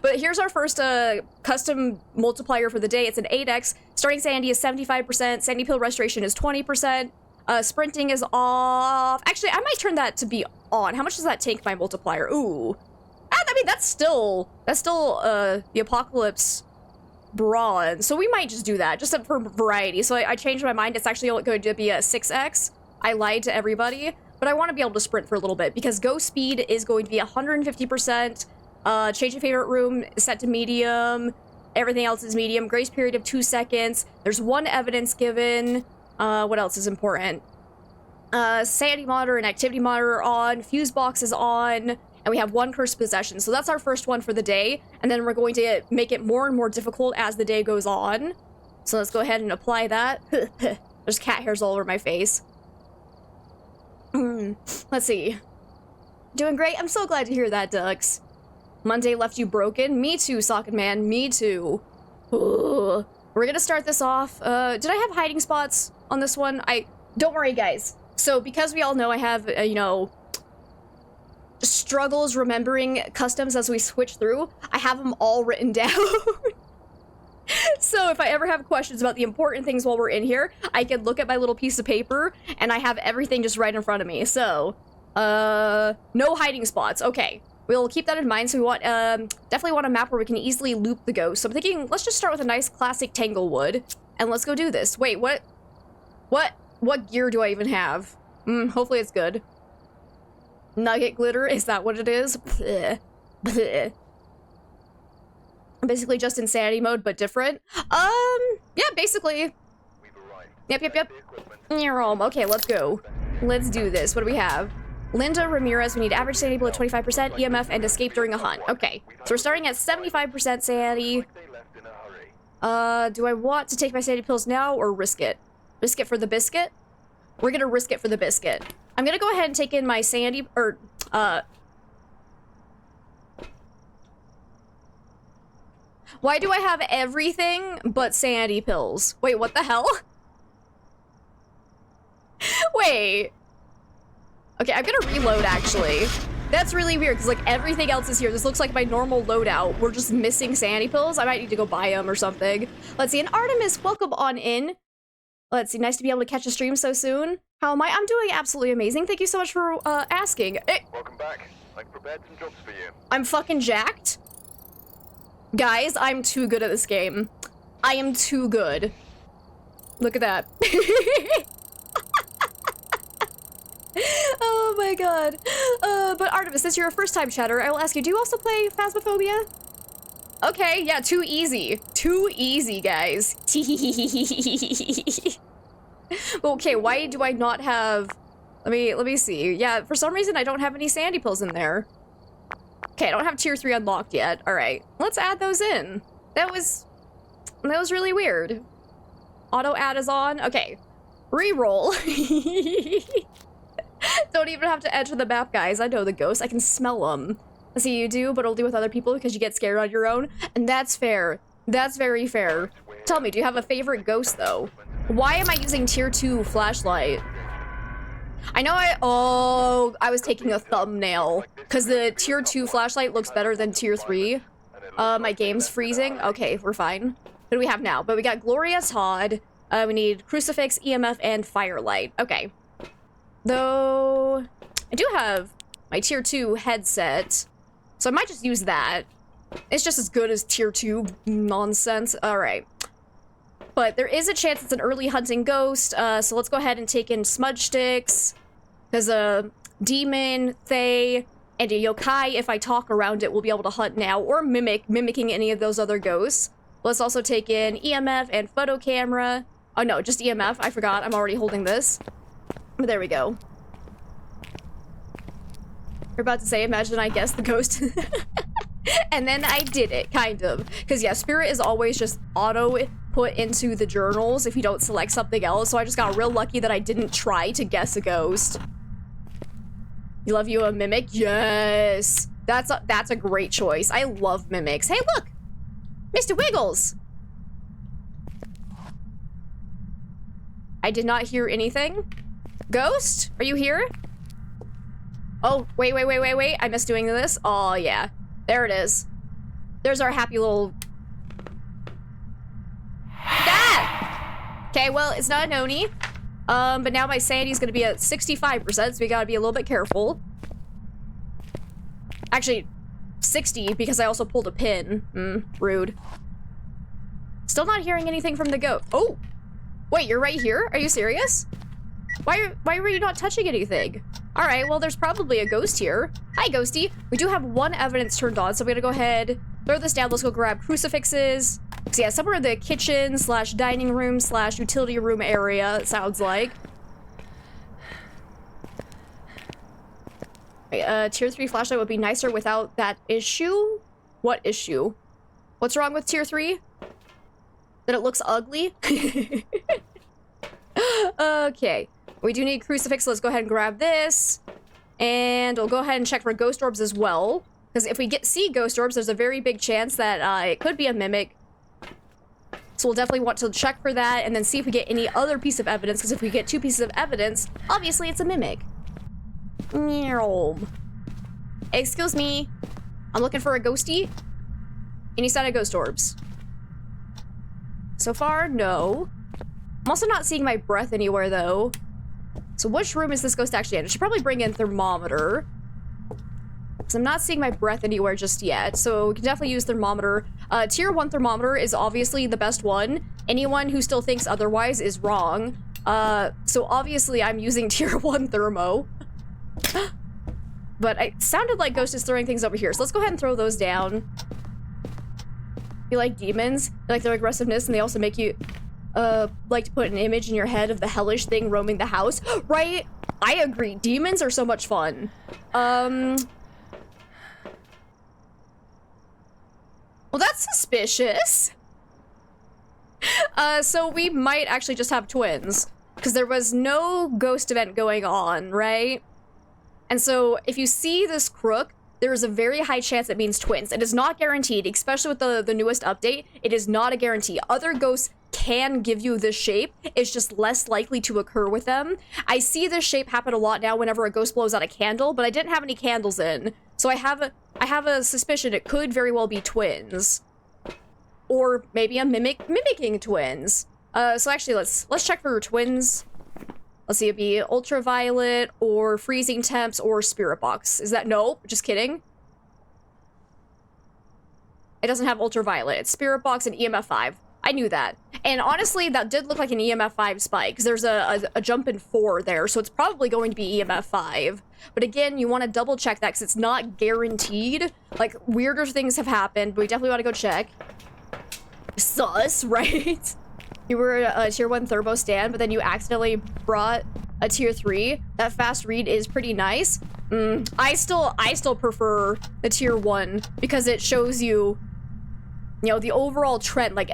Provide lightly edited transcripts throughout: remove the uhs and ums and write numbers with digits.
But here's our first custom multiplier for the day. It's an 8x. Starting sanity is 75%. Sandy pill restoration is 20%. Sprinting is off. Actually, I might turn that to be on. How much does that take my multiplier? Ooh. I mean, that's still the apocalypse bronze. So we might just do that, just for variety. So I changed my mind. It's actually going to be a 6x. I lied to everybody. But I want to be able to sprint for a little bit because ghost speed is going to be 150%. Change your favorite room is set to medium. Everything else is medium. Grace period of 2 seconds. There's 1 evidence given. What else is important? Sanity monitor and activity monitor are on. Fuse box is on. And we have 1 cursed possession. So that's our first one for the day. And then we're going to make it more and more difficult as the day goes on. So let's go ahead and apply that. There's cat hairs all over my face. Let's see. Doing great. I'm so glad to hear that, Dux. Monday left you broken. Me too, Socket Man. Me too. Ugh. We're gonna start this off. Did I have hiding spots on this one? Don't worry, guys. So because we all know I have, you know, struggles remembering customs as we switch through, I have them all written down. So if I ever have questions about the important things while we're in here, I can look at my little piece of paper and I have everything just right in front of me. So, no hiding spots. Okay, we'll keep that in mind. So we want, definitely want a map where we can easily loop the ghost. So I'm thinking, let's just start with a nice classic Tanglewood and let's go do this. Wait, what gear do I even have? Hopefully it's good. Nugget glitter, is that what it is? Bleh. Bleh. Basically just insanity mode, but different. Yeah, basically. Yep. Okay, let's go. Let's do this. What do we have? Linda Ramirez, we need average sanity below 25%, EMF, and escape during a hunt. Okay, so we're starting at 75% sanity. Do I want to take my sanity pills now or risk it? Risk it for the biscuit? We're gonna risk it for the biscuit. I'm gonna go ahead and take in my sanity, or, why do I have everything but sanity pills? Wait, what the hell? Wait. Okay, I'm gonna reload, actually. That's really weird, because, like, everything else is here. This looks like my normal loadout. We're just missing sanity pills. I might need to go buy them or something. Let's see, and Artemis, welcome on in. Let's see, nice to be able to catch a stream so soon. How am I? I'm doing absolutely amazing. Thank you so much for, asking. Hey. Welcome back. I've prepared some jobs for you. I'm fucking jacked. Guys, I'm too good at this game. I am too good. Look at that. Oh my god. But Artemis, since you're a first-time chatter, I will ask you, do you also play Phasmophobia? Okay, yeah, too easy. Too easy, guys. Okay, why do I not have... Let me see. Yeah, for some reason I don't have any sandy pills in there. Okay, I don't have tier 3 unlocked yet. All right, let's add those in. That was really weird. Auto add is on. Okay, reroll. Don't even have to enter the map, guys. I know the ghosts. I can smell them. I see you do, but only with other people because you get scared on your own. And that's fair. That's very fair. Tell me, do you have a favorite ghost, though? Why am I using tier 2 flashlight? I know I was taking a thumbnail because the tier 2 flashlight looks better than tier 3. My game's freezing. Okay, we're fine. What do we have now? But we got Gloria Todd. We need Crucifix, EMF, and Firelight. Okay. Though, I do have my tier 2 headset, so I might just use that. It's just as good as tier 2 nonsense. All right. But there is a chance it's an early hunting ghost, so let's go ahead and take in smudge sticks. There's a demon, fae, and a yokai. If I talk around it, we'll be able to hunt now, or mimicking any of those other ghosts. Let's also take in EMF and photo camera. Oh no, just EMF. I forgot. I'm already holding this. But there we go. We're about to say, imagine I guessed the ghost. And then I did it, kind of. Because yeah, spirit is always just auto put into the journals if you don't select something else. So I just got real lucky that I didn't try to guess a ghost. You love you a mimic? Yes. That's a great choice. I love mimics. Hey, look! Mr. Wiggles! I did not hear anything. Ghost? Are you here? Oh, wait. I missed doing this. Oh, yeah. There it is. There's our happy little... Ah! Okay, well, it's not a noni. But now my sanity's gonna be at 65%, so we gotta be a little bit careful. Actually, 60, because I also pulled a pin. Rude. Still not hearing anything from the goat. Oh! Wait, you're right here? Are you serious? Why were you not touching anything? Alright, well, there's probably a ghost here. Hi, ghosty. We do have one evidence turned on, so I'm gonna go ahead, throw this down. Let's go grab crucifixes. So yeah, somewhere in the kitchen slash dining room slash utility room area, it sounds like. Tier 3 flashlight would be nicer without that issue? What issue? What's wrong with tier 3? That it looks ugly? Okay. We do need crucifix, so let's go ahead and grab this. And we'll go ahead and check for ghost orbs as well. Because if we see ghost orbs, there's a very big chance that it could be a mimic. So we'll definitely want to check for that and then see if we get any other piece of evidence. Because if we get 2 pieces of evidence, obviously it's a mimic. Excuse me. I'm looking for a ghosty. Any sign of ghost orbs? So far, no. I'm also not seeing my breath anywhere, though. So which room is this ghost actually in? I should probably bring in thermometer. Because I'm not seeing my breath anywhere just yet. So we can definitely use thermometer. Tier 1 thermometer is obviously the best one. Anyone who still thinks otherwise is wrong. So obviously I'm using tier 1 thermo. But it sounded like Ghost is throwing things over here. So let's go ahead and throw those down. You like demons? You like their aggressiveness, and they also make you like to put an image in your head of the hellish thing roaming the house. Right? I agree. Demons are so much fun. Well, that's suspicious. So we might actually just have twins. Because there was no ghost event going on, right? And so if you see this crook, there is a very high chance it means twins. It is not guaranteed, especially with the newest update. It is not a guarantee. Other ghosts can give you this shape. It's just less likely to occur with them. I see this shape happen a lot now whenever a ghost blows out a candle, but I didn't have any candles in. So I have a suspicion it could very well be twins. Or maybe a mimicking twins. So actually, let's check for twins. Let's see, it'd be ultraviolet or freezing temps or spirit box. Is that no? Just kidding. It doesn't have ultraviolet. It's spirit box and EMF 5. I knew that. And honestly, that did look like an EMF 5 spike because there's a jump in 4 there, so it's probably going to be EMF 5. But again, you want to double check that because it's not guaranteed. Like, weirder things have happened, but we definitely want to go check. Sus, right? You were a tier 1 Turbo stand, but then you accidentally brought a tier 3. That fast read is pretty nice. I still prefer the tier 1 because it shows you, the overall trend. Like,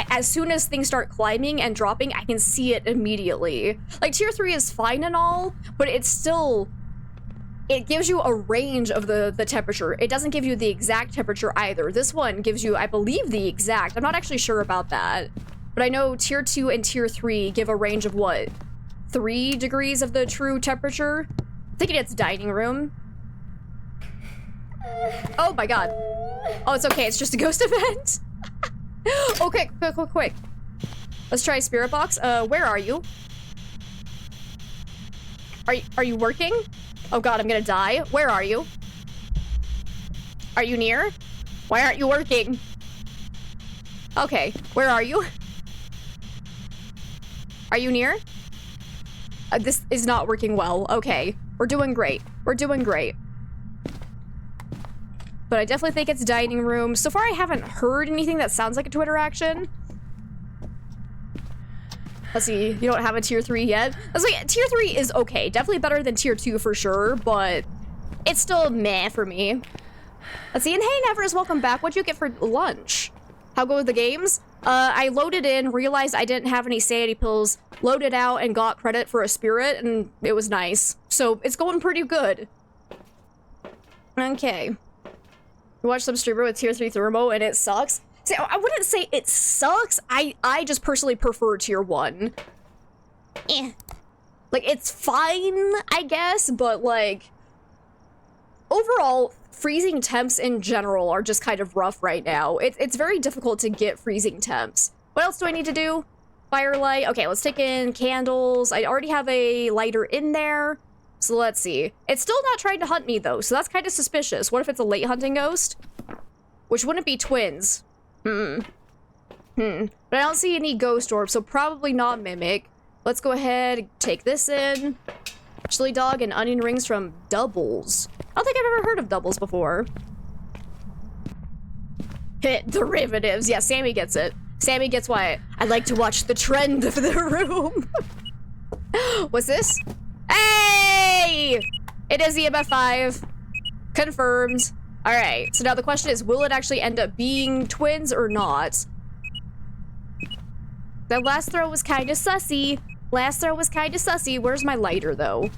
as soon as things start climbing and dropping, I can see it immediately. Like, tier 3 is fine and all, but it's still... It gives you a range of the temperature. It doesn't give you the exact temperature either. This one gives you, I believe, the exact. I'm not actually sure about that. But I know tier 2 and tier 3 give a range of what? 3 degrees of the true temperature? I think it's dining room. Oh my god. Oh, it's okay. It's just a ghost event. Okay, quick. Let's try spirit box. Where are you? Are you working? Oh god, I'm gonna die. Where are you? Are you near? Why aren't you working? Okay, where are you? Are you near? This is not working well. Okay, we're doing great. We're doing great. But I definitely think it's dining room. So far, I haven't heard anything that sounds like a Twitter action. Let's see, you don't have a tier 3 yet? Let's see, tier 3 is okay. Definitely better than tier 2 for sure, but it's still meh for me. Let's see, and hey, Nevers, welcome back. What'd you get for lunch? How go with the games? I loaded in, realized I didn't have any sanity pills, loaded out, and got credit for a spirit, and it was nice. So, it's going pretty good. Okay. You watch some streamer with tier 3 thermo, and it sucks. See, I wouldn't say it sucks. I just personally prefer tier 1. Like, it's fine, I guess, but, like, overall, freezing temps in general are just kind of rough right now. It's very difficult to get freezing temps. What else do I need to do? Firelight. Okay, let's take in candles. I already have a lighter in there. So let's see. It's still not trying to hunt me though, so that's kind of suspicious. What if it's a late hunting ghost? Which wouldn't be twins. But I don't see any ghost orbs, so probably not mimic. Let's go ahead, take this in. Chili dog and onion rings from Doubles. I don't think I've ever heard of Doubles before. Hit derivatives. Yeah, Sammy gets it. Sammy gets why I like to watch the trend of the room. What's this? Hey! It is EMF 5. Confirmed. Alright, so now the question is, will it actually end up being twins or not? That last throw was kind of sussy. Last throw was kind of sussy. Where's my lighter, though?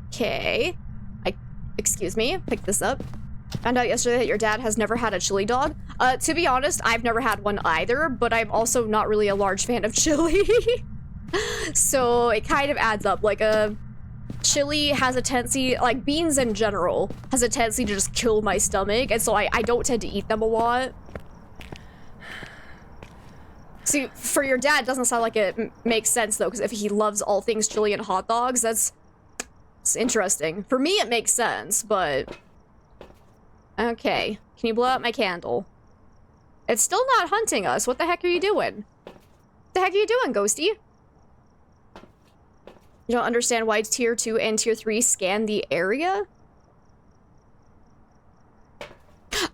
Okay. Excuse me, pick this up. Found out yesterday that your dad has never had a chili dog. To be honest, I've never had one either, but I'm also not really a large fan of chili. So it kind of adds up. Like, chili has a tendency, like beans in general, has a tendency to just kill my stomach, and so I don't tend to eat them a lot. See, for your dad, it doesn't sound like it makes sense, though, because if he loves all things chili and hot dogs, it's interesting. For me, it makes sense, but... Okay. Can you blow out my candle? It's still not hunting us. What the heck are you doing? What the heck are you doing, Ghosty? You don't understand why Tier 2 and Tier 3 scan the area?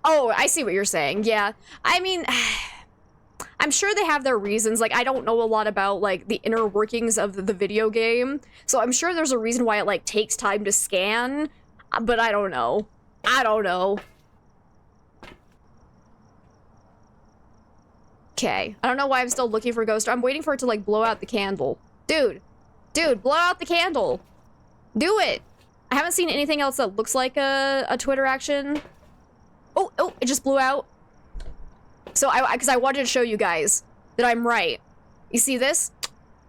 Oh, I see what you're saying. Yeah. I mean... I'm sure they have their reasons. Like, I don't know a lot about, like, the inner workings of the video game. So I'm sure there's a reason why it, like, takes time to scan. But I don't know. I don't know. Okay. I don't know why I'm still looking for Ghost. I'm waiting for it to, like, blow out the candle. Dude. Dude, blow out the candle. Do it. I haven't seen anything else that looks like a Twitter action. Oh, it just blew out. So because I wanted to show you guys that I'm right. You see this?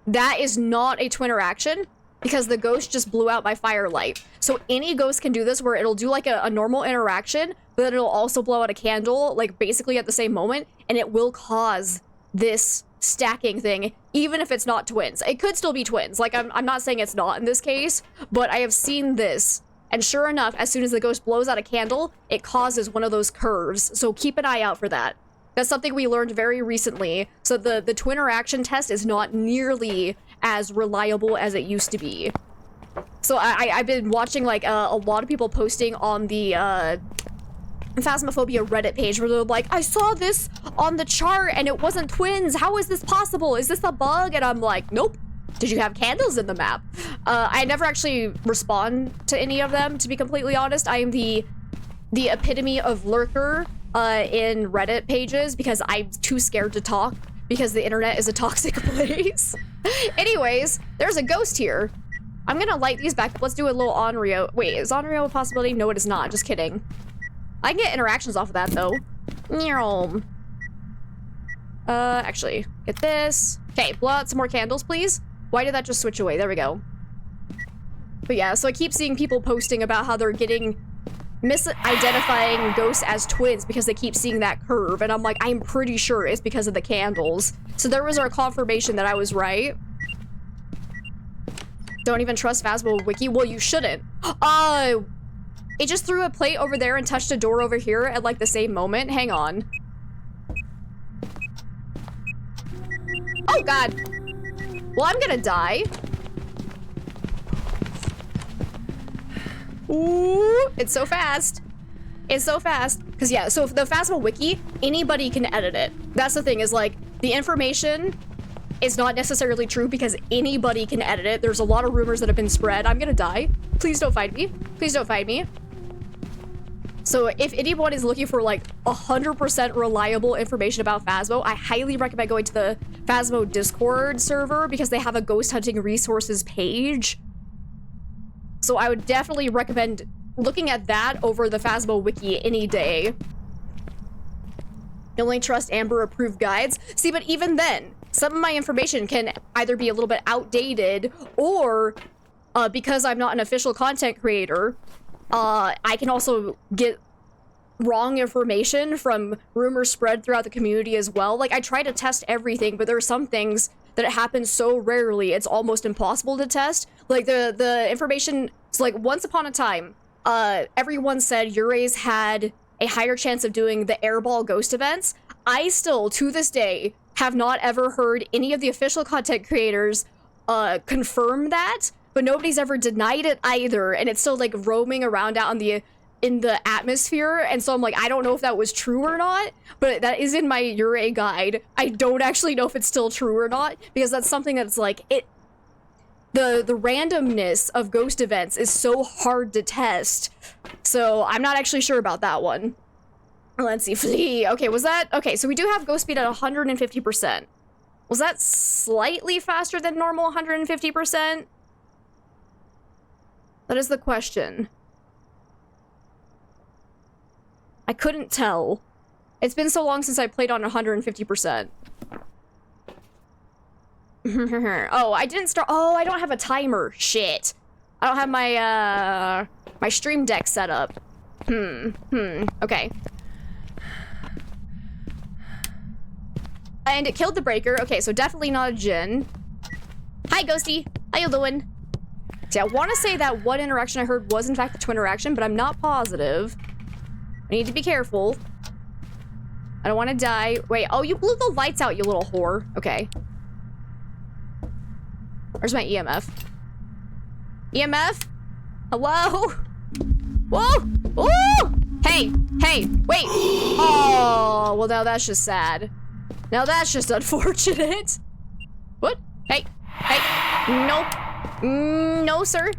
That is not a Twitter action because the ghost just blew out my firelight. So any ghost can do this where it'll do like a normal interaction, but then it'll also blow out a candle, like basically at the same moment, and it will cause this stacking thing, even if it's not twins. It could still be twins. Like, I'm not saying it's not in this case, but I have seen this. And sure enough, as soon as the ghost blows out a candle, it causes one of those curves. So keep an eye out for that. That's something we learned very recently. So the twin interaction test is not nearly as reliable as it used to be. So I've been watching like a lot of people posting on the Phasmophobia Reddit page where they're like, I saw this on the chart and it wasn't twins. How is this possible? Is this a bug? And I'm like, nope. Did you have candles in the map? I never actually respond to any of them, to be completely honest. I am the epitome of lurker in Reddit pages because I'm too scared to talk because the internet is a toxic place. Anyways, there's a ghost here. I'm gonna light these back up. Let's do a little Onryo. Wait, is Onryo a possibility? No, it is not. Just kidding. I can get interactions off of that, though. Actually, get this. Okay, blow out some more candles, please. Why did that just switch away? There we go. But yeah, so I keep seeing people posting about how they're getting misidentifying ghosts as twins because they keep seeing that curve, and I'm like, I'm pretty sure it's because of the candles. So there was our confirmation that I was right. Don't even trust Phasmo Wiki. Well, you shouldn't. It just threw a plate over there and touched a door over here at like the same moment. Hang on. Oh god. Well, I'm gonna die. Ooh, it's so fast. It's so fast. Because yeah, so the Phasmo Wiki, anybody can edit it. That's the thing, is like, the information is not necessarily true because anybody can edit it. There's a lot of rumors that have been spread. I'm gonna die. Please don't fight me. Please don't fight me. So if anyone is looking for like 100% reliable information about Phasmo, I highly recommend going to the Phasmo Discord server because they have a ghost hunting resources page. So I would definitely recommend looking at that over the Phasmo Wiki any day. You only trust Amber approved guides. See, but even then, some of my information can either be a little bit outdated or because I'm not an official content creator, I can also get wrong information from rumors spread throughout the community as well. Like, I try to test everything, but there are some things that it happens so rarely, it's almost impossible to test. Like, the information, it's like, once upon a time, everyone said Urays had a higher chance of doing the airball ghost events. I still, to this day, have not ever heard any of the official content creators confirm that, but nobody's ever denied it either, and it's still, like, roaming around out in the atmosphere, and so I'm like, I don't know if that was true or not, but that is in my Uray guide. I don't actually know if it's still true or not, because that's something that's like, the randomness of ghost events is so hard to test, so I'm not actually sure about that one. Let's see, flee. Okay, was that, okay, so we do have ghost speed at 150%. Was that slightly faster than normal 150%? That is the question. I couldn't tell. It's been so long since I played on 150%. Oh, I didn't start. Oh, I don't have a timer. Shit. I don't have my, my stream deck set up. Okay. And it killed the breaker. Okay, so definitely not a Jinn. Hi, Ghosty. How you doing? See, I want to say that one interaction I heard was in fact the twin interaction, but I'm not positive. I need to be careful. I don't want to die. Wait, oh, you blew the lights out, you little whore. Okay. Where's my EMF? EMF? Hello? Whoa! Whoa! Hey! Hey! Wait! Oh, well now that's just sad. Now that's just unfortunate. What? Hey! Hey! Nope. No, sir.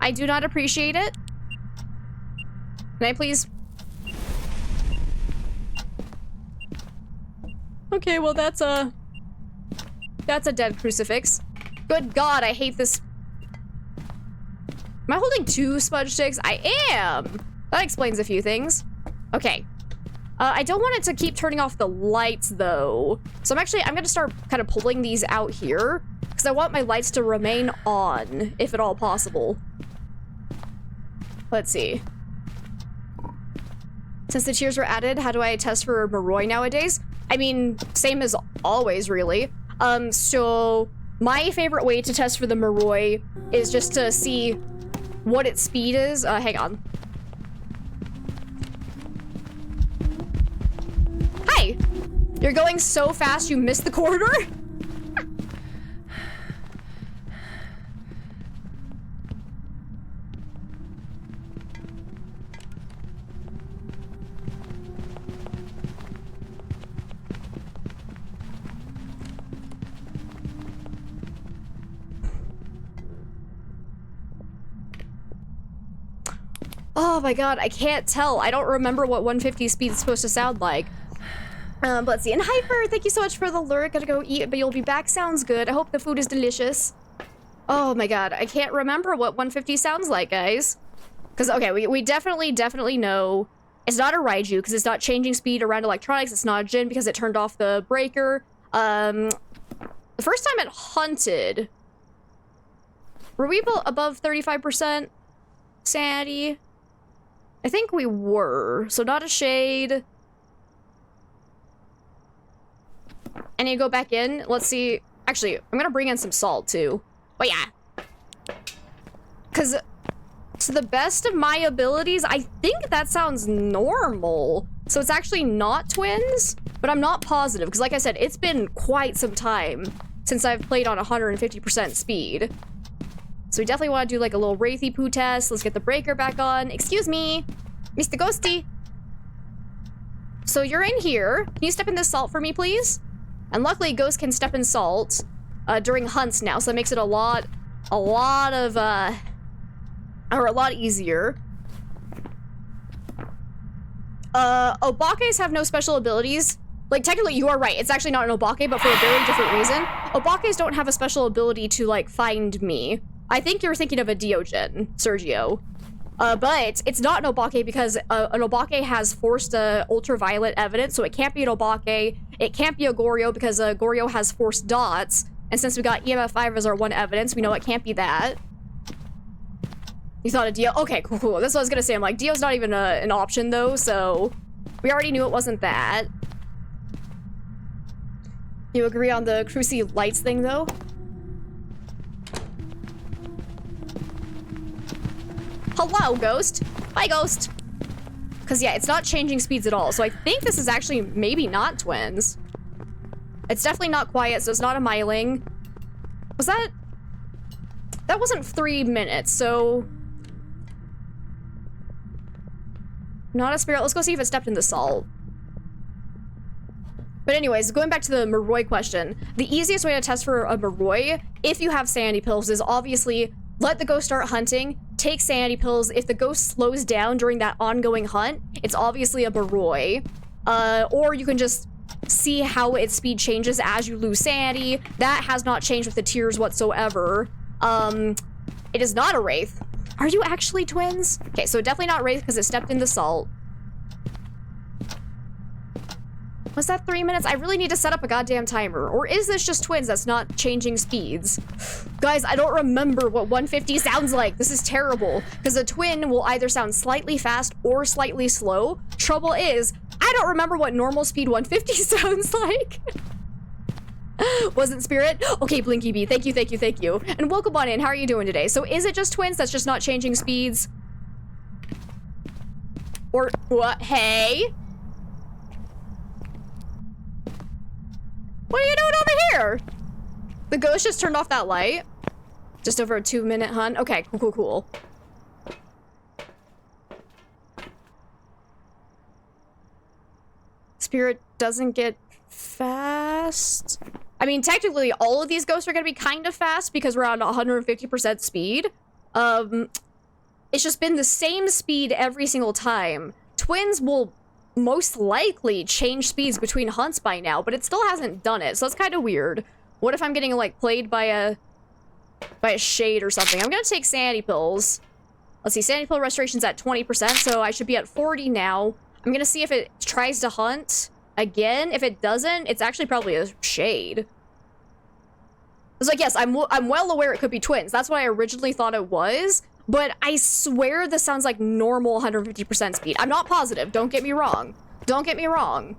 I do not appreciate it. Can I please? Okay, well that's a dead crucifix. Good God, I hate this. Am I holding 2 smudge sticks? I am. That explains a few things. Okay. I don't want it to keep turning off the lights though. So I'm gonna start kind of pulling these out here because I want my lights to remain on, if at all possible. Let's see. Since the tiers were added, how do I test for Moroi nowadays? I mean, same as always, really. So my favorite way to test for the Moroi is just to see what its speed is. Hang on. Hi! You're going so fast you missed the corridor? Oh my God, I can't tell. I don't remember what 150 speed is supposed to sound like. But let's see. And Hyper, thank you so much for the lure. Gotta go eat, but you'll be back. Sounds good. I hope the food is delicious. Oh my God, I can't remember what 150 sounds like, guys. Because, okay, we definitely know it's not a Raiju because it's not changing speed around electronics. It's not a Jinn because it turned off the breaker. The first time it hunted, were we above 35% sanity? I think we were. So not a shade. And you go back in. Let's see. Actually, I'm gonna bring in some salt too. But yeah. Because to the best of my abilities, I think that sounds normal. So it's actually not twins, but I'm not positive. Because like I said, it's been quite some time since I've played on 150% speed. So we definitely want to do like a little Wraithy poo test. Let's get the breaker back on. Excuse me, Mr. Ghosty. So you're in here. Can you step in this salt for me, please? And luckily, Ghost can step in salt during hunts now, so that makes it a lot easier. Obakes have no special abilities. Like, technically, you are right. It's actually not an Obake, but for a very different reason. Obakes don't have a special ability to, like, find me. I think you're thinking of a Deogen, Sergio. But it's not an Obake because an Obake has forced ultraviolet evidence, so it can't be an Obake. It can't be a Goryo because Goryo has forced dots. And since we got EMF 5 as our one evidence, we know it can't be that. You thought a Dio? Okay, cool. That's what I was gonna say. I'm like, Dio's not even an option though, so we already knew it wasn't that. You agree on the Cruci lights thing though? Hello, Ghost. Bye, Ghost. Because, yeah, it's not changing speeds at all. So I think this is actually maybe not twins. It's definitely not quiet, so it's not a miling. Was that... That wasn't 3 minutes, so... Not a spirit. Let's go see if it stepped in the salt. But anyways, going back to the Moroi question, the easiest way to test for a Moroi, if you have sanity pills, is obviously let the ghost start hunting, take sanity pills. If the ghost slows down during that ongoing hunt, it's obviously a Moroi. Or you can just see how its speed changes as you lose sanity. That has not changed with the tiers whatsoever. It is not a Wraith. Are you actually twins? Okay, so definitely not Wraith because it stepped in the salt. Was that 3 minutes? I really need to set up a goddamn timer. Or is this just twins that's not changing speeds? Guys, I don't remember what 150 sounds like. This is terrible. Because a twin will either sound slightly fast or slightly slow. Trouble is, I don't remember what normal speed 150 sounds like. Wasn't Spirit? Okay, Blinky Bee. Thank you, thank you, thank you. And welcome on in. How are you doing today? So is it just twins that's just not changing speeds? Or what? Hey? What are you doing over here? The ghost just turned off that light. Just over a 2-minute hunt. Okay, cool, cool, cool. Spirit doesn't get fast. I mean, technically, all of these ghosts are going to be kind of fast because we're on 150% speed. It's just been the same speed every single time. Twins will most likely change speeds between hunts by now, but it still hasn't done it, so it's kind of weird. What if I'm getting, like, played by a shade or something? I'm gonna take sanity pills. Let's see, sanity pill restoration's at 20%, so I should be at 40 now. I'm gonna see if it tries to hunt again. If it doesn't, it's actually probably a shade. It's like, yes, I'm well aware it could be twins. That's what I originally thought it was. But I swear this sounds like normal 150% speed. I'm not positive. Don't get me wrong. Don't get me wrong.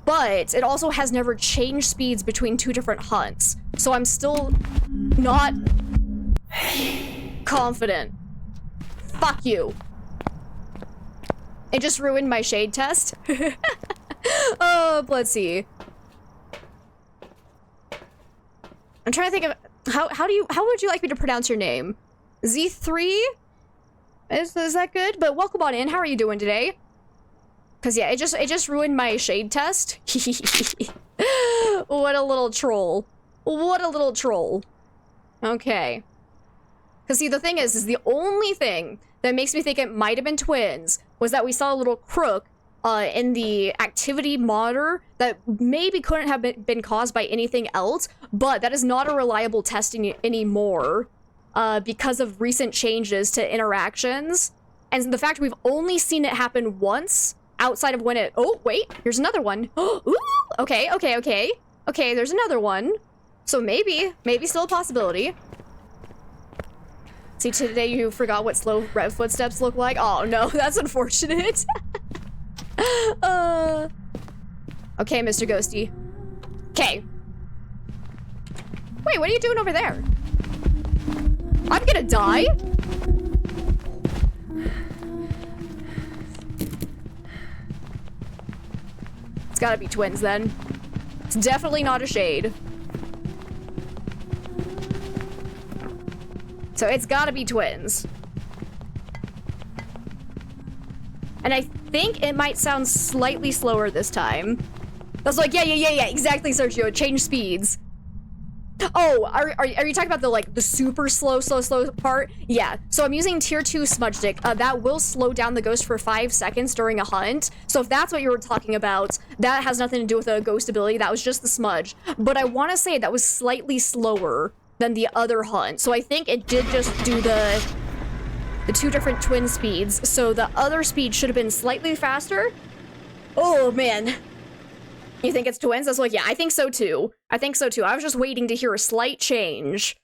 But it also has never changed speeds between 2 different hunts. So I'm still not confident. Fuck you. It just ruined my shade test. Let's see. I'm trying to think of how would you like me to pronounce your name? Z3? Is that good? But welcome on in. How are you doing today? Cause yeah, it just ruined my shade test. What a little troll. What a little troll. Okay. Cause see, the thing is the only thing that makes me think it might have been twins was that we saw a little crook in the activity monitor that maybe couldn't have been caused by anything else, but that is not a reliable testing anymore. Because of recent changes to interactions. And the fact we've only seen it happen once outside of when it... Oh, wait, here's another one. Ooh, okay. Okay, there's another one. So maybe still a possibility. See, today you forgot what slow rev footsteps look like? Oh, no, that's unfortunate. Okay, Mr. Ghosty. Okay. Wait, what are you doing over there? I'm gonna die? It's gotta be twins then. It's definitely not a shade. So it's gotta be twins. And I think it might sound slightly slower this time. That's like, yeah, exactly, Sergio. Change speeds. Oh, are you talking about the super slow part? Yeah, so I'm using tier 2 smudge stick. That will slow down the ghost for 5 seconds during a hunt. So if that's what you were talking about, that has nothing to do with a ghost ability. That was just the smudge. But I want to say that was slightly slower than the other hunt. So I think it did just do the 2 different twin speeds. So the other speed should have been slightly faster. Oh, man. You think it's twins? That's like, yeah, I think so too. I think so too. I was just waiting to hear a slight change.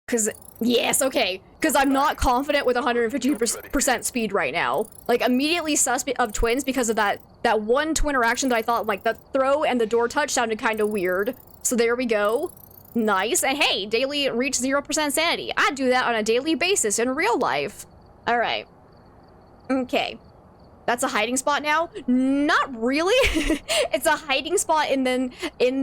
Cause, yes, okay. Because I'm not confident with 150% speed right now. Like, immediately sus of twins because of that one twin interaction that I thought, like, the throw and the door touch sounded kind of weird. So there we go. Nice. And hey, daily reach 0% sanity. I do that on a daily basis in real life. All right. Okay. That's a hiding spot now? Not really. It's a hiding spot in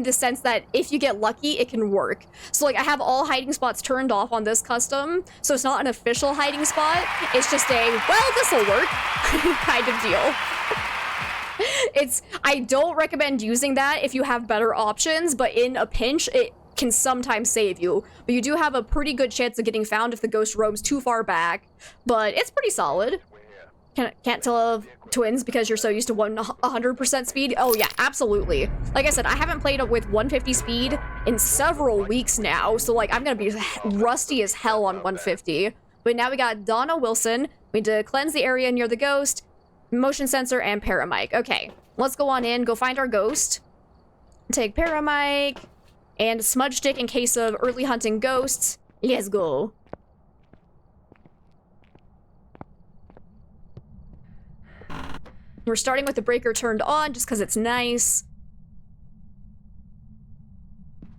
the sense that if you get lucky, it can work. So like I have all hiding spots turned off on this custom, so it's not an official hiding spot. It's just a, well, this'll work kind of deal. I don't recommend using that if you have better options, but in a pinch, it can sometimes save you. But you do have a pretty good chance of getting found if the ghost roams too far back, but it's pretty solid. Can't tell of twins because you're so used to 100% speed. Oh yeah, absolutely. Like I said, I haven't played it with 150 speed in several weeks now, so like I'm gonna be rusty as hell on 150. But now we got Donna Wilson. We need to cleanse the area near the ghost, motion sensor, and paramic. Okay, let's go on in, go find our ghost. Take paramic and smudge stick in case of early hunting ghosts. Let's go. We're starting with the breaker turned on just because it's nice.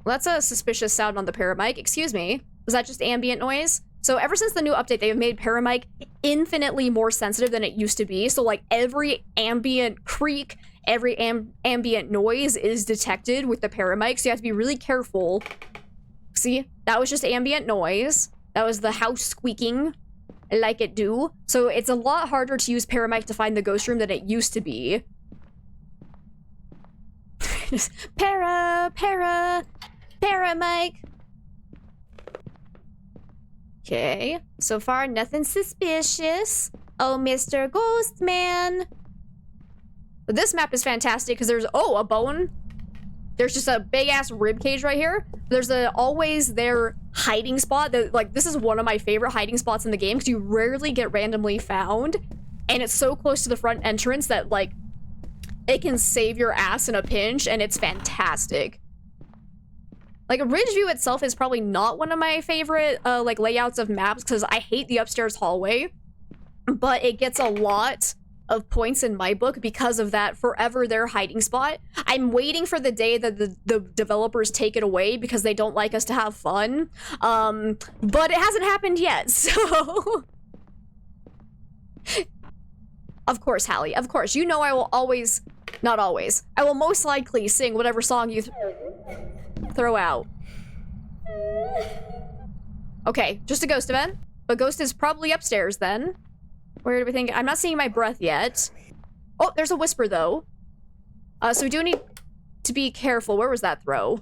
Well, that's a suspicious sound on the paramic. Excuse me. Was that just ambient noise? So ever since the new update, they've made paramic infinitely more sensitive than it used to be. So like every ambient creak, every ambient noise is detected with the paramic. So you have to be really careful. See, that was just ambient noise. That was the house squeaking. Like it do. So it's a lot harder to use paramic to find the ghost room than it used to be. Paramic. Okay, so far nothing suspicious. Oh, Mr. Ghost Man. But this map is fantastic because there's, oh, a bone. There's just a big ass rib cage right here. There's a always there hiding spot that, like, this is one of my favorite hiding spots in the game because you rarely get randomly found, and it's so close to the front entrance that like it can save your ass in a pinch, and it's fantastic. Like Ridgeview itself is probably not one of my favorite like layouts of maps because I hate the upstairs hallway, but it gets a lot of points in my book because of that forever their hiding spot. I'm waiting for the day that the developers take it away because they don't like us to have fun. But it hasn't happened yet, so... Of course, Hallie, of course. You know I will always... Not always. I will most likely sing whatever song you throw out. Okay, just a ghost event. But ghost is probably upstairs then. Where do we think? I'm not seeing my breath yet. Oh, there's a whisper though. So we do need to be careful. Where was that throw?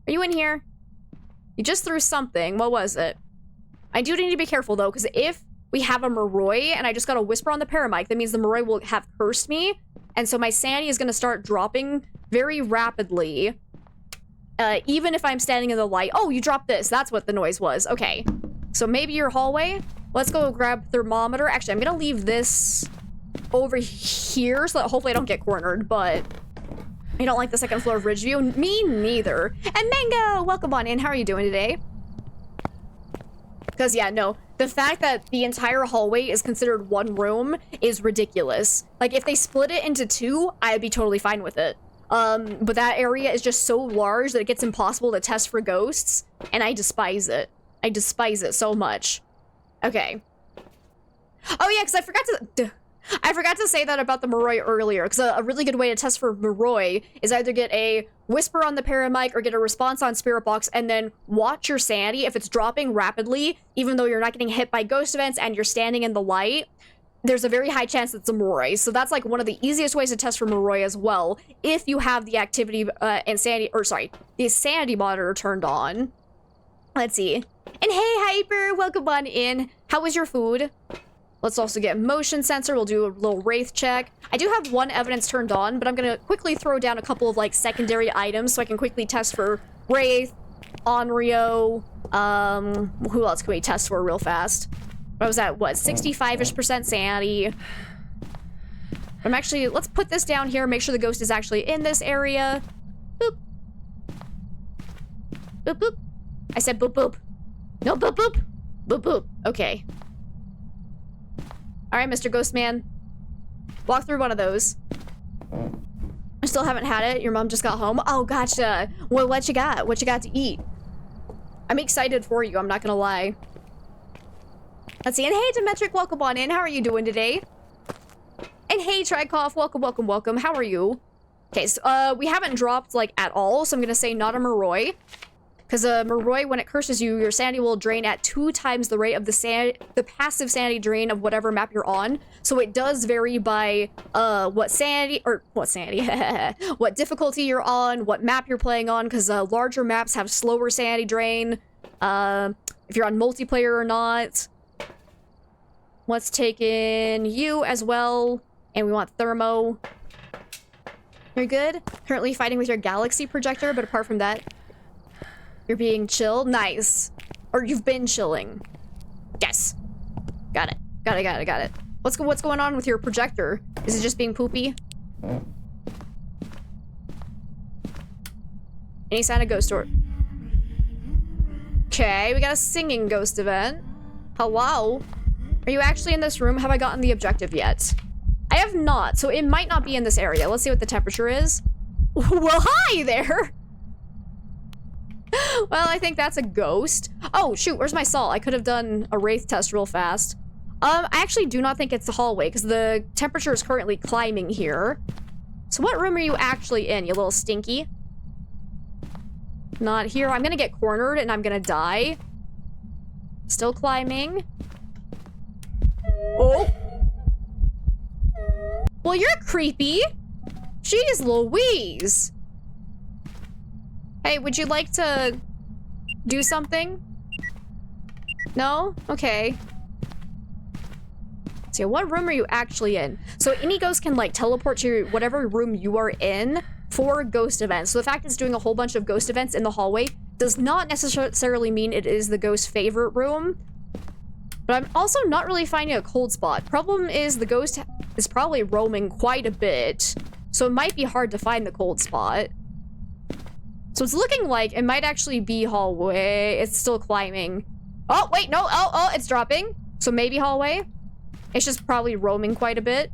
Are you in here? You just threw something. What was it? I do need to be careful though, because if we have a Moroi and I just got a whisper on the paramic, that means the Moroi will have cursed me. And so my sanity is going to start dropping very rapidly. Even if I'm standing in the light. Oh, you dropped this. That's what the noise was. Okay. So maybe your hallway? Let's go grab thermometer. Actually, I'm gonna leave this over here so that hopefully I don't get cornered, but I don't like the second floor of Ridgeview. Me neither. And Mango, welcome on in. How are you doing today? Because yeah, no, the fact that the entire hallway is considered one room is ridiculous. Like if they split it into two, I'd be totally fine with it. But that area is just so large that it gets impossible to test for ghosts, and I despise it. I despise it so much. Okay. Oh yeah, because I forgot to say that about the Moroi earlier, because a really good way to test for Moroi is either get a whisper on the paramic or get a response on Spirit Box and then watch your sanity. If it's dropping rapidly, even though you're not getting hit by ghost events and you're standing in the light, there's a very high chance it's a Moroi. So that's like one of the easiest ways to test for Moroi as well, if you have the activity and sanity, or sorry, the sanity monitor turned on. Let's see. And hey, Hyper, welcome on in. How was your food? Let's also get motion sensor. We'll do a little wraith check. I do have one evidence turned on, but I'm gonna quickly throw down a couple of like secondary items so I can quickly test for wraith, Onryo. Who else can we test for real fast? What was that? What, 65-ish% sanity? I'm actually, let's put this down here, make sure the ghost is actually in this area. Boop. Boop, boop. I said boop, boop. No, boop, boop. Boop, boop. Okay. Alright, Mr. Ghostman. Walk through one of those. I still haven't had it. Your mom just got home. Oh, gotcha. Well, what you got? What you got to eat? I'm excited for you. I'm not gonna lie. Let's see. And hey, Demetric, welcome on in. How are you doing today? And hey, Trikoff, welcome, welcome, welcome. How are you? Okay, so, we haven't dropped, like, at all, so I'm gonna say not a Moroi. Because, Moroi, when it curses you, your sanity will drain at 2 times the rate of the passive sanity drain of whatever map you're on. So it does vary by, what difficulty you're on, what map you're playing on, because, larger maps have slower sanity drain, if you're on multiplayer or not. Let's take in you as well, and we want Thermo. You're good? Currently fighting with your galaxy projector, but apart from that, you're being chill. Nice. Or you've been chilling. Yes. Got it. Got it, got it, got it. What's going on with your projector? Is it just being poopy? Any sign of ghost or... Okay, we got a singing ghost event. Hello? Are you actually in this room? Have I gotten the objective yet? I have not, so it might not be in this area. Let's see what the temperature is. Well, hi there! Well, I think that's a ghost. Oh, shoot, where's my salt? I could have done a wraith test real fast. I actually do not think it's the hallway, because the temperature is currently climbing here. So what room are you actually in, you little stinky? Not here. I'm gonna get cornered, and I'm gonna die. Still climbing. Oh! Well, you're creepy. Jeez Louise. Hey, would you like to do something? No? Okay. So what room are you actually in? So any ghost can like teleport to whatever room you are in for ghost events. So the fact it's doing a whole bunch of ghost events in the hallway does not necessarily mean it is the ghost's favorite room. But I'm also not really finding a cold spot. Problem is the ghost is probably roaming quite a bit. So it might be hard to find the cold spot. So it's looking like it might actually be hallway. It's still climbing. Oh, wait, no. Oh, it's dropping. So maybe hallway. It's just probably roaming quite a bit.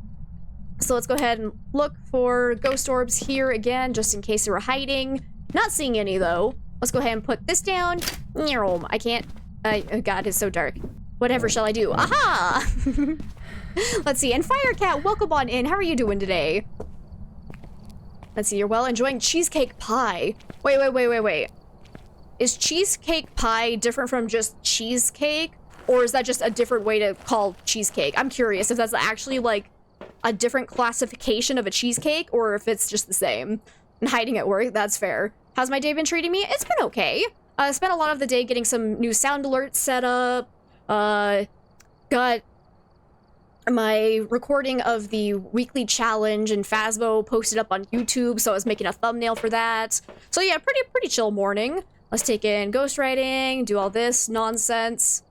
So let's go ahead and look for ghost orbs here again, just in case they were hiding. Not seeing any, though. Let's go ahead and put this down. I can't. Oh, God, it's so dark. Whatever shall I do? Aha! Let's see. And Firecat, welcome on in. How are you doing today? Let's see. You're well enjoying cheesecake pie. Wait. Is cheesecake pie different from just cheesecake? Or is that just a different way to call cheesecake? I'm curious if that's actually like a different classification of a cheesecake or if it's just the same. And hiding at work, that's fair. How's my day been treating me? It's been okay. I spent a lot of the day getting some new sound alerts set up. Got my recording of the weekly challenge and Phasmo posted up on YouTube, so I was making a thumbnail for that. So yeah, pretty chill morning. Let's take in ghostwriting, do all this nonsense.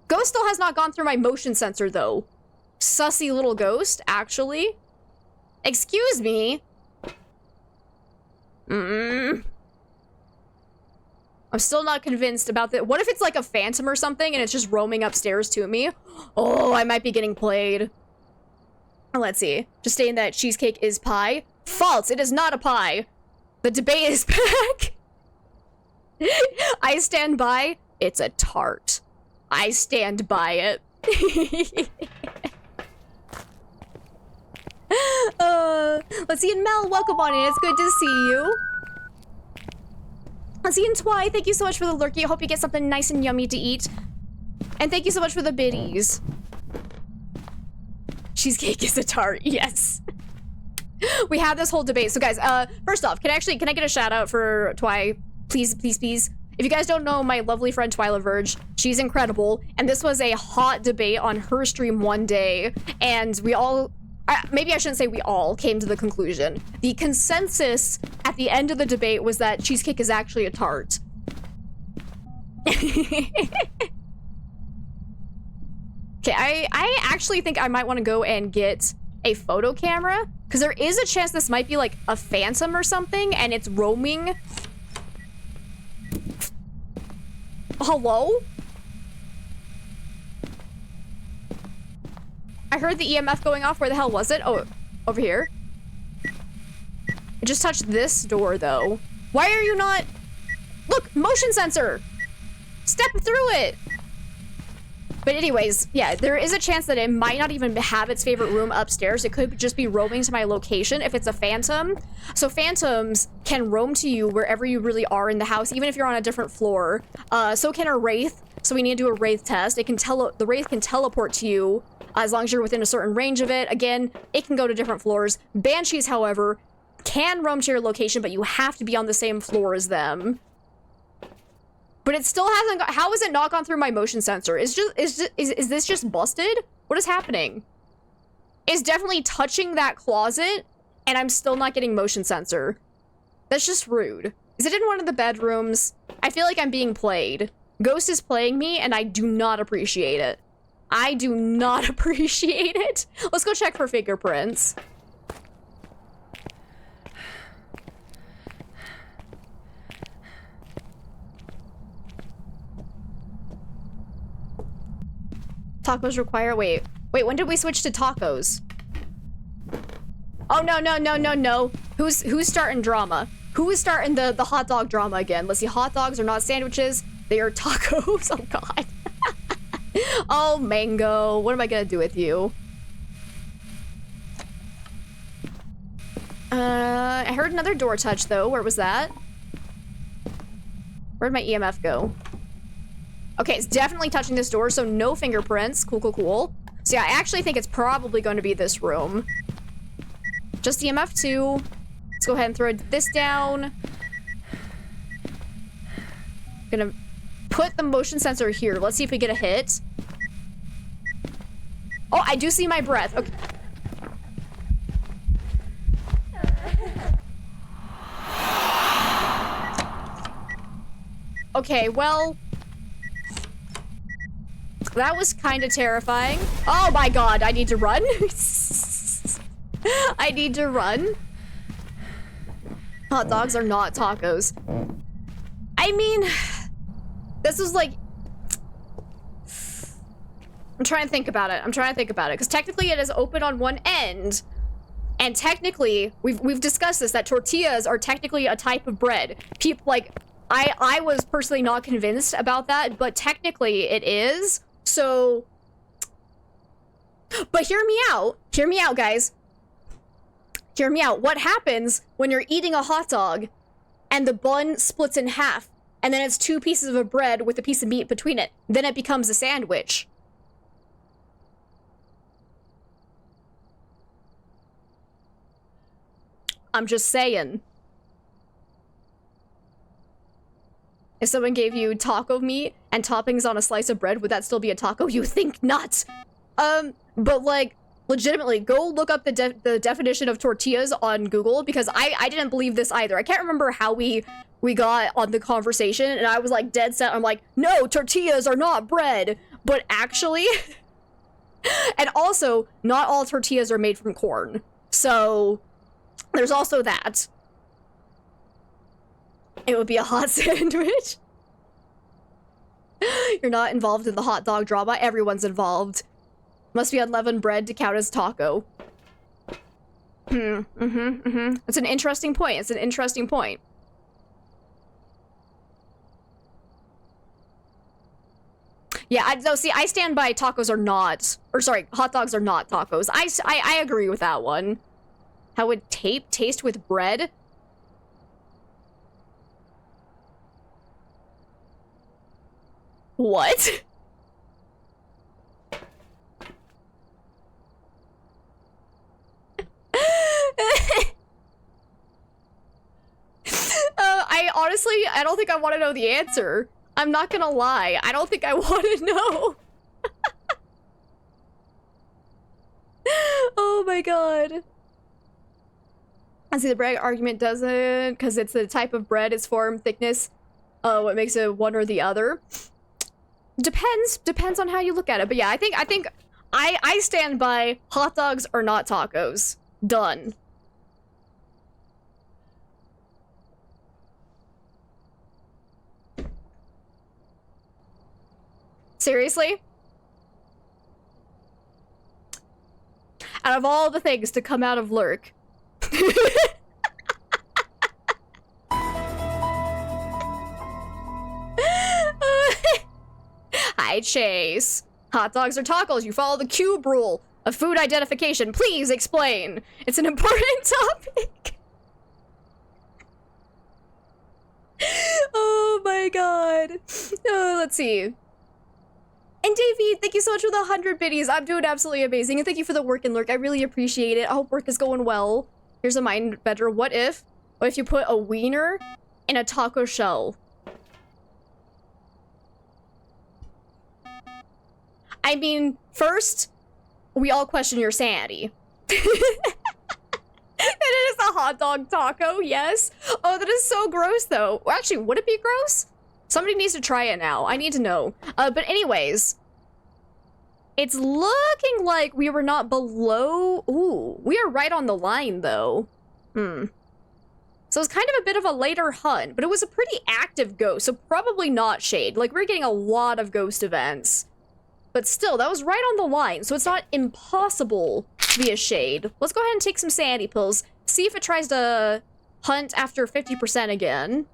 Ghost still has not gone through my motion sensor, though. Sussy little ghost, actually. Excuse me. I'm still not convinced about that. What if it's like a phantom or something and it's just roaming upstairs to me? Oh, I might be getting played. Let's see. Just saying that cheesecake is pie. False, it is not a pie. The debate is back. I stand by. It's a tart. I stand by it. Let's see. And Mel, welcome on in. It's good to see you. Let's see. And Twy, thank you so much for the lurky. I hope you get something nice and yummy to eat. And thank you so much for the biddies. Cheesecake is a tart. Yes. We had this whole debate. So guys, first off, can I get a shout out for Twy? Please. If you guys don't know my lovely friend Twyla Verge, she's incredible. And this was a hot debate on her stream one day. And we all, maybe I shouldn't say we all, came to the conclusion. The consensus at the end of the debate was that cheesecake is actually a tart. Okay, I actually think I might want to go and get a photo camera. Because there is a chance this might be like a phantom or something. And it's roaming. Hello? I heard the EMF going off. Where the hell was it? Oh, over here. It just touched this door, though. Why are you not... Look, motion sensor! Step through it! But anyways, yeah, there is a chance that it might not even have its favorite room upstairs. It could just be roaming to my location if it's a phantom. So phantoms can roam to you wherever you really are in the house, even if you're on a different floor. So can a wraith. So we need to do a wraith test. It can the wraith can teleport to you as long as you're within a certain range of it. Again, it can go to different floors. Banshees, however, can roam to your location, but you have to be on the same floor as them. But it still hasn't got— how has it not gone through my motion sensor? Is this just busted? What is happening? It's definitely touching that closet, and I'm still not getting motion sensor. That's just rude. Is it in one of the bedrooms? I feel like I'm being played. Ghost is playing me, and I do not appreciate it. I do not appreciate it. Let's go check for fingerprints. Tacos require— wait, when did we switch to tacos? Oh, no. Who's starting drama? Who is starting the hot dog drama again? Let's see, hot dogs are not sandwiches, they are tacos. Oh, God. Oh, Mango, what am I gonna do with you? I heard another door touch, though. Where was that? Where'd my EMF go? Okay, it's definitely touching this door, so no fingerprints. Cool. So yeah, I actually think it's probably going to be this room. Just EMF 2. Let's go ahead and throw this down. Gonna put the motion sensor here. Let's see if we get a hit. Oh, I do see my breath. Okay. Okay, well... that was kind of terrifying. Oh my God, I need to run. I need to run. Hot dogs are not tacos. I mean, this is like... I'm trying to think about it. Because technically it is open on one end. And technically, we've discussed this, that tortillas are technically a type of bread. People, like, I was personally not convinced about that, but technically it is. So, but hear me out, guys. Hear me out. What happens when you're eating a hot dog and the bun splits in half and then it's 2 pieces of bread with a piece of meat between it? Then it becomes a sandwich. I'm just saying. If someone gave you taco meat and toppings on a slice of bread, would that still be a taco? You think not. But like, legitimately, go look up the definition of tortillas on Google, because I didn't believe this either. I can't remember how we got on the conversation, and I was like dead set. I'm like, no, tortillas are not bread. But actually, and also, not all tortillas are made from corn. So, there's also that. It would be a hot sandwich. You're not involved in the hot dog drama. Everyone's involved. Must be unleavened bread to count as taco. It's an interesting point. Yeah, I stand by tacos are not, or sorry, hot dogs are not tacos. I agree with that one. How would tape taste with bread? What? I don't think I want to know the answer. I'm not gonna lie. I don't think I want to know. Oh my God. I see the bread argument doesn't, because it's the type of bread, its form, thickness, what makes it one or the other. Depends on how you look at it. But yeah, I think I stand by hot dogs are not tacos. Done. Seriously? Out of all the things to come out of Lurk. Hi, Chase. Hot dogs or tacos? You follow the cube rule of food identification. Please explain. It's an important topic. Oh my god. Let's see. And Davey, thank you so much for the 100 biddies. I'm doing absolutely amazing. And thank you for the work and Lurk. I really appreciate it. I hope work is going well. Here's a mind bender. What if you put a wiener in a taco shell? I mean, first, we all question your sanity. And it is a hot dog taco, yes. Oh, that is so gross, though. Well, actually, would it be gross? Somebody needs to try it now. I need to know. But anyways, it's looking like we were not below. Ooh, we are right on the line, though. So it's kind of a bit of a later hunt, but it was a pretty active ghost, so probably not shade. Like, we're getting a lot of ghost events. But still, that was right on the line, so it's not impossible to be a shade. Let's go ahead and take some sanity pills, see if it tries to hunt after 50% again.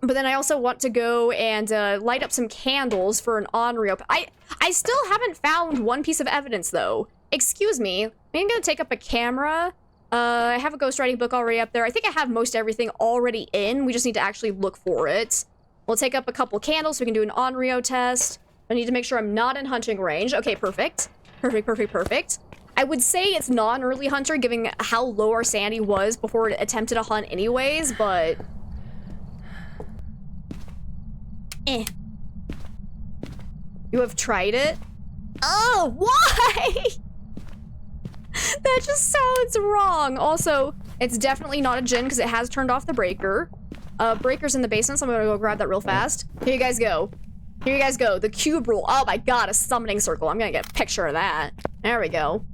But then I also want to go and light up some candles for an on-reel. I still haven't found one piece of evidence, though. Excuse me. I'm gonna take up a camera. I have a ghostwriting book already up there. I think I have most everything already in. We just need to actually look for it. We'll take up a couple candles so we can do an on-reo test. I need to make sure I'm not in hunting range. Okay, perfect. Perfect. I would say it's non-early hunter, given how low our sanity was before it attempted a hunt anyways, but... You have tried it? Oh, why? That just sounds wrong. Also, it's definitely not a djinn because it has turned off the breaker. Breaker's in the basement, so I'm gonna go grab that real fast. Here you guys go. The cube rule. Oh my god, a summoning circle. I'm gonna get a picture of that. There we go.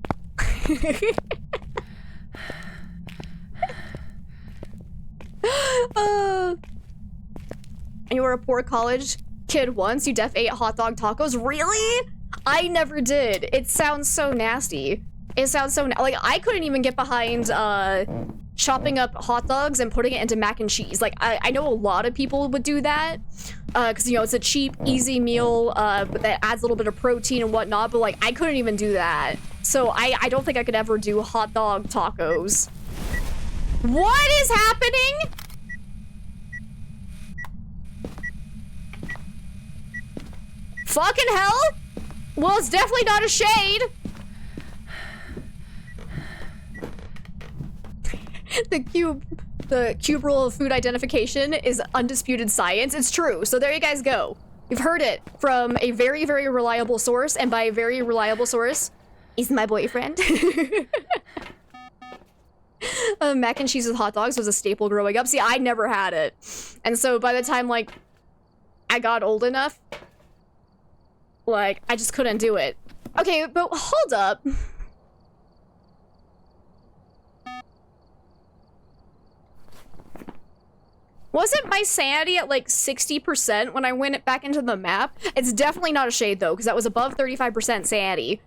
You were a poor college kid once. You def ate hot dog tacos. Really? I never did. It sounds so nasty. It sounds so like I couldn't even get behind chopping up hot dogs and putting it into mac and cheese. Like I know a lot of people would do that because you know it's a cheap, easy meal that adds a little bit of protein and whatnot. But like I couldn't even do that. So I don't think I could ever do hot dog tacos. What is happening? Fucking hell? Well, it's definitely not a shade. The cube rule of food identification is undisputed science. It's true. So there you guys go. You've heard it from a very, very reliable source, and by a very reliable source, he's my boyfriend. Mac and cheese with hot dogs was a staple growing up. See, I never had it. And so by the time, like, I got old enough, like, I just couldn't do it. Okay, but hold up. Wasn't my sanity at like 60% when I went back into the map? It's definitely not a shade though, because that was above 35% sanity.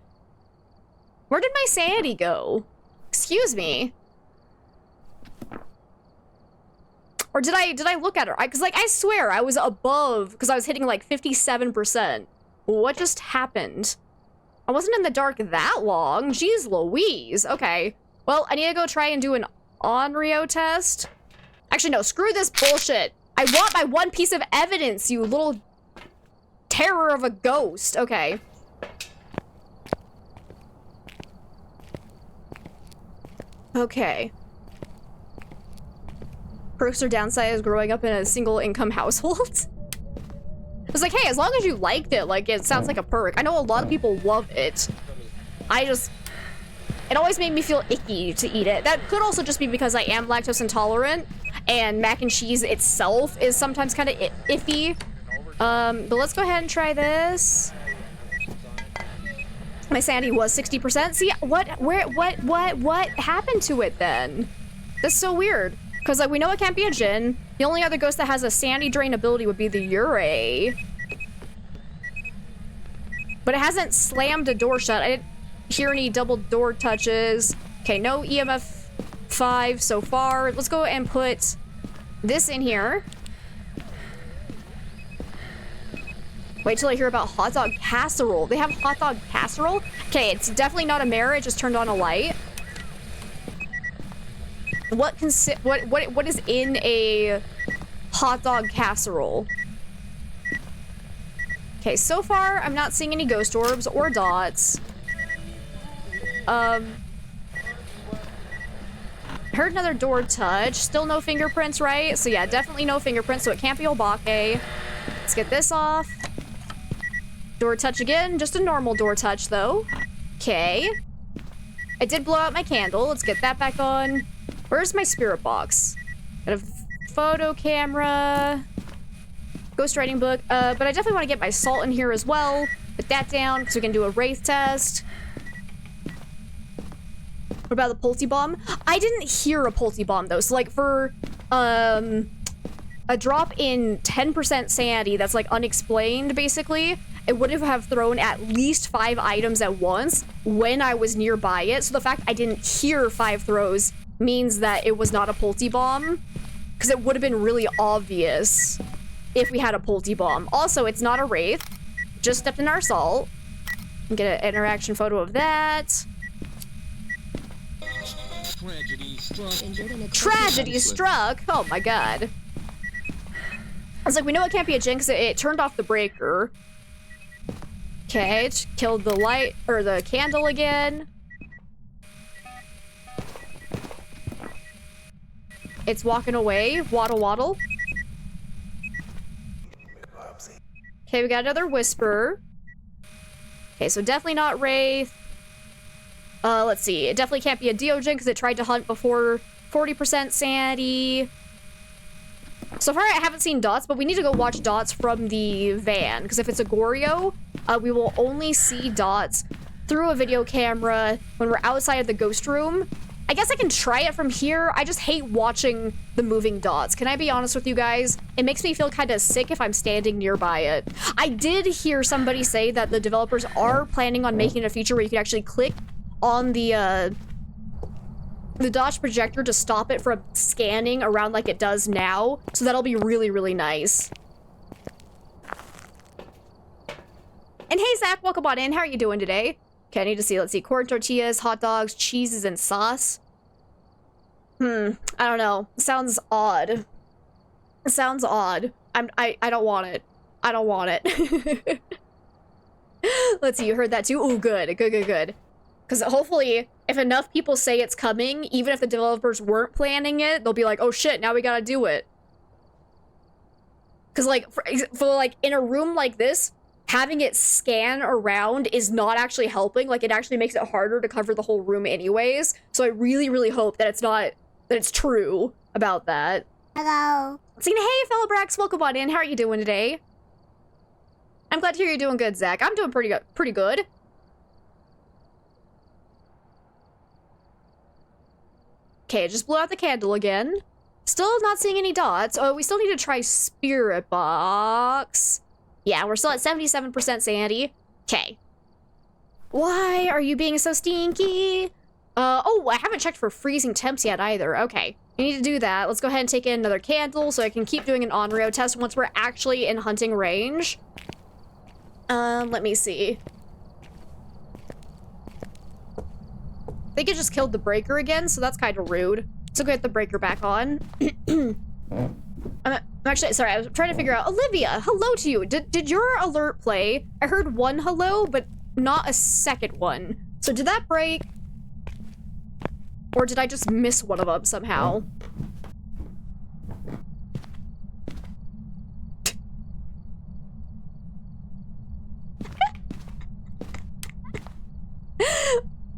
Where did my sanity go? Excuse me. Or did I look at her? Because like I swear I was above, because I was hitting like 57%. What just happened? I wasn't in the dark that long. Jeez Louise. Okay. Well, I need to go try and do an on-reo test. Actually, no, screw this bullshit. I want my one piece of evidence, you little terror of a ghost. Okay. Okay. Perks or downside is growing up in a single income household. It's like, hey, as long as you liked it, like, it sounds like a perk. I know a lot of people love it. It always made me feel icky to eat it. That could also just be because I am lactose intolerant, and mac and cheese itself is sometimes kind of iffy. But let's go ahead and try this. My sanity was 60%. See, what happened to it then? That's so weird. Because, like, we know it can't be a djinn. The only other ghost that has a sanity drain ability would be the Yurei. But it hasn't slammed a door shut. hear any double door touches. Okay, no EMF 5 so far. Let's go and put this in here. Wait till I hear about hot dog casserole. They have hot dog casserole? Okay, it's definitely not a mirror. It just turned on a light. What is in a hot dog casserole? Okay, so far I'm not seeing any ghost orbs or dots. Heard another door touch. Still no fingerprints, right? So yeah, definitely no fingerprints, so it can't be Obake. Let's get this off. Door touch again. Just a normal door touch, though. Okay. I did blow out my candle. Let's get that back on. Where's my spirit box? Got a photo camera. Ghost writing book. But I definitely want to get my salt in here as well. Put that down, because we can do a wraith test. What about the Pulty Bomb? I didn't hear a Pulty Bomb, though. So, like, for, a drop in 10% sanity that's, like, unexplained, basically, it would have thrown at least 5 items at once when I was nearby it. So the fact I didn't hear 5 throws means that it was not a Pulty Bomb. Because it would have been really obvious if we had a Pulty Bomb. Also, it's not a wraith. Just stepped in our salt. Get an interaction photo of that. Tragedy struck. Oh my god. I was like, we know it can't be a Jinn because it turned off the breaker. Okay, it killed the light, or the candle again. It's walking away. Waddle waddle. Okay, we got another whisper. Okay, so definitely not wraith. Let's see. It definitely can't be a Deogen because it tried to hunt before 40% sanity. So far, I haven't seen dots, but we need to go watch dots from the van. Because if it's a Goryo, we will only see dots through a video camera when we're outside of the ghost room. I guess I can try it from here. I just hate watching the moving dots. Can I be honest with you guys? It makes me feel kind of sick if I'm standing nearby it. I did hear somebody say that the developers are planning on making a feature where you can actually click on the dodge projector to stop it from scanning around like it does now. So that'll be really, really nice. And hey, Zach, welcome on in. How are you doing today? Okay, I need to see. Let's see. Corn tortillas, hot dogs, cheeses, and sauce. I don't know. Sounds odd. Sounds odd. I don't want it. I don't want it. Let's see. You heard that too? Ooh, good. Good, good, good. Because hopefully, if enough people say it's coming, even if the developers weren't planning it, they'll be like, oh shit, now we gotta do it. Because, like, for like, in a room like this, having it scan around is not actually helping. Like, it actually makes it harder to cover the whole room anyways. So I really, really hope that it's not, that it's true about that. Hello. Hey, fellow Brax, welcome on in. How are you doing today? I'm glad to hear you're doing good, Zach. I'm doing pretty good. Okay, just blew out the candle again. Still not seeing any dots. Oh, we still need to try Spirit Box. Yeah, we're still at 77% sanity. Okay. Why are you being so stinky? Oh, I haven't checked for freezing temps yet either. Okay, we need to do that. Let's go ahead and take in another candle so I can keep doing an on-rail test once we're actually in hunting range. Let me see. I think it just killed the breaker again, so that's kind of rude. So get the breaker back on. I'm actually, sorry, I was trying to figure out. Olivia, hello to you. Did your alert play? I heard one hello, but not a second one. So did that break? Or did I just miss one of them somehow?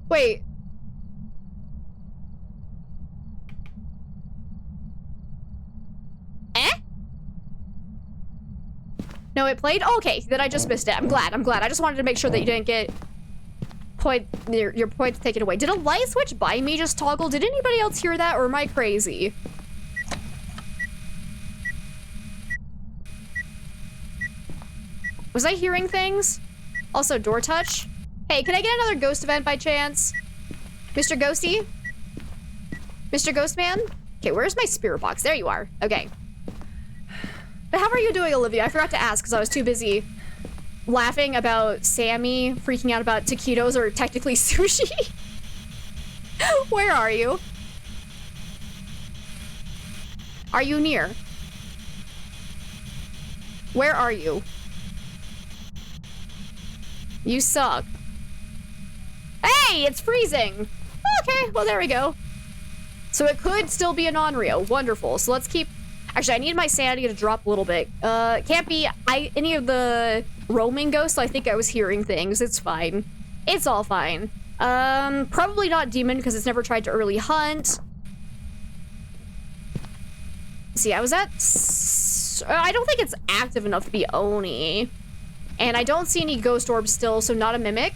Wait. No, it played? Oh, okay, then I just missed it. I'm glad. I just wanted to make sure that you didn't get your points taken away. Did a light switch by me just toggle? Did anybody else hear that, or am I crazy? Was I hearing things? Also, door touch. Hey, can I get another ghost event by chance? Mr. Ghosty? Mr. Ghostman? Okay, where's my spirit box? There you are. Okay. But how are you doing, Olivia? I forgot to ask because I was too busy laughing about Sammy freaking out about taquitos, or technically sushi. Where are you? Are you near? Where are you? You suck. Hey, it's freezing. Okay, well, there we go. So it could still be an Onryo. Wonderful. So let's keep... Actually, I need my sanity to drop a little bit. Can't be any of the roaming ghosts, so I think I was hearing things. It's fine. It's all fine. Probably not demon, because it's never tried to early hunt. See, I was at... I don't think it's active enough to be Oni. And I don't see any ghost orbs still, so not a mimic.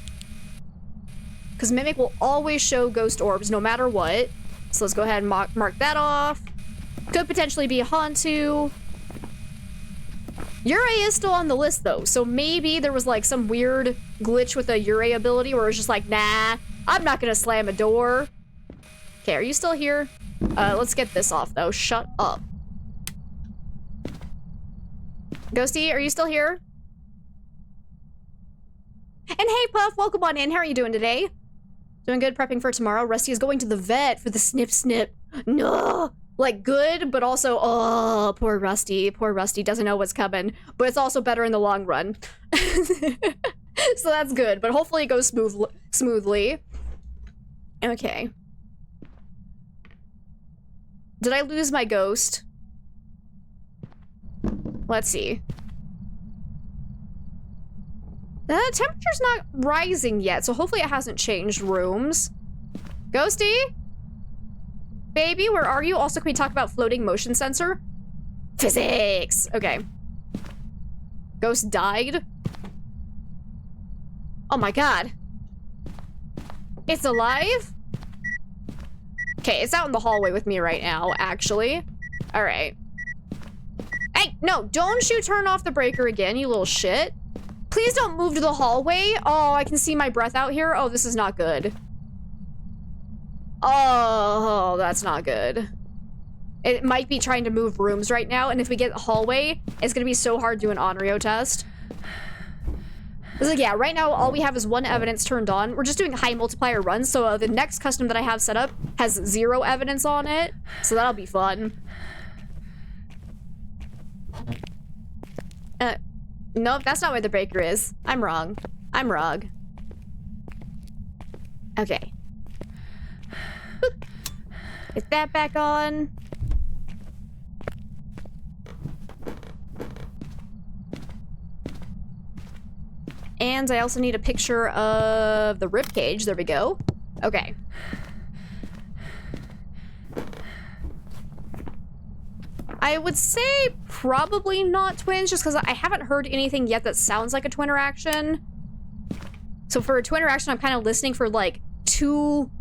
Because mimic will always show ghost orbs, no matter what. So let's go ahead and mark that off. Could potentially be a Hantu. Yurei is still on the list, though, so maybe there was, like, some weird glitch with a Yurei ability where it's just like, nah, I'm not gonna slam a door. Okay, are you still here? Let's get this off, though. Shut up. Ghosty, are you still here? And hey, Puff, welcome on in. How are you doing today? Doing good, prepping for tomorrow. Rusty is going to the vet for the snip snip. No! Like, good, but also, oh, poor Rusty. Poor Rusty doesn't know what's coming. But it's also better in the long run. So that's good, but hopefully it goes smoothly. Okay. Did I lose my ghost? Let's see. The temperature's not rising yet, so hopefully it hasn't changed rooms. Ghosty? Baby, where are you? Also, can we talk about floating motion sensor? Physics! Okay. Ghost died? Oh my god. It's alive? Okay, it's out in the hallway with me right now, actually. Alright. Hey, no, don't you turn off the breaker again, you little shit. Please don't move to the hallway. Oh, I can see my breath out here. Oh, this is not good. Oh, that's not good. It might be trying to move rooms right now, and if we get the hallway, it's gonna be so hard to do an Onryo test. It's like, yeah, right now all we have is one evidence turned on. We're just doing high multiplier runs, so the next custom that I have set up has 0 evidence on it, so that'll be fun. Nope, that's not where the breaker is. I'm wrong. I'm wrong. Okay. Get that back on. And I also need a picture of the ribcage. There we go. Okay. I would say probably not twins, just because I haven't heard anything yet that sounds like a twin interaction. So for a twin interaction, I'm kind of listening for like 2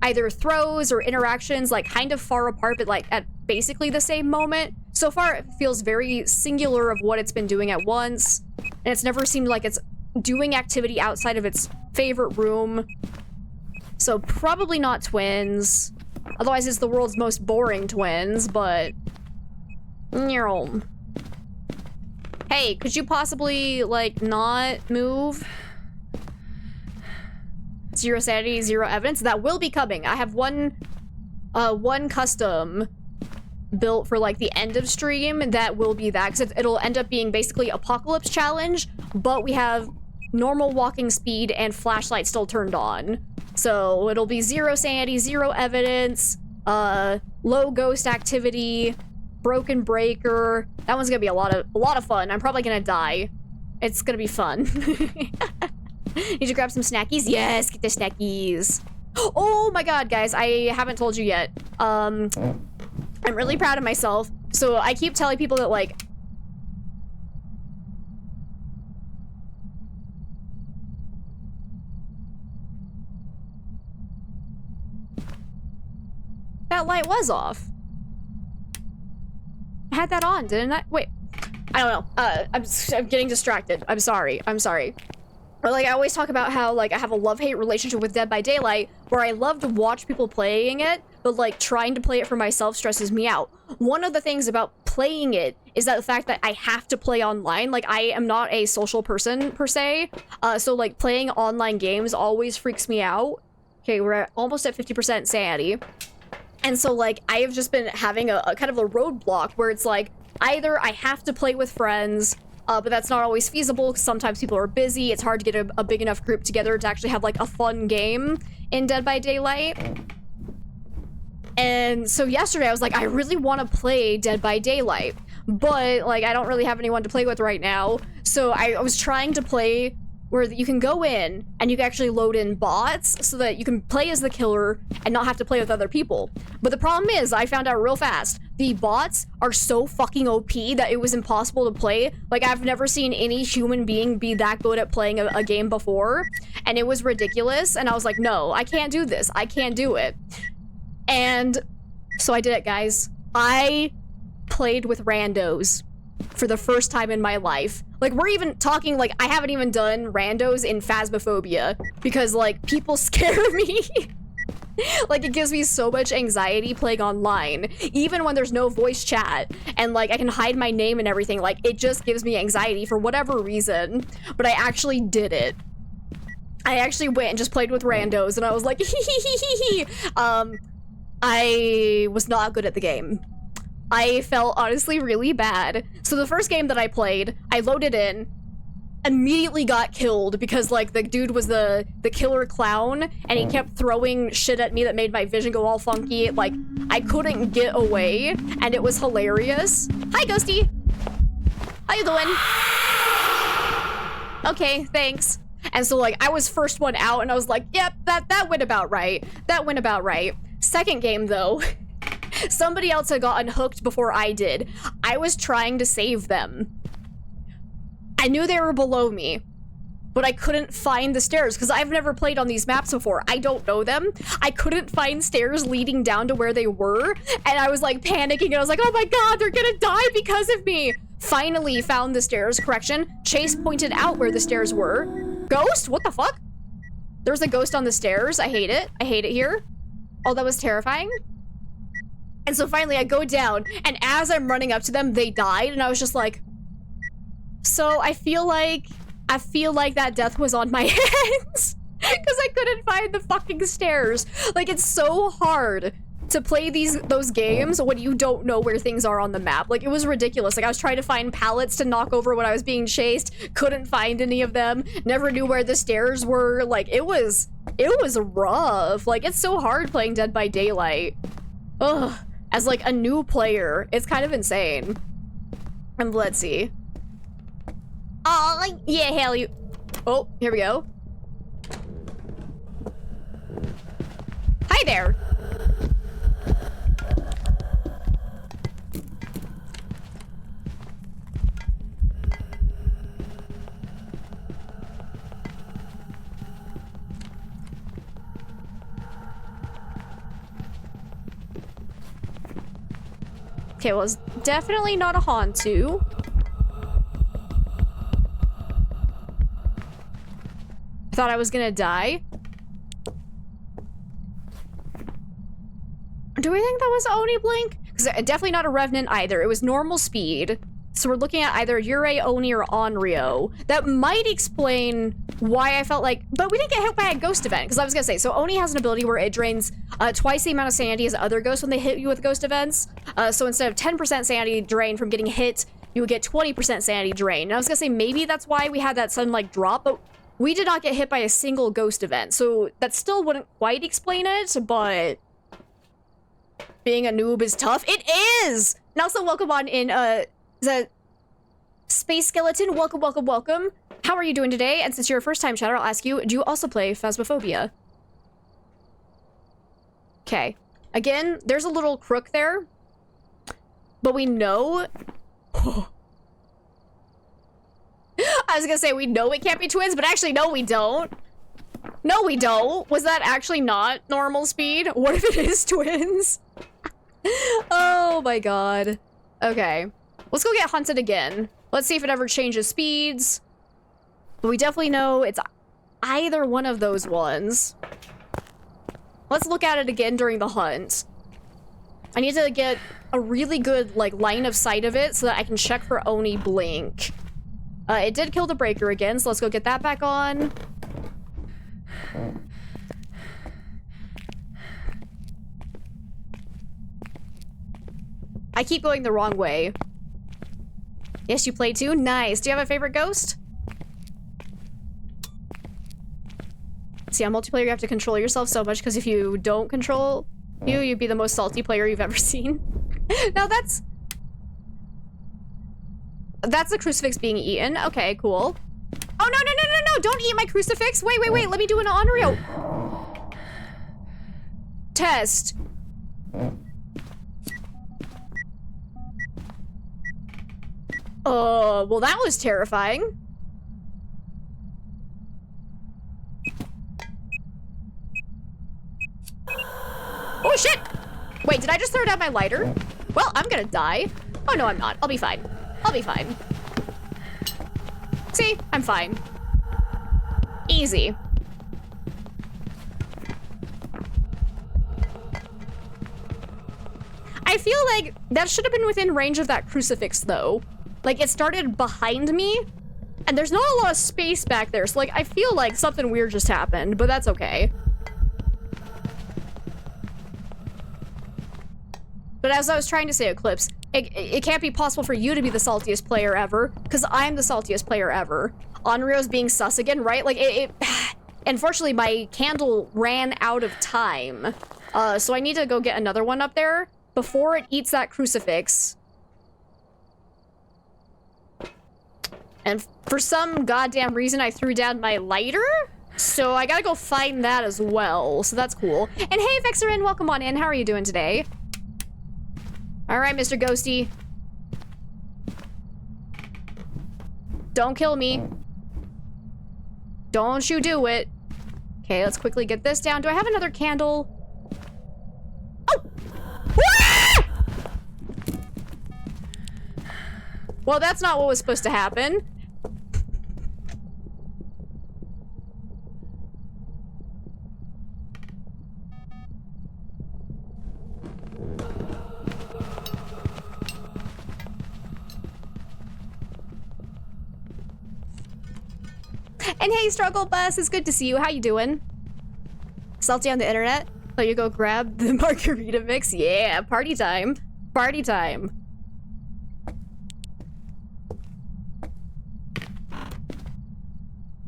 either throws or interactions, like kind of far apart, but like at basically the same moment. So far, it feels very singular of what it's been doing at once, and it's never seemed like it's doing activity outside of its favorite room. So probably not twins. Otherwise, it's the world's most boring twins, but... Hey, could you possibly, like, not move? 0 sanity, 0 evidence. That will be coming. I have one custom built for, like, the end of stream that will be that, because it'll end up being basically Apocalypse Challenge, but we have normal walking speed and flashlight still turned on. So it'll be 0 sanity, 0 evidence, low ghost activity, broken breaker. That one's gonna be a lot of fun. I'm probably gonna die. It's gonna be fun. Need to grab some snackies? Yes, get the snackies. Oh my god, guys, I haven't told you yet. I'm really proud of myself. So I keep telling people that, like, that light was off. I had that on, didn't I? Wait, I don't know. I'm getting distracted. I'm sorry. I'm sorry. Or like I always talk about how like I have a love-hate relationship with Dead by Daylight, where I love to watch people playing it, but like trying to play it for myself stresses me out. One of the things about playing it is that the fact that I have to play online. Like I am not a social person per se, so like playing online games always freaks me out. Okay, we're almost at 50% sanity. And so like I have just been having a kind of a roadblock where it's like either I have to play with friends, but that's not always feasible because sometimes people are busy. It's hard to get a big enough group together to actually have like a fun game in Dead by Daylight. And so yesterday I was like, I really want to play Dead by Daylight, but like I don't really have anyone to play with right now. So I was trying to play where you can go in and you can actually load in bots so that you can play as the killer and not have to play with other people. But the problem is, I found out real fast, the bots are so fucking OP that it was impossible to play. Like, I've never seen any human being be that good at playing a game before, and it was ridiculous, and I was like, no, I can't do this. I can't do it. And so I did it, guys. I played with randos for the first time in my life. Like, we're even talking, like, I haven't even done randos in Phasmophobia because, like, people scare me. Like, it gives me so much anxiety playing online, even when there's no voice chat, and, like, I can hide my name and everything. Like, it just gives me anxiety for whatever reason, but I actually did it. I actually went and just played with randos, and I was like, hee. I was not good at the game. I felt honestly really bad. So the first game that I played, I loaded in, immediately got killed because like the dude was the killer clown and he kept throwing shit at me that made my vision go all funky. Like I couldn't get away and it was hilarious. Hi Ghosty! How you doing? Okay, thanks. And so like I was first one out and I was like, yep, that went about right. That went about right. Second game though, somebody else had gotten hooked before I did. I was trying to save them. I knew they were below me, but I couldn't find the stairs because I've never played on these maps before. I don't know them. I couldn't find stairs leading down to where they were, and I was like panicking and I was like, oh my god, they're gonna die because of me. Finally found the stairs. Correction, Chase pointed out where the stairs were. Ghost? What the fuck? There's a ghost on the stairs. I hate it. I hate it here. Oh, that was terrifying. And so finally I go down, and as I'm running up to them, they died, and I was just like, so I feel like that death was on my hands because I couldn't find the fucking stairs. Like, it's so hard to play those games when you don't know where things are on the map. Like, it was ridiculous. Like, I was trying to find pallets to knock over when I was being chased, couldn't find any of them, never knew where the stairs were. Like, it was rough. Like, it's so hard playing Dead by Daylight. Ugh. As like a new player, it's kind of insane. And let's see. Oh, yeah, hell you. Oh, here we go. Hi there. Okay, well, it's definitely not a Hantu. I thought I was gonna die. Do we think that was Oni Blink? Because definitely not a Revenant either. It was normal speed. So we're looking at either Yurei, Oni, or Onryo. That might explain why I felt like... But we didn't get hit by a ghost event, because I was gonna say, so Oni has an ability where it drains twice the amount of sanity as other ghosts when they hit you with ghost events. So instead of 10% sanity drain from getting hit, you would get 20% sanity drain. And I was gonna say, maybe that's why we had that sudden, like, drop, but we did not get hit by a single ghost event. So that still wouldn't quite explain it, but... being a noob is tough. It is! And also, welcome on in, the Space Skeleton. Welcome, welcome, welcome. How are you doing today? And since you're a first-time chatter, I'll ask you, do you also play Phasmophobia? Okay. Again, there's a little crook there. But we know... I was gonna say, we know it can't be twins, but actually, no, we don't. No, we don't. Was that actually not normal speed? What if it is twins? Oh my god. Okay. Let's go get hunted again. Let's see if it ever changes speeds. But we definitely know it's either one of those ones. Let's look at it again during the hunt. I need to get a really good, like, line of sight of it so that I can check for Oni blink. It did kill the breaker again, so let's go get that back on. I keep going the wrong way. Yes, you play too? Nice. Do you have a favorite ghost? See, on multiplayer, you have to control yourself so much, because if you don't control you'd be the most salty player you've ever seen. Now that's the crucifix being eaten. Okay, cool. Oh, no, don't eat my crucifix. Wait, let me do an Onryo test. Well, that was terrifying. Oh, shit! Wait, did I just throw down my lighter? Well, I'm gonna die. Oh, no, I'm not. I'll be fine. I'll be fine. See? I'm fine. Easy. I feel like that should have been within range of that crucifix, though. Like, it started behind me, and there's not a lot of space back there, so, like, I feel like something weird just happened, but that's okay. But as I was trying to say, Eclipse, it can't be possible for you to be the saltiest player ever, because I'm the saltiest player ever. Onryo's being sus again, right? Like, unfortunately, my candle ran out of time. So I need to go get another one up there before it eats that crucifix. And for some goddamn reason, I threw down my lighter? So I gotta go find that as well. So that's cool. And hey, Vexerin, welcome on in. How are you doing today? All right, Mr. Ghosty. Don't kill me. Don't you do it. Okay, let's quickly get this down. Do I have another candle? Oh! Ah! Well, that's not what was supposed to happen. And hey, Struggle Bus, it's good to see you. How you doing? Salty on the internet? Oh, you go grab the margarita mix? Yeah, party time. Party time.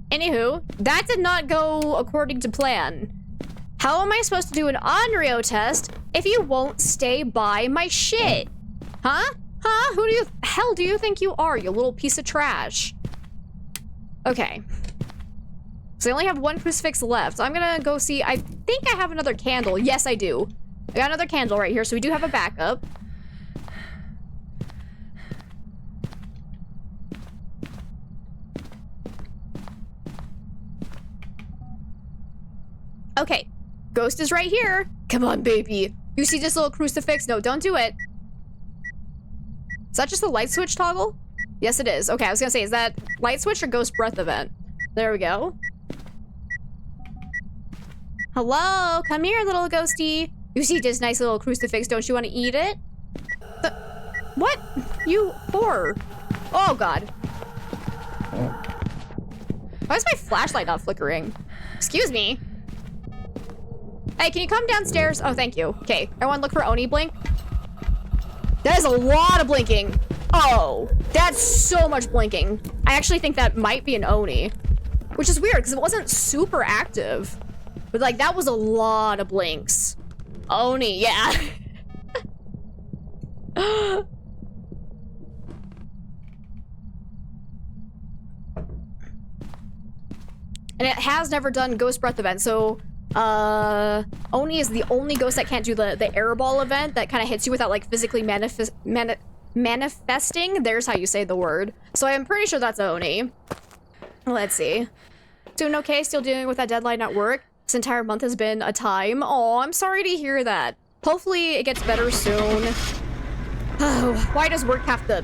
Anywho, that did not go according to plan. How am I supposed to do an Onryo test if you won't stay by my shit? Huh? Huh? Who the hell do you think you are, you little piece of trash? Okay. So I only have one crucifix left. So I'm gonna go see. I think I have another candle. Yes, I do. I got another candle right here, so we do have a backup. Okay. Ghost is right here. Come on, baby. You see this little crucifix? No, don't do it. Is that just the light switch toggle? Yes, it is. Okay, I was gonna say, is that light switch or ghost breath event? There we go. Hello, come here, little ghosty. You see this nice little crucifix, don't you want to eat it? What? You whore. Oh, God. Why is my flashlight not flickering? Excuse me. Hey, can you come downstairs? Oh, thank you. Okay, everyone look for Oni blink. That is a lot of blinking. Oh, that's so much blinking. I actually think that might be an Oni. Which is weird, because it wasn't super active. But, like, that was a lot of blinks. Oni, yeah. And it has never done Ghost Breath event, so, Oni is the only ghost that can't do the airball event that kind of hits you without, like, physically manifesting. There's how you say the word. So I'm pretty sure that's Oni. Let's see. Doing okay? Still dealing with that deadline at work? This entire month has been a time. Oh, I'm sorry to hear that. Hopefully it gets better soon. Oh, why does work have to...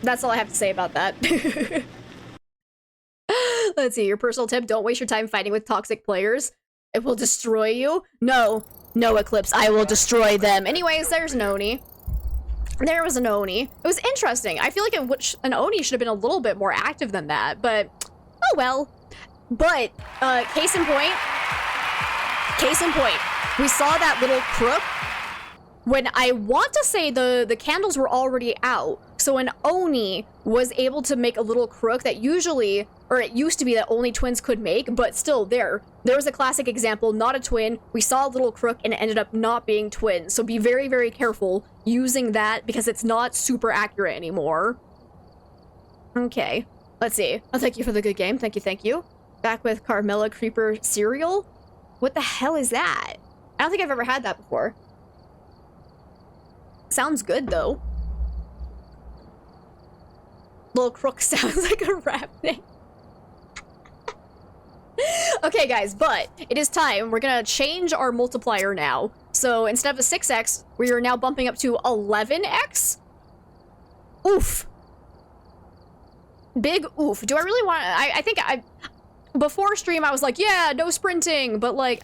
That's all I have to say about that. Let's see, your personal tip, don't waste your time fighting with toxic players. It will destroy you. No, Eclipse, I will destroy them. Anyways, there's an Oni. There was an Oni. It was interesting. I feel like an Oni should have been a little bit more active than that, but oh well. But, case in point, we saw that little crook when I want to say the candles were already out. So an Oni was able to make a little crook that usually, or it used to be that only twins could make, but still there was a classic example, not a twin. We saw a little crook and it ended up not being twins. So be very, very careful using that because it's not super accurate anymore. Okay, let's see. Oh, thank you for the good game. Thank you. Back with Carmella Creeper cereal. What the hell is that? I don't think I've ever had that before. Sounds good though. Little Crook sounds like a rap name. Okay guys, but it is time. We're gonna change our multiplier now. So instead of a 6x, we are now bumping up to 11x. Oof. Big oof. Do I really want to, I think before stream I was like, yeah, no sprinting, but like,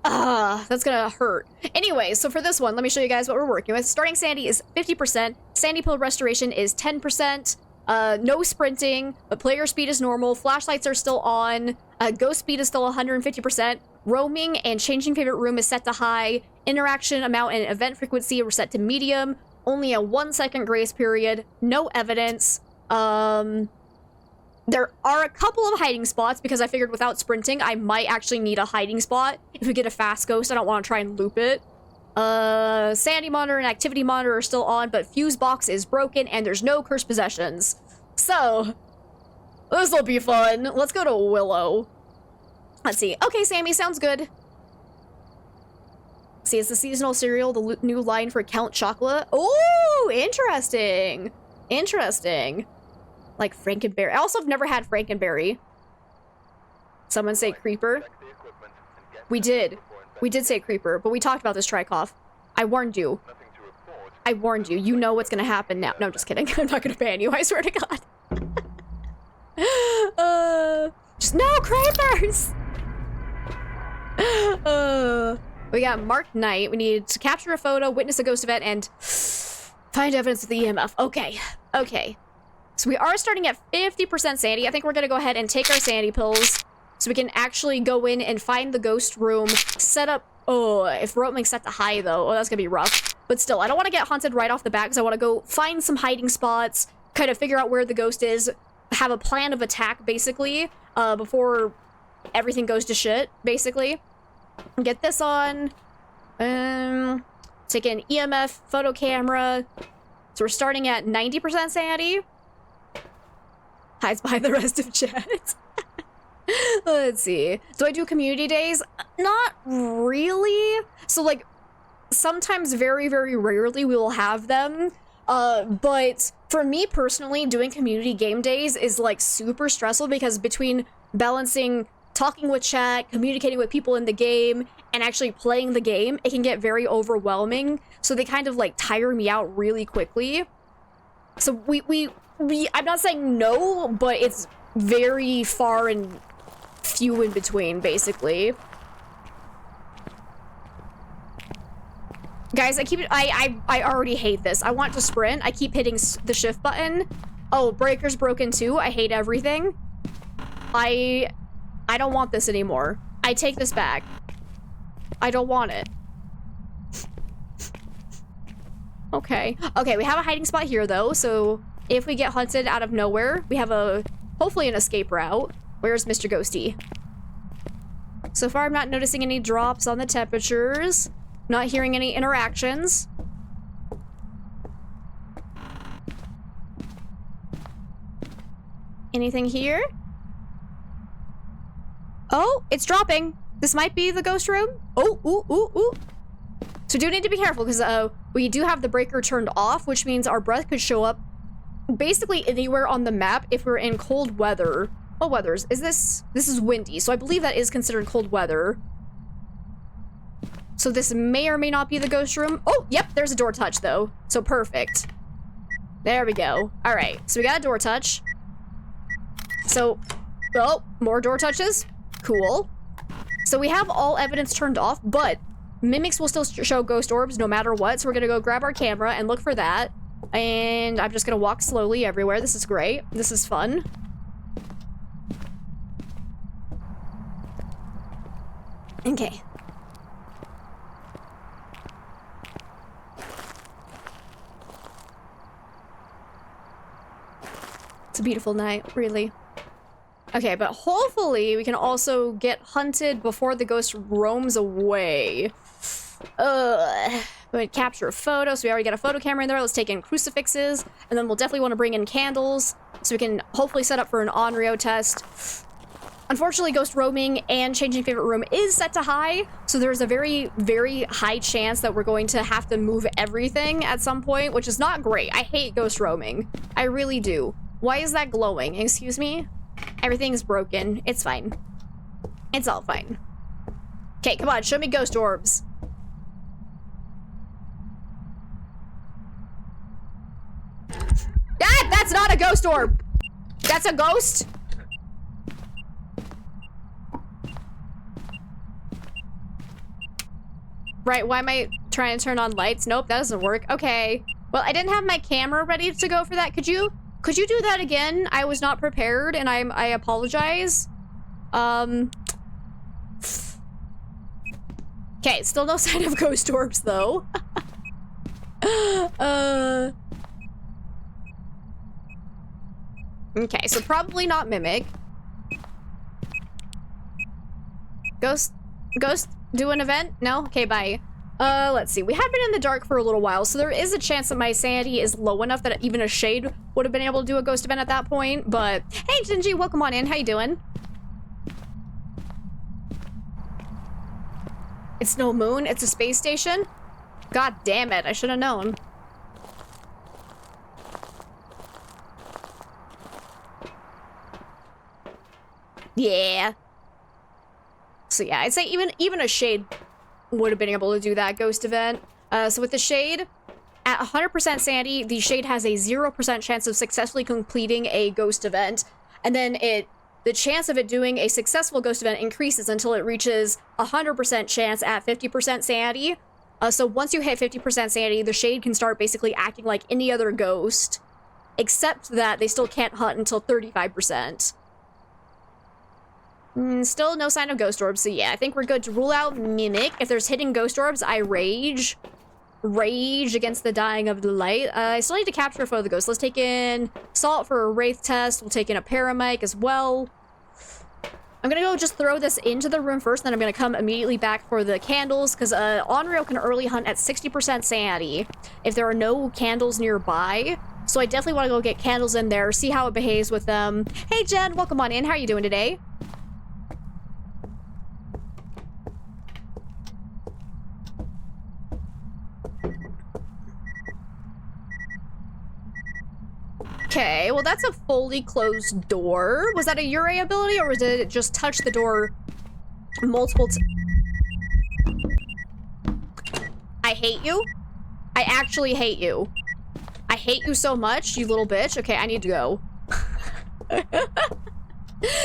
that's gonna hurt. Anyway, so for this one, let me show you guys what we're working with. Starting Sandy is 50%. Sandy Pill Restoration is 10%. No sprinting, but player speed is normal. Flashlights are still on. Ghost speed is still 150%. Roaming and changing favorite room is set to high. Interaction amount and event frequency were set to medium. Only a 1-second grace period. No evidence. There are a couple of hiding spots because I figured without sprinting, I might actually need a hiding spot. If we get a fast ghost, I don't want to try and loop it. Sandy monitor and activity monitor are still on, but fuse box is broken and there's no cursed possessions. So, this will be fun. Let's go to Willow. Let's see. Okay, Sammy, sounds good. See, it's the seasonal cereal, the new line for Count Chocolate. Oh, interesting. Interesting. Like Frankenberry. I also have never had Frankenberry. Someone say Creeper. We did. We did say Creeper, but we talked about this Trikoff. I warned you. I warned you. You know what's gonna happen now. No, just kidding. I'm not gonna ban you, I swear to God. Just no Creepers! We got Mark Knight. We need to capture a photo, witness a ghost event, and find evidence of the EMF. Okay. Okay. So we are starting at 50% Sandy. I think we're gonna go ahead and take our Sandy pills so we can actually go in and find the ghost room, set up. Oh, if roaming's set to high though, oh, that's gonna be rough. But still, I don't want to get haunted right off the bat because I want to go find some hiding spots, kind of figure out where the ghost is, have a plan of attack basically, before everything goes to shit, basically. Get this on. Take an EMF photo camera. So we're starting at 90% Sandy. Hides behind the rest of chat. Let's see. Do I do community days? Not really. So like sometimes very, very rarely we will have them. But for me personally, doing community game days is like super stressful because between balancing talking with chat, communicating with people in the game, and actually playing the game, it can get very overwhelming. So they kind of like tire me out really quickly. So we I'm not saying no, but it's very far and few in between, basically. Guys, I already hate this. I want to sprint. I keep hitting the shift button. Oh, breaker's broken too. I hate everything. I don't want this anymore. I take this back. I don't want it. Okay. Okay, we have a hiding spot here though, so if we get hunted out of nowhere, we have hopefully an escape route. Where's Mr. Ghosty? So far, I'm not noticing any drops on the temperatures. Not hearing any interactions. Anything here? Oh, it's dropping. This might be the ghost room. Oh, ooh, ooh, ooh. So we do need to be careful because we do have the breaker turned off, which means our breath could show up basically anywhere on the map if we're in cold weather. What weathers? This is windy, so I believe that is considered cold weather. So this may or may not be the ghost room. Oh, yep, there's a door touch though. So perfect. There we go. All right, so we got a door touch. so... Oh, more door touches. Cool. So we have all evidence turned off, but mimics will still show ghost orbs no matter what. So we're gonna go grab our camera and look for that. And I'm just gonna walk slowly everywhere. This is great. This is fun. Okay. It's a beautiful night, really. Okay, but hopefully we can also get hunted before the ghost roams away. We capture a photo, so we already got a photo camera in there. Let's take in crucifixes, and then we'll definitely want to bring in candles, so we can hopefully set up for an Onryo test. Unfortunately, ghost roaming and changing favorite room is set to high, so there's a very, very high chance that we're going to have to move everything at some point, which is not great. I hate ghost roaming. I really do. Why is that glowing? Excuse me? Everything's broken. It's fine. It's all fine. Okay, come on, show me ghost orbs. Ah, that's not a ghost orb! That's a ghost? Right, why am I trying to turn on lights? Nope, that doesn't work. Okay. Well, I didn't have my camera ready to go for that. Could you do that again? I was not prepared, and I apologize. Okay, still no sign of ghost orbs, though. Okay, so probably not mimic. Ghost, do an event? No? Okay, bye. Let's see. We have been in the dark for a little while, so there is a chance that my sanity is low enough that even a shade would have been able to do a ghost event at that point, but... Hey, Gingy, welcome on in. How you doing? It's no moon. It's a space station? God damn it. I should have known. Yeah. So yeah, I'd say even a shade would have been able to do that ghost event. So with the shade, at 100% sanity, the shade has a 0% chance of successfully completing a ghost event. And then the chance of it doing a successful ghost event increases until it reaches 100% chance at 50% sanity. So once you hit 50% sanity, the shade can start basically acting like any other ghost, except that they still can't hunt until 35%. Still no sign of ghost orbs, so yeah, I think we're good to rule out mimic. If there's hidden ghost orbs, I rage. Rage against the dying of the light. I still need to capture a photo of the ghost. Let's take in Salt for a wraith test. We'll take in a paramic as well. I'm gonna go just throw this into the room first, then I'm gonna come immediately back for the candles, because Onryo can early hunt at 60% sanity if there are no candles nearby. So I definitely want to go get candles in there, see how it behaves with them. Hey Jen, welcome on in. How are you doing today? Okay, well that's a fully closed door. Was that a Ure ability, or did it just touch the door multiple I hate you. I actually hate you. I hate you so much, you little bitch. Okay, I need to go.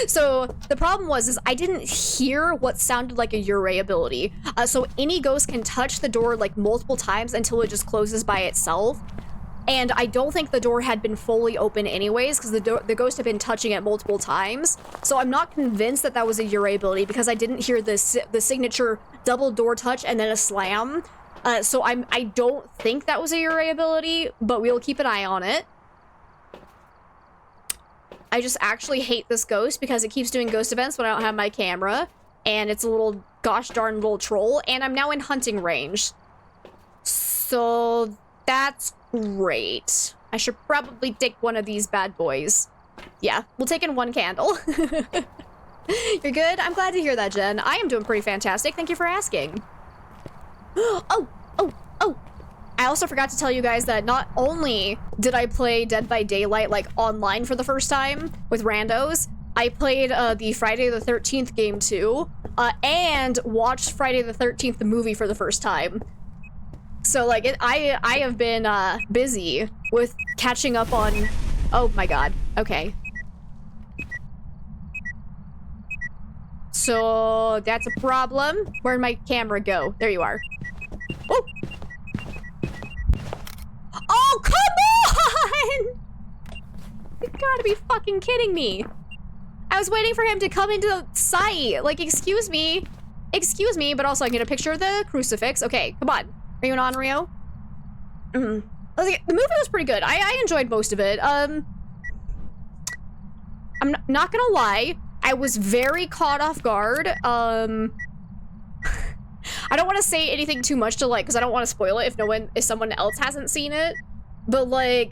So the problem is I didn't hear what sounded like a Ure ability. So any ghost can touch the door like multiple times until it just closes by itself. And I don't think the door had been fully open anyways, because the ghost had been touching it multiple times. So I'm not convinced that that was a Ure ability, because I didn't hear the signature double door touch and then a slam. So I don't think that was a Ure ability, but we'll keep an eye on it. I just actually hate this ghost because it keeps doing ghost events when I don't have my camera. And it's a little gosh darn little troll. And I'm now in hunting range. So that's great. I should probably take one of these bad boys. Yeah, we'll take in one candle. You're good? I'm glad to hear that, Jen. I am doing pretty fantastic. Thank you for asking. Oh! I also forgot to tell you guys that not only did I play Dead by Daylight, like, online for the first time with randos, I played the Friday the 13th game too, and watched Friday the 13th the movie for the first time. So, like, I have been busy with catching up on... Oh my god. Okay. So that's a problem. Where'd my camera go? There you are. Oh! Oh, come on! You gotta be fucking kidding me. I was waiting for him to come into sight. Like, excuse me. Excuse me, but also I get a picture of the crucifix. Okay, come on. Are you an Onryo? The movie was pretty good. I enjoyed most of it. I'm not gonna lie. I was very caught off guard. I don't want to say anything too much to, like, because I don't want to spoil it if someone else hasn't seen it. But, like,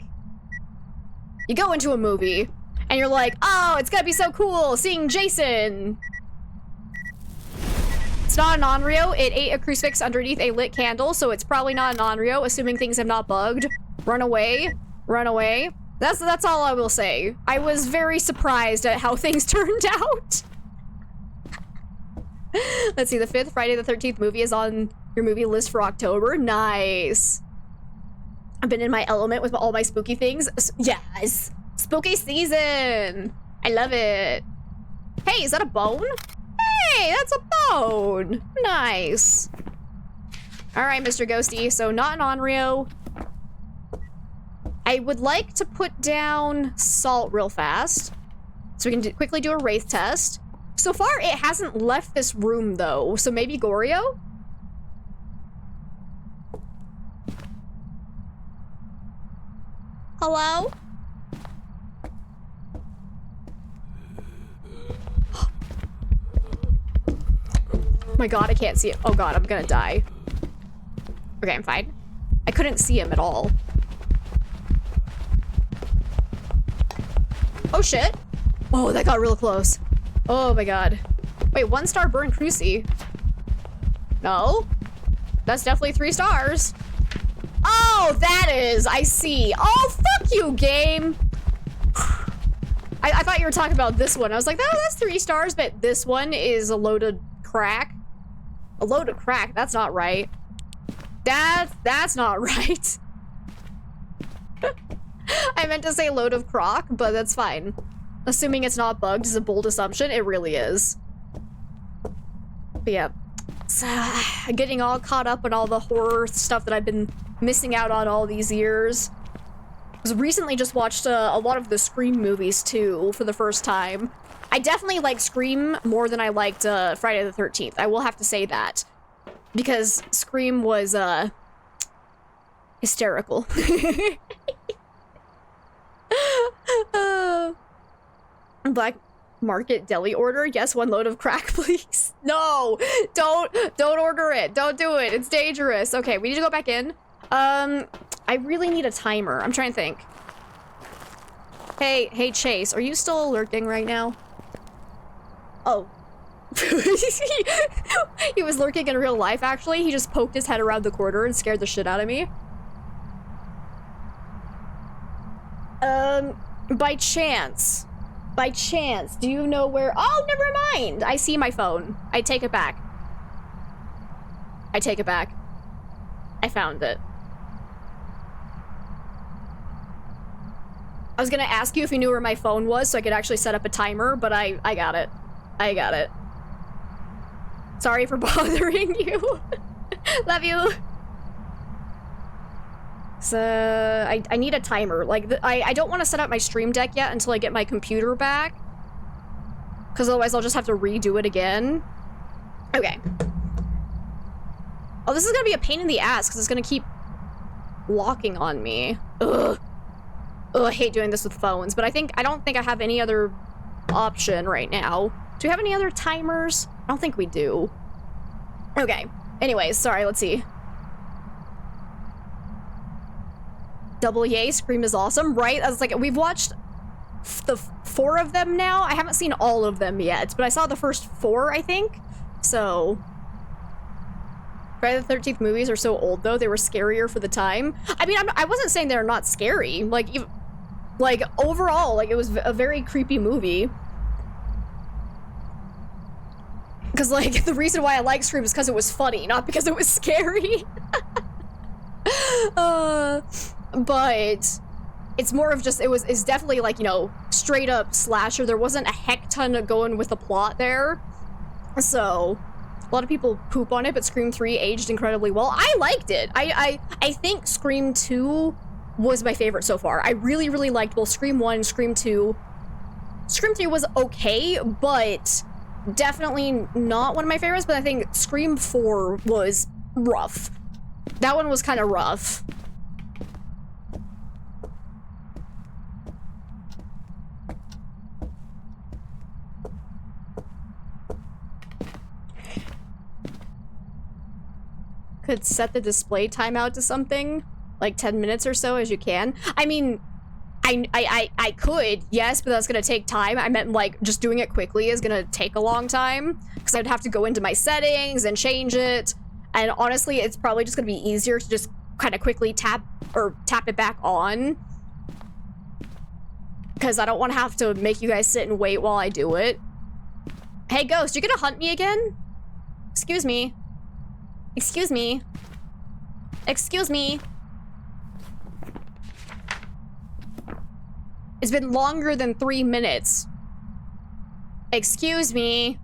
you go into a movie and you're like, oh, it's gonna be so cool seeing Jason. It's not an Onryo. It ate a crucifix underneath a lit candle, so it's probably not an Onryo, assuming things have not bugged. Run away. Run away. That's all I will say. I was very surprised at how things turned out. Let's see, the 5th Friday the 13th movie is on your movie list for October. Nice. I've been in my element with all my spooky things. Yes. Spooky season. I love it. Hey, is that a bone? Hey, that's a bone. Nice. All right, Mr. Ghosty. So not an Onryo. I would like to put down salt real fast so we can quickly do a wraith test. So far, it hasn't left this room, though. So maybe Goryo? Hello? Oh my god, I can't see it. Oh god, I'm gonna die. Okay, I'm fine. I couldn't see him at all. Oh shit. Oh, that got real close. Oh my god. Wait, 1-star burn cruci. No. That's definitely 3 stars. Oh, that is. I see. Oh, fuck you, game. I thought you were talking about this one. I was like, oh, that's 3 stars, but this one is a load of crack. A load of crack. That's not right. That's not right. I meant to say load of crock, but that's fine. Assuming it's not bugged is a bold assumption. It really is. But yeah. Getting all caught up on all the horror stuff that I've been missing out on all these years. I was recently just watched a lot of the Scream movies too for the first time. I definitely like Scream more than I liked Friday the 13th. I will have to say that. Because Scream was hysterical. Black market deli order. Yes, 1 load of crack, please. No, don't order it. Don't do it. It's dangerous. Okay, we need to go back in. I really need a timer. I'm trying to think. Hey, Chase, are you still lurking right now? Oh. He was lurking in real life, actually. He just poked his head around the corner and scared the shit out of me. By chance, do you know where— oh, never mind! I see my phone. I take it back. I take it back. I found it. I was gonna ask you if you knew where my phone was so I could actually set up a timer, but I got it. I got it. Sorry for bothering you. Love you. So, I need a timer. Like, I don't want to set up my stream deck yet until I get my computer back. Because otherwise I'll just have to redo it again. Okay. Oh, this is gonna be a pain in the ass because it's gonna keep locking on me. Ugh. Ugh, I hate doing this with phones, but I don't think I have any other option right now. Do we have any other timers? I don't think we do. Okay. Anyways, sorry, let's see. Double yay, Scream is awesome, right? I was like, we've watched the 4 of them now. I haven't seen all of them yet, but I saw the first 4, I think. So, Friday the 13th movies are so old, though. They were scarier for the time. I mean, I wasn't saying they're not scary. Like, overall, like, it was a very creepy movie. Because, like, the reason why I like Scream is because it was funny, not because it was scary. But it's more of just— it's definitely, like, you know, straight up slasher. There wasn't a heck ton of going with the plot there. So, a lot of people poop on it, but Scream 3 aged incredibly well. I liked it. I think Scream 2 was my favorite so far. I really, really liked both Scream 1 and Scream 2. Scream 3 was okay, but definitely not one of my favorites, but I think Scream 4 was rough. That one was kind of rough. Could set the display timeout to something like 10 minutes or so as you can. I mean, I could, yes, but that's gonna take time. I meant like just doing it quickly is gonna take a long time because I'd have to go into my settings and change it. And honestly, it's probably just gonna be easier to just kind of quickly tap it back on, because I don't want to have to make you guys sit and wait while I do it. Hey, Ghost, you gonna hunt me again? Excuse me. Excuse me. Excuse me. It's been longer than 3 minutes. Excuse me.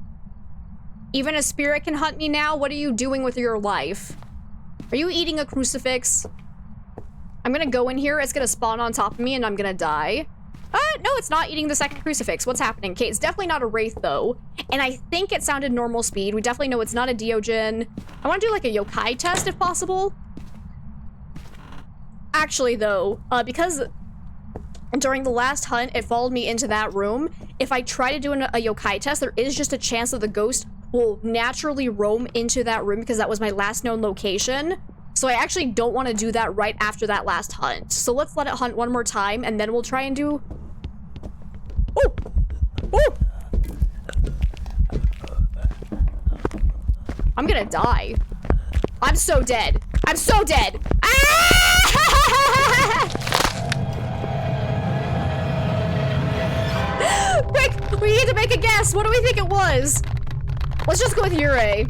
Even a spirit can hunt me now? What are you doing with your life? Are you eating a crucifix? I'm gonna go in here, it's gonna spawn on top of me, and I'm gonna die. No, it's not eating the second crucifix. What's happening? Okay, it's definitely not a wraith, though. And I think it sounded normal speed. We definitely know it's not a Deogen. I want to do, like, a yokai test, if possible. Actually, though, because during the last hunt, it followed me into that room. If I try to do a yokai test, there is just a chance that the ghost will naturally roam into that room because that was my last known location. So I actually don't want to do that right after that last hunt. So let's let it hunt one more time, and then we'll try and do... Oh! Oh! I'm gonna die. I'm so dead. I'm so dead. Ah! Quick! We need to make a guess. What do we think it was? Let's just go with Yurei.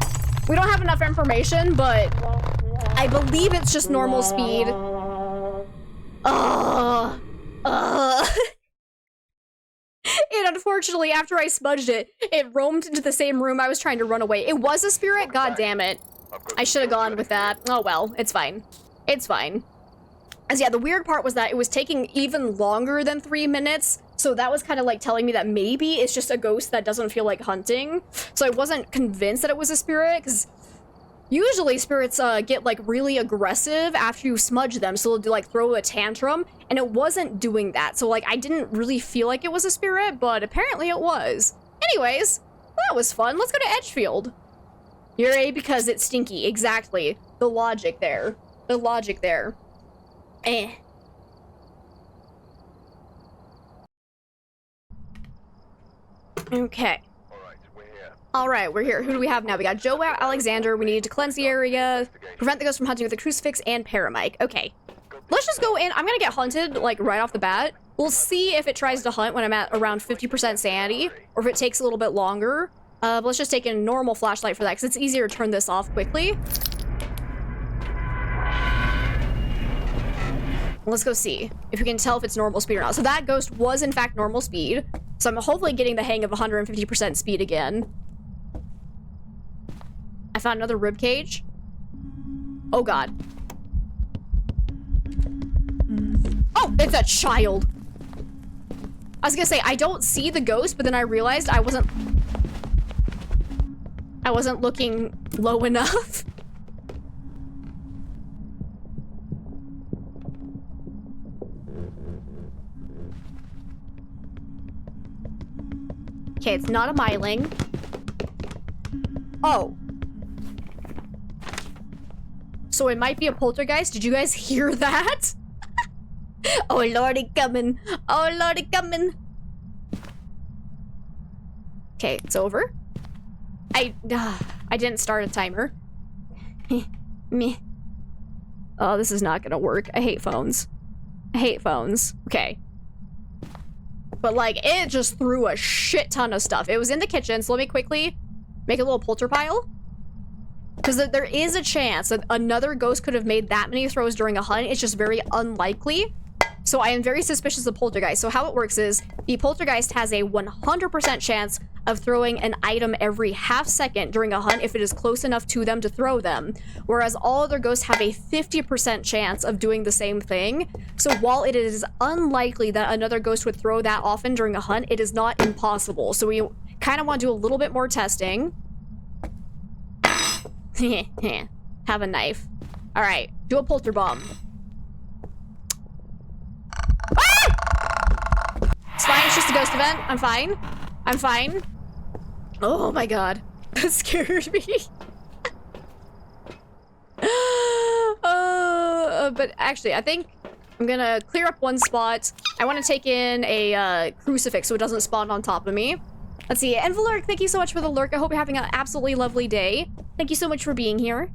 We don't have enough information, but I believe it's just normal speed. And unfortunately, after I smudged it, it roamed into the same room I was trying to run away. It was a spirit? God damn it. I should have gone with that. Oh well, it's fine. It's fine. As yeah, the weird part was that it was taking even longer than 3 minutes, so that was kind of like telling me that maybe it's just a ghost that doesn't feel like hunting. So I wasn't convinced that it was a spirit, because usually spirits get like really aggressive after you smudge them, so they'll do, like throw a tantrum, and it wasn't doing that. So like I didn't really feel like it was a spirit, but apparently it was. Anyways, that was fun. Let's go to Edgefield. Yurei because it's stinky. Exactly. The logic there. The logic there. Eh. Okay. Alright, we're here. Who do we have now? We got Joe Alexander. We needed to cleanse the area, prevent the ghost from hunting with a crucifix, and Paramike. Okay. Let's just go in. I'm gonna get hunted, like, right off the bat. We'll see if it tries to hunt when I'm at around 50% sanity, or if it takes a little bit longer. But let's just take a normal flashlight for that, because it's easier to turn this off quickly. Let's go see if we can tell if it's normal speed or not. So that ghost was, in fact, normal speed. So I'm hopefully getting the hang of 150% speed again. I found another rib cage. Oh, God. Oh, it's a child. I was gonna say, I don't see the ghost, but then I realized I wasn't looking low enough. Okay, it's not a myling. Oh. So it might be a poltergeist. Did you guys hear that? Oh, lordy coming. Oh, lordy coming. Okay, it's over. I didn't start a timer. Me. Oh, this is not gonna work. I hate phones. I hate phones. Okay. But, like, it just threw a shit ton of stuff. It was in the kitchen, so let me quickly make a little polter pile. Because there is a chance that another ghost could have made that many throws during a hunt. It's just very unlikely. So so I am very suspicious of poltergeist. So how it works is the poltergeist has a 100% chance of throwing an item every half second during a hunt if it is close enough to them to throw them, whereas all other ghosts have a 50% chance of doing the same thing. So while it is unlikely that another ghost would throw that often during a hunt, it is not impossible. So we kind of want to do a little bit more testing. Have a knife. All right, do a polter bomb. Ah! It's fine, it's just a ghost event. I'm fine. I'm fine. Oh my god. That scared me. But actually, I think I'm gonna clear up one spot. I want to take in a crucifix so it doesn't spawn on top of me. Let's see. And Valurk, thank you so much for the lurk. I hope you're having an absolutely lovely day. Thank you so much for being here.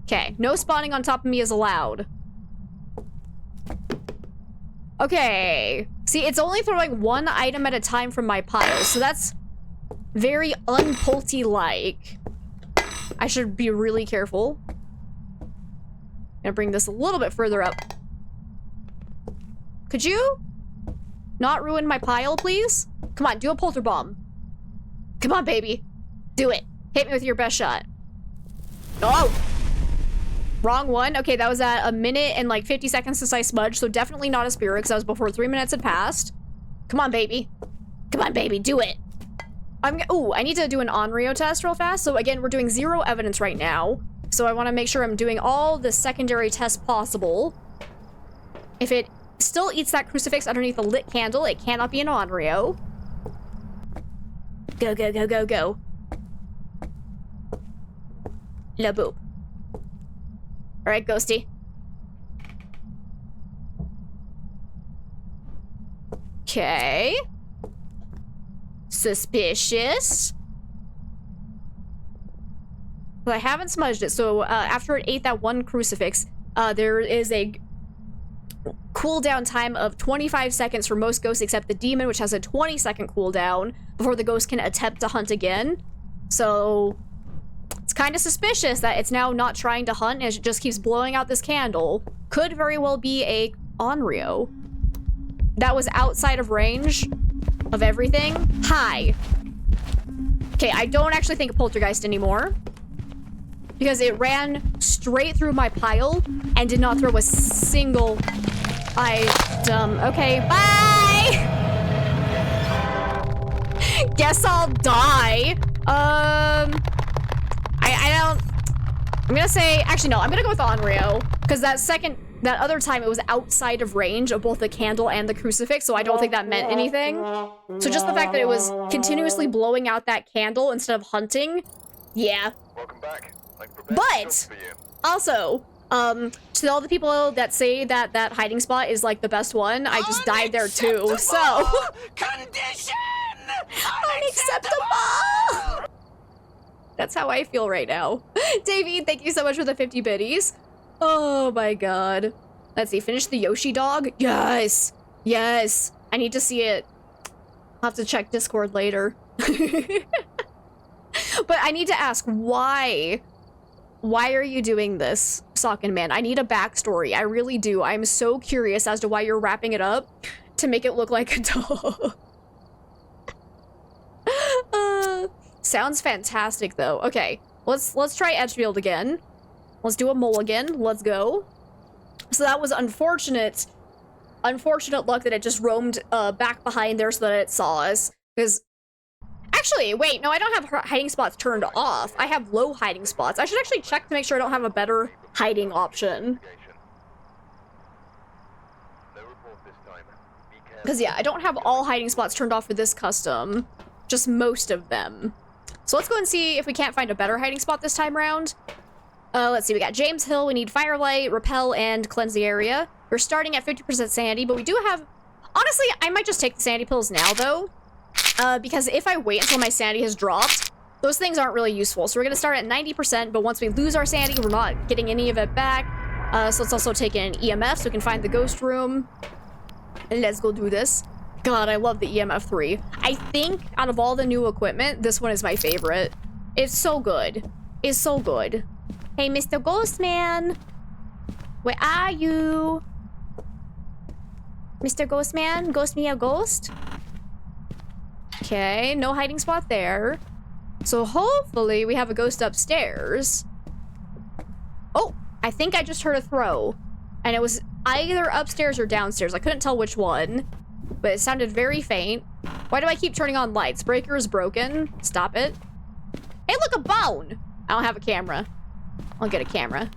Okay, no spawning on top of me is allowed. Okay. See, it's only throwing one item at a time from my pile, so that's very unpulty-like. I should be really careful. I'm gonna bring this a little bit further up. Could you not ruin my pile, please? Come on, do a polter bomb. Come on, baby. Do it. Hit me with your best shot. Oh! Wrong one. Okay, that was at 1 minute and like 50 seconds since I smudged, so definitely not a spirit because that was before 3 minutes had passed. Come on, baby. Come on, baby. Do it. Ooh, I need to do an Onryo test real fast. So again, we're doing 0 evidence right now. So I want to make sure I'm doing all the secondary tests possible. If it still eats that crucifix underneath the lit candle, it cannot be an Onryo. Go, go, go, go, go. La boop. Alright, Ghosty. Okay. Suspicious. But I haven't smudged it, so after it ate that one crucifix, there is a cooldown time of 25 seconds for most ghosts except the demon, which has a 20-second cooldown before the ghost can attempt to hunt again. So it's kind of suspicious that it's now not trying to hunt and it just keeps blowing out this candle. Could very well be a Onryo. That was outside of range of everything. Hi. Okay, I don't actually think of poltergeist anymore because it ran straight through my pile and did not throw a single item. Okay, bye! Guess I'll die. I don't... I'm gonna say... Actually, no. I'm gonna go with Onryo. Because that other time, it was outside of range of both the candle and the crucifix, so I don't think that meant anything. So just the fact that it was continuously blowing out that candle instead of hunting, yeah. Welcome back. But, also, to all the people that say that that hiding spot is, like, the best one, I just died there, too, so... Condition! Unacceptable! That's how I feel right now. Davey, thank you so much for the 50 biddies. Oh my god. Let's see, finish the Yoshi dog? Yes! Yes! I need to see it. I'll have to check Discord later. But I need to ask, why? Why are you doing this, Socken Man? I need a backstory. I really do. I'm so curious as to why you're wrapping it up to make it look like a dog. Sounds fantastic, though. Okay, let's try Edgefield again. Let's do a mulligan. Let's go. So that was unfortunate luck that it just roamed back behind there so that it saw us. Because actually, wait, no, I don't have hiding spots turned off. I have low hiding spots. I should actually check to make sure I don't have a better hiding option. Because yeah, I don't have all hiding spots turned off for this custom. Just most of them. So let's go and see if we can't find a better hiding spot this time around. Let's see, we got James Hill, we need Firelight, Repel, and Cleanse the Area. We're starting at 50% sanity, but we do have... Honestly, I might just take the sanity pills now, though. Because if I wait until my sanity has dropped, those things aren't really useful. So we're gonna start at 90%, but once we lose our sanity, we're not getting any of it back. So let's also take in EMF so we can find the ghost room. And let's go do this. God, I love the EMF 3. I think out of all the new equipment, this one is my favorite. It's so good. It's so good. Hey, Mr. Ghostman. Where are you? Mr. Ghostman, ghost me a ghost. Okay, no hiding spot there. So hopefully we have a ghost upstairs. Oh, I think I just heard a throw. And it was either upstairs or downstairs. I couldn't tell which one, but it sounded very faint. Why do I keep turning on lights? Breaker is broken. Stop it. Hey, look, a bone! I don't have a camera. I'll get a camera.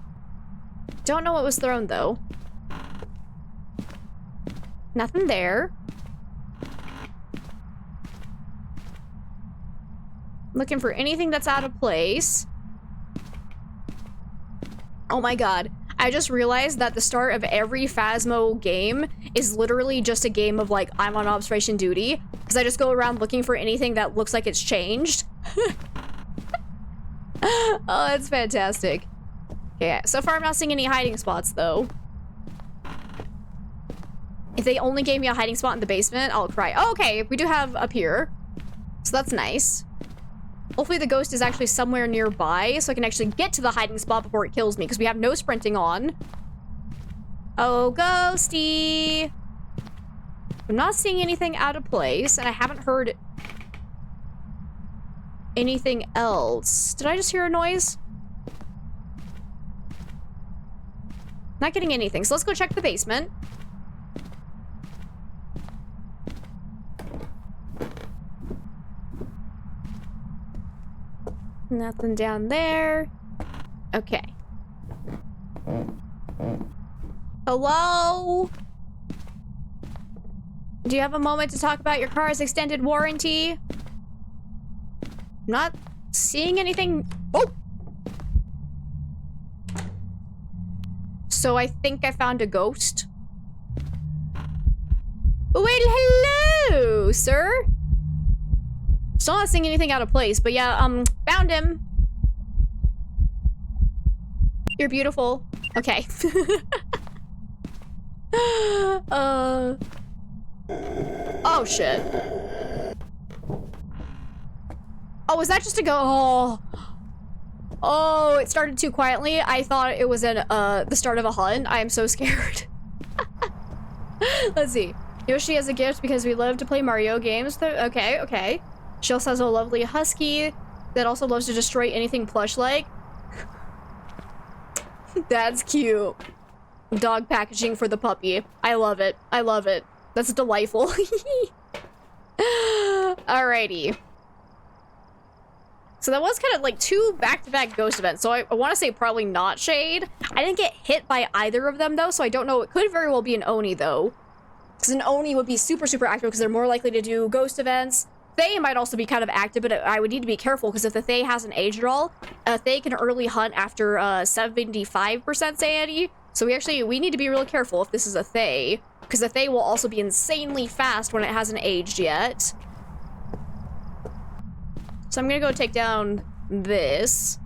Don't know what was thrown, though. Nothing there. Looking for anything that's out of place. Oh my god. I just realized that the start of every Phasmo game is literally just a game of, like, I'm on observation duty. Because I just go around looking for anything that looks like it's changed. Oh, that's fantastic. Okay, so far I'm not seeing any hiding spots, though. If they only gave me a hiding spot in the basement, I'll cry. Oh, okay, we do have up here. So that's nice. Hopefully the ghost is actually somewhere nearby so I can actually get to the hiding spot before it kills me, because we have no sprinting on. Oh, ghosty! I'm not seeing anything out of place, and I haven't heard anything else. Did I just hear a noise? Not getting anything, so let's go check the basement. Nothing down there. Okay. Hello? Do you have a moment to talk about your car's extended warranty? I'm not seeing anything. Oh! So I think I found a ghost. Well, hello, sir. Still not seeing anything out of place, but yeah, found him. You're beautiful. Okay. Oh, shit. Oh, was that just a go? Oh. Oh, it started too quietly. I thought it was the start of a hunt. I am so scared. Let's see. Yoshi has a gift because we love to play Mario games. Okay, okay. She also has a lovely husky that also loves to destroy anything plush-like. That's cute. Dog packaging for the puppy. I love it. I love it. That's delightful. Alrighty. So that was kind of like two back-to-back ghost events. So I want to say probably not Shade. I didn't get hit by either of them though, so I don't know. It could very well be an Oni though. Because an Oni would be super, super active because they're more likely to do ghost events. They might also be kind of active, but I would need to be careful because if the Thae hasn't aged at all, Thae can early hunt after 75% sanity. So we need to be real careful if this is a Thae, because the Thae will also be insanely fast when it hasn't aged yet. So I'm gonna go take down this.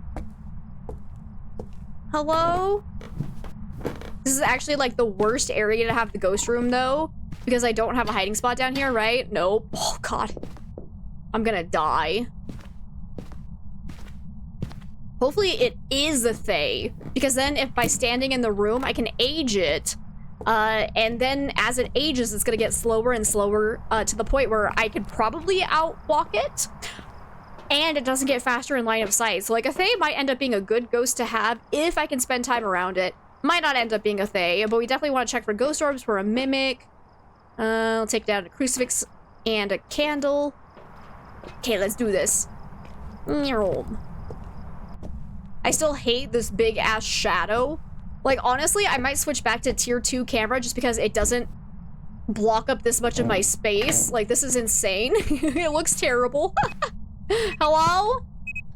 Hello? This is actually like the worst area to have the ghost room though, because I don't have a hiding spot down here, right? Nope. Oh god. I'm gonna die. Hopefully it is the Thae, because then if by standing in the room I can age it, and then as it ages it's gonna get slower and slower to the point where I could probably outwalk it, and it doesn't get faster in line of sight. So like a Thae might end up being a good ghost to have if I can spend time around it. Might not end up being a Thae, but we definitely want to check for ghost orbs, for a mimic. I'll take down a crucifix and a candle. Okay, let's do this. I still hate this big ass shadow. Like, honestly, I might switch back to tier 2 camera just because it doesn't block up this much of my space. Like, this is insane. It looks terrible. Hello?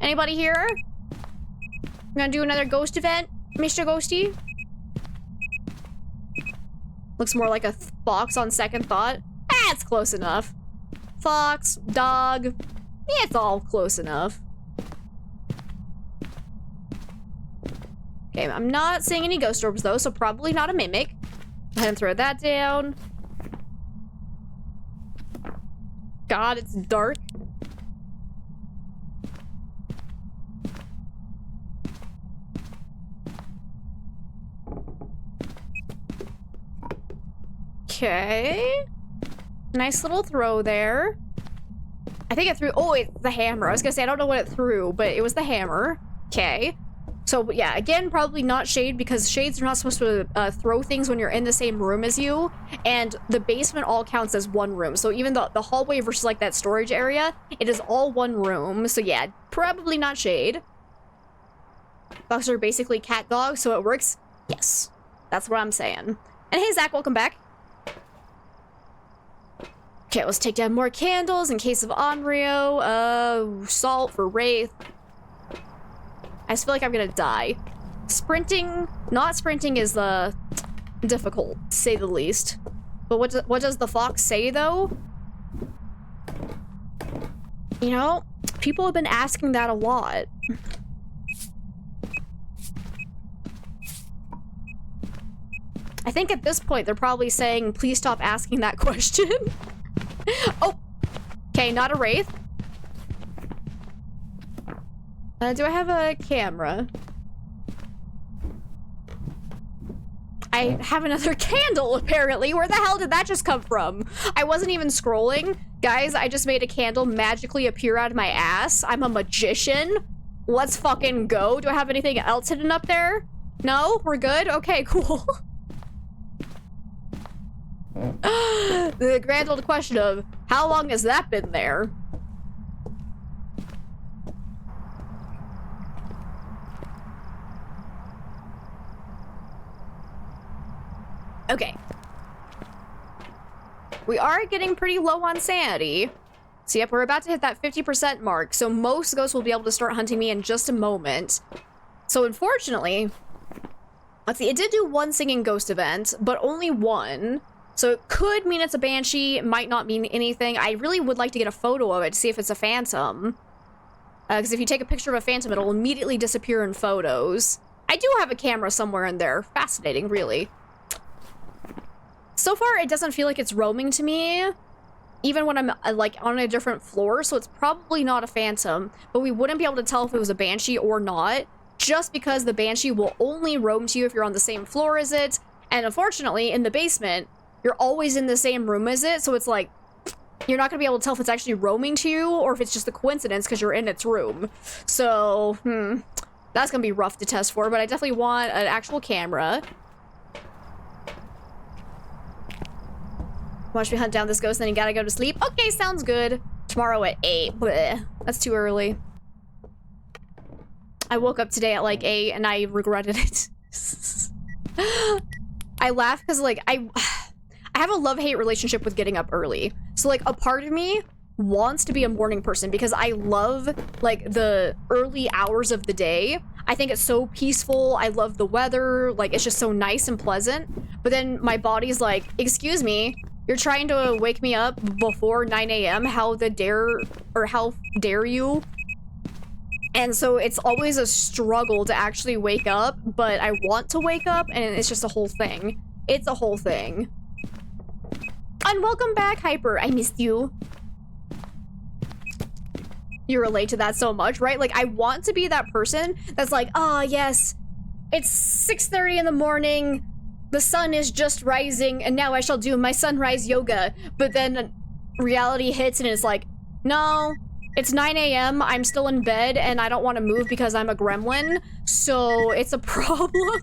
Anybody here? I'm gonna do another ghost event, Mr. Ghosty. Looks more like a fox on second thought. Ah, it's close enough. Fox, dog, yeah, it's all close enough. Okay, I'm not seeing any ghost orbs though, so probably not a mimic. Go ahead and throw that down. God, it's dark. Okay. Nice little throw there. I think it threw, oh, it's the hammer. I was gonna say, I don't know what it threw, but it was the hammer. Okay. So, yeah, again, probably not shade because shades are not supposed to throw things when you're in the same room as you. And the basement all counts as one room. So even the hallway versus, like, that storage area, it is all one room. So, yeah, probably not shade. Dogs are basically cat dogs, so it works. Yes. That's what I'm saying. And hey, Zach, welcome back. Okay, let's take down more candles in case of Onryo. Salt for Wraith. I just feel like I'm gonna die. Sprinting, not sprinting is difficult, to say the least. But what does the fox say, though? You know, people have been asking that a lot. I think at this point, they're probably saying, please stop asking that question. Oh, okay, not a Wraith. Do I have a camera? I have another candle, apparently. Where the hell did that just come from? I wasn't even scrolling. Guys, I just made a candle magically appear out of my ass. I'm a magician. Let's fucking go. Do I have anything else hidden up there? No? We're good? Okay, cool. The grand old question of, how long has that been there? Okay. We are getting pretty low on sanity. So yep, we're about to hit that 50% mark, so most ghosts will be able to start hunting me in just a moment. So unfortunately, let's see, it did do one singing ghost event, but only one. So it could mean it's a banshee, it might not mean anything. I really would like to get a photo of it to see if it's a phantom. Because if you take a picture of a phantom, it'll immediately disappear in photos. I do have a camera somewhere in there. Fascinating, really. So far, it doesn't feel like it's roaming to me, even when I'm, like, on a different floor, so it's probably not a phantom, but we wouldn't be able to tell if it was a banshee or not, just because the banshee will only roam to you if you're on the same floor as it, and unfortunately, in the basement, you're always in the same room as it, so it's like, you're not gonna be able to tell if it's actually roaming to you, or if it's just a coincidence because you're in its room. So, that's gonna be rough to test for, but I definitely want an actual camera. Watch me hunt down this ghost, then you gotta go to sleep. Okay, sounds good. Tomorrow at 8. Bleh. That's too early. I woke up today at like 8 and I regretted it. I laugh because like I have a love-hate relationship with getting up early. So like a part of me wants to be a morning person because I love like the early hours of the day. I think it's so peaceful. I love the weather. Like it's just so nice and pleasant. But then my body's like, excuse me, you're trying to wake me up before 9 a.m. How dare you? And so it's always a struggle to actually wake up, but I want to wake up and it's just a whole thing. It's a whole thing. And welcome back, Hyper. I missed you. You relate to that so much, right? Like I want to be that person that's like, ah, yes, it's 6:30 in the morning. The sun is just rising, and now I shall do my sunrise yoga. But then reality hits, and it's like, no, it's 9 a.m. I'm still in bed, and I don't want to move because I'm a gremlin. So it's a problem.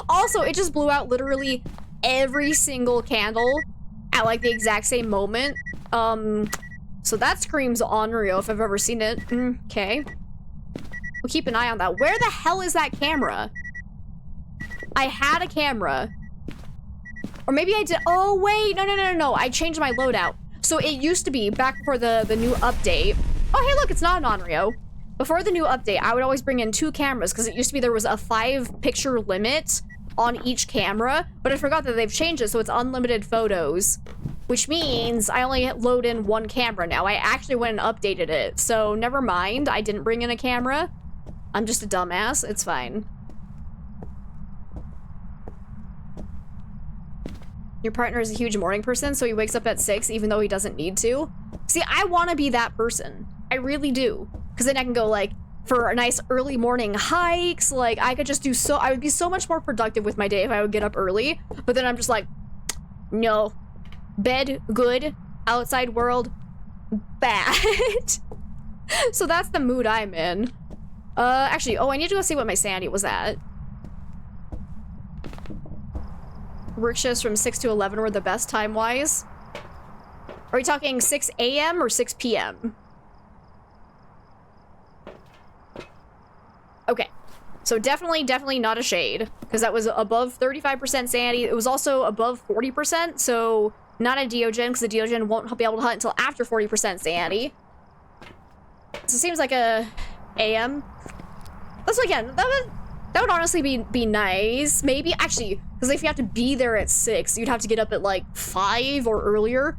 Also, it just blew out literally every single candle at like the exact same moment. So that screams Onryo if I've ever seen it. Okay. We'll keep an eye on that. Where the hell is that camera? I had a camera. Or maybe I did. Oh, wait. No. I changed my loadout. So it used to be back before the new update. Oh, hey, look, it's not an Onryo. Before the new update, I would always bring in 2 cameras because it used to be there was a 5-picture limit on each camera. But I forgot that they've changed it, so it's unlimited photos. Which means I only load in 1 camera now. I actually went and updated it. So never mind. I didn't bring in a camera. I'm just a dumbass. It's fine. Your partner is a huge morning person, so he wakes up at 6 even though he doesn't need to. See, I want to be that person. I really do. Because then I can go, like, for a nice early morning hikes. Like, I could just do I would be so much more productive with my day if I would get up early. But then I'm just like, no, Bed, good. Outside world, bad. So that's the mood I'm in. Actually, oh, I need to go see what my sanity was at. Work shifts from 6 to 11 were the best time-wise. Are we talking 6 a.m. or 6 p.m.? Okay. So definitely not a shade, because that was above 35% sanity. It was also above 40%, so not a Deogen, because the Deogen won't be able to hunt until after 40% sanity. So it seems like a AM. That's again, that would honestly be nice. Maybe, actually, because if you have to be there at 6, you'd have to get up at like 5 or earlier.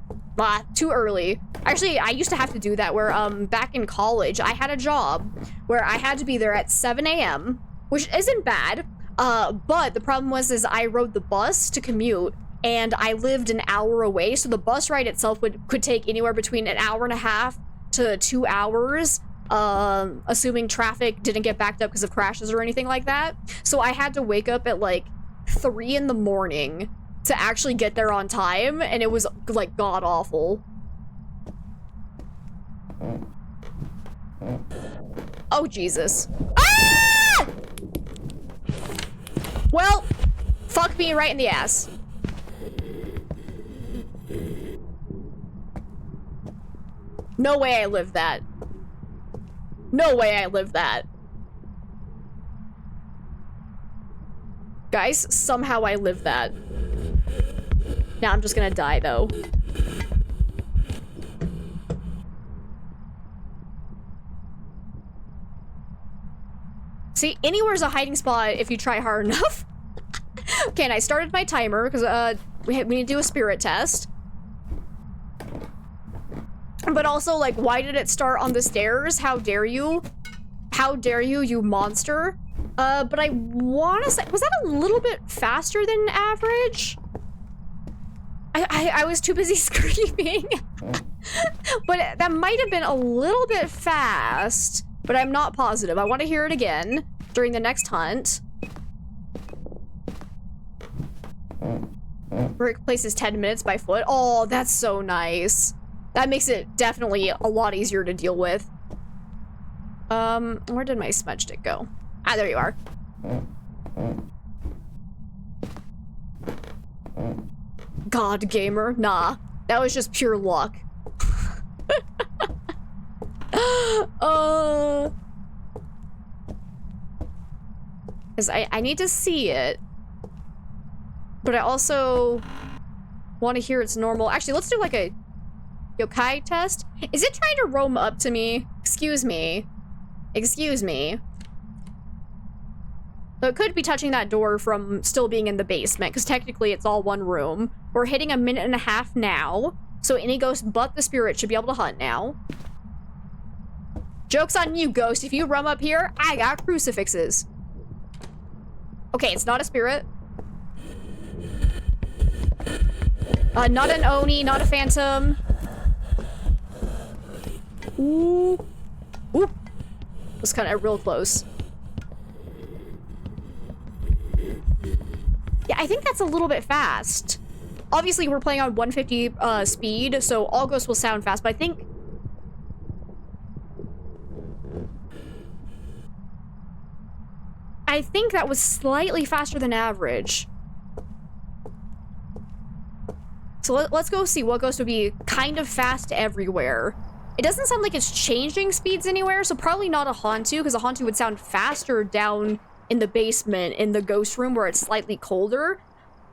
Too early. Actually, I used to have to do that where, back in college, I had a job where I had to be there at 7 a.m., which isn't bad, but the problem was I rode the bus to commute, and I lived an hour away, so the bus ride itself could take anywhere between an hour and a half to 2 hours, assuming traffic didn't get backed up because of crashes or anything like that. So I had to wake up at like 3 in the morning to actually get there on time, and it was like god awful. Oh Jesus. Ah! Well, fuck me right in the ass. No way I lived that. No way I lived that. Guys, somehow I lived that. Now I'm just gonna die, though. See, anywhere's a hiding spot if you try hard enough. Okay, and I started my timer, because we need to do a spirit test. But also, like, why did it start on the stairs? How dare you? How dare you, you monster? But I want to say, was that a little bit faster than average? I was too busy screaming. But that might have been a little bit fast, but I'm not positive. I want to hear it again during the next hunt. Rick places 10 minutes by foot. Oh, that's so nice. That makes it definitely a lot easier to deal with. Where did my smudge stick go? Ah, there you are. God, gamer. Nah, that was just pure luck. Because I need to see it. But I also want to hear it's normal. Actually, let's do like a yokai test. Is it trying to roam up to me? Excuse me. Excuse me. So it could be touching that door from still being in the basement, because technically it's all one room. We're hitting 1.5 minutes now, so any ghost but the spirit should be able to hunt now. Joke's on you, ghost. If you roam up here, I got crucifixes. Okay, it's not a spirit. Not an Oni, not a phantom. Ooh. Ooh. Was kind of real close. Yeah, I think that's a little bit fast. Obviously, we're playing on 150 speed, so all ghosts will sound fast, but I think that was slightly faster than average. So let's go see what ghost would be kind of fast everywhere. It doesn't sound like it's changing speeds anywhere, so probably not a Hantu, because a Hantu would sound faster down in the basement in the ghost room where it's slightly colder.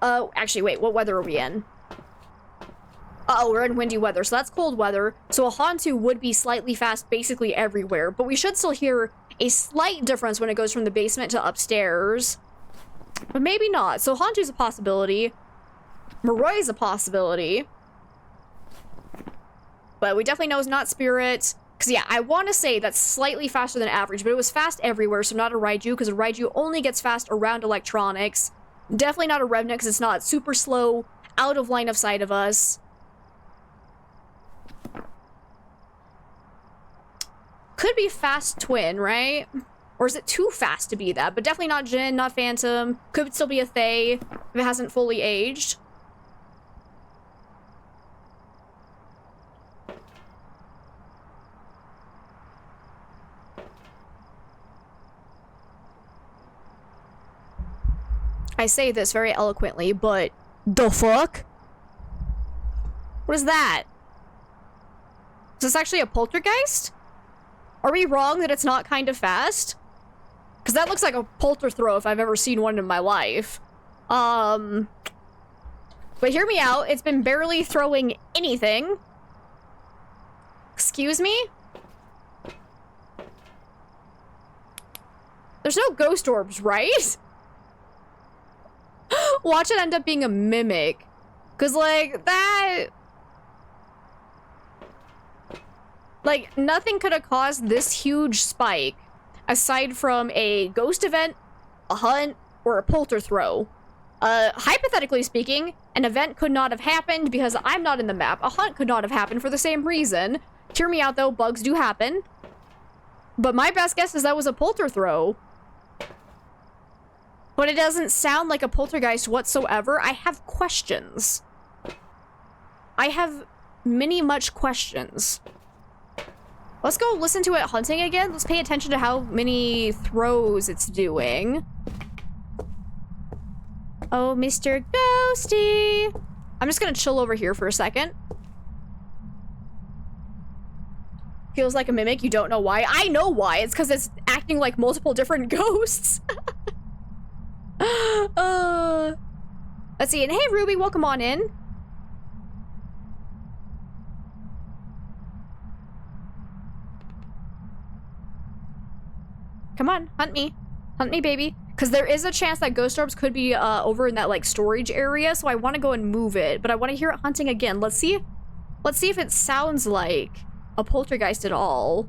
Actually, wait, what weather are we in? Uh-oh, we're in windy weather, so that's cold weather. So a Hantu would be slightly fast basically everywhere, but we should still hear a slight difference when it goes from the basement to upstairs. But maybe not. So Hantu's a possibility. Moroi a possibility. But we definitely know it's not spirit. Because, yeah, I want to say that's slightly faster than average, but it was fast everywhere, so not a Raiju, because a Raiju only gets fast around electronics. Definitely not a Revenant, because it's not super slow, out of line of sight of us. Could be fast twin, right? Or is it too fast to be that? But definitely not Jin, not Phantom. Could still be a Thaye if it hasn't fully aged. I say this very eloquently, but the fuck? What is that? Is this actually a poltergeist? Are we wrong that it's not kind of fast? Because that looks like a polter throw if I've ever seen one in my life. But hear me out. It's been barely throwing anything. Excuse me? There's no ghost orbs, right? Watch it end up being a mimic. Because, like, that... Like, nothing could have caused this huge spike aside from a ghost event, a hunt, or a polter throw. Hypothetically speaking, an event could not have happened because I'm not in the map. A hunt could not have happened for the same reason. Hear me out, though. Bugs do happen. But my best guess is that was a polter throw. But it doesn't sound like a poltergeist whatsoever. I have questions. I have much questions. Let's go listen to it hunting again. Let's pay attention to how many throws it's doing. Oh, Mr. Ghosty. I'm just gonna chill over here for a second. Feels like a mimic. You don't know why. I know why. It's because it's acting like multiple different ghosts. Let's see. And hey, Ruby, welcome on in. Come on, hunt me. Hunt me, baby. Because there is a chance that ghost orbs could be over in that, like, storage area, so I want to go and move it. But I want to hear it hunting again. Let's see if it sounds like a poltergeist at all.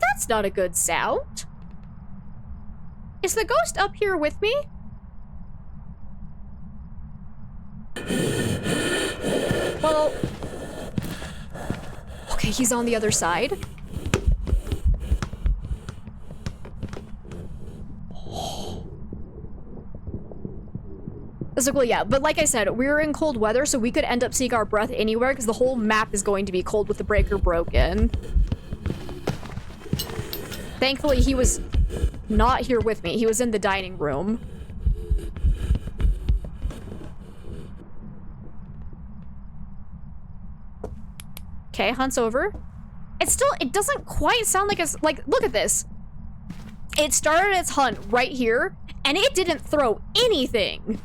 That's not a good sound. Is the ghost up here with me? Well, okay, he's on the other side. Well, yeah, but like I said, we're in cold weather, so we could end up seeing our breath anywhere because the whole map is going to be cold with the breaker broken. Thankfully, he was not here with me. He was in the dining room. Okay, hunt's over. It doesn't quite sound like it's, like, look at this. It started its hunt right here, and it didn't throw anything.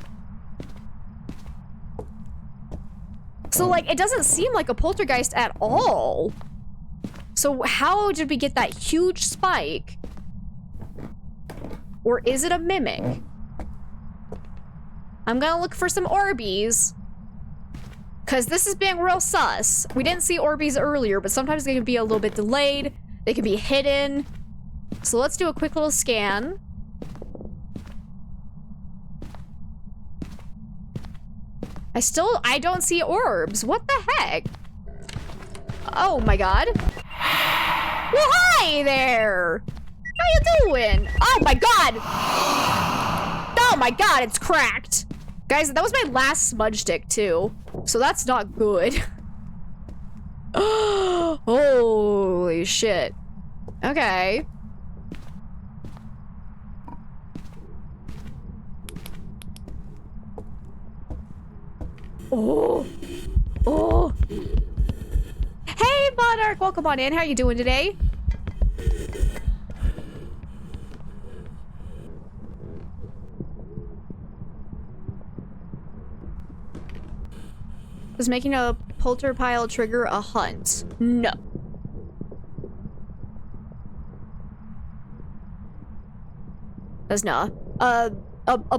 So, like, it doesn't seem like a poltergeist at all. So how did we get that huge spike? Or is it a mimic? I'm gonna look for some Orbeez. Because this is being real sus. We didn't see Orbeez earlier, but sometimes they can be a little bit delayed. They can be hidden. So let's do a quick little scan. I don't see orbs. What the heck? Oh my god. Well, hi there! How you doing? Oh my god! Oh my god, it's cracked! Guys, that was my last smudge stick, too. So that's not good. Holy shit. Okay. Oh. Oh. Hey, Monarch! Welcome on in. How you doing today? Does making a polter pile trigger a hunt? No. Does not. A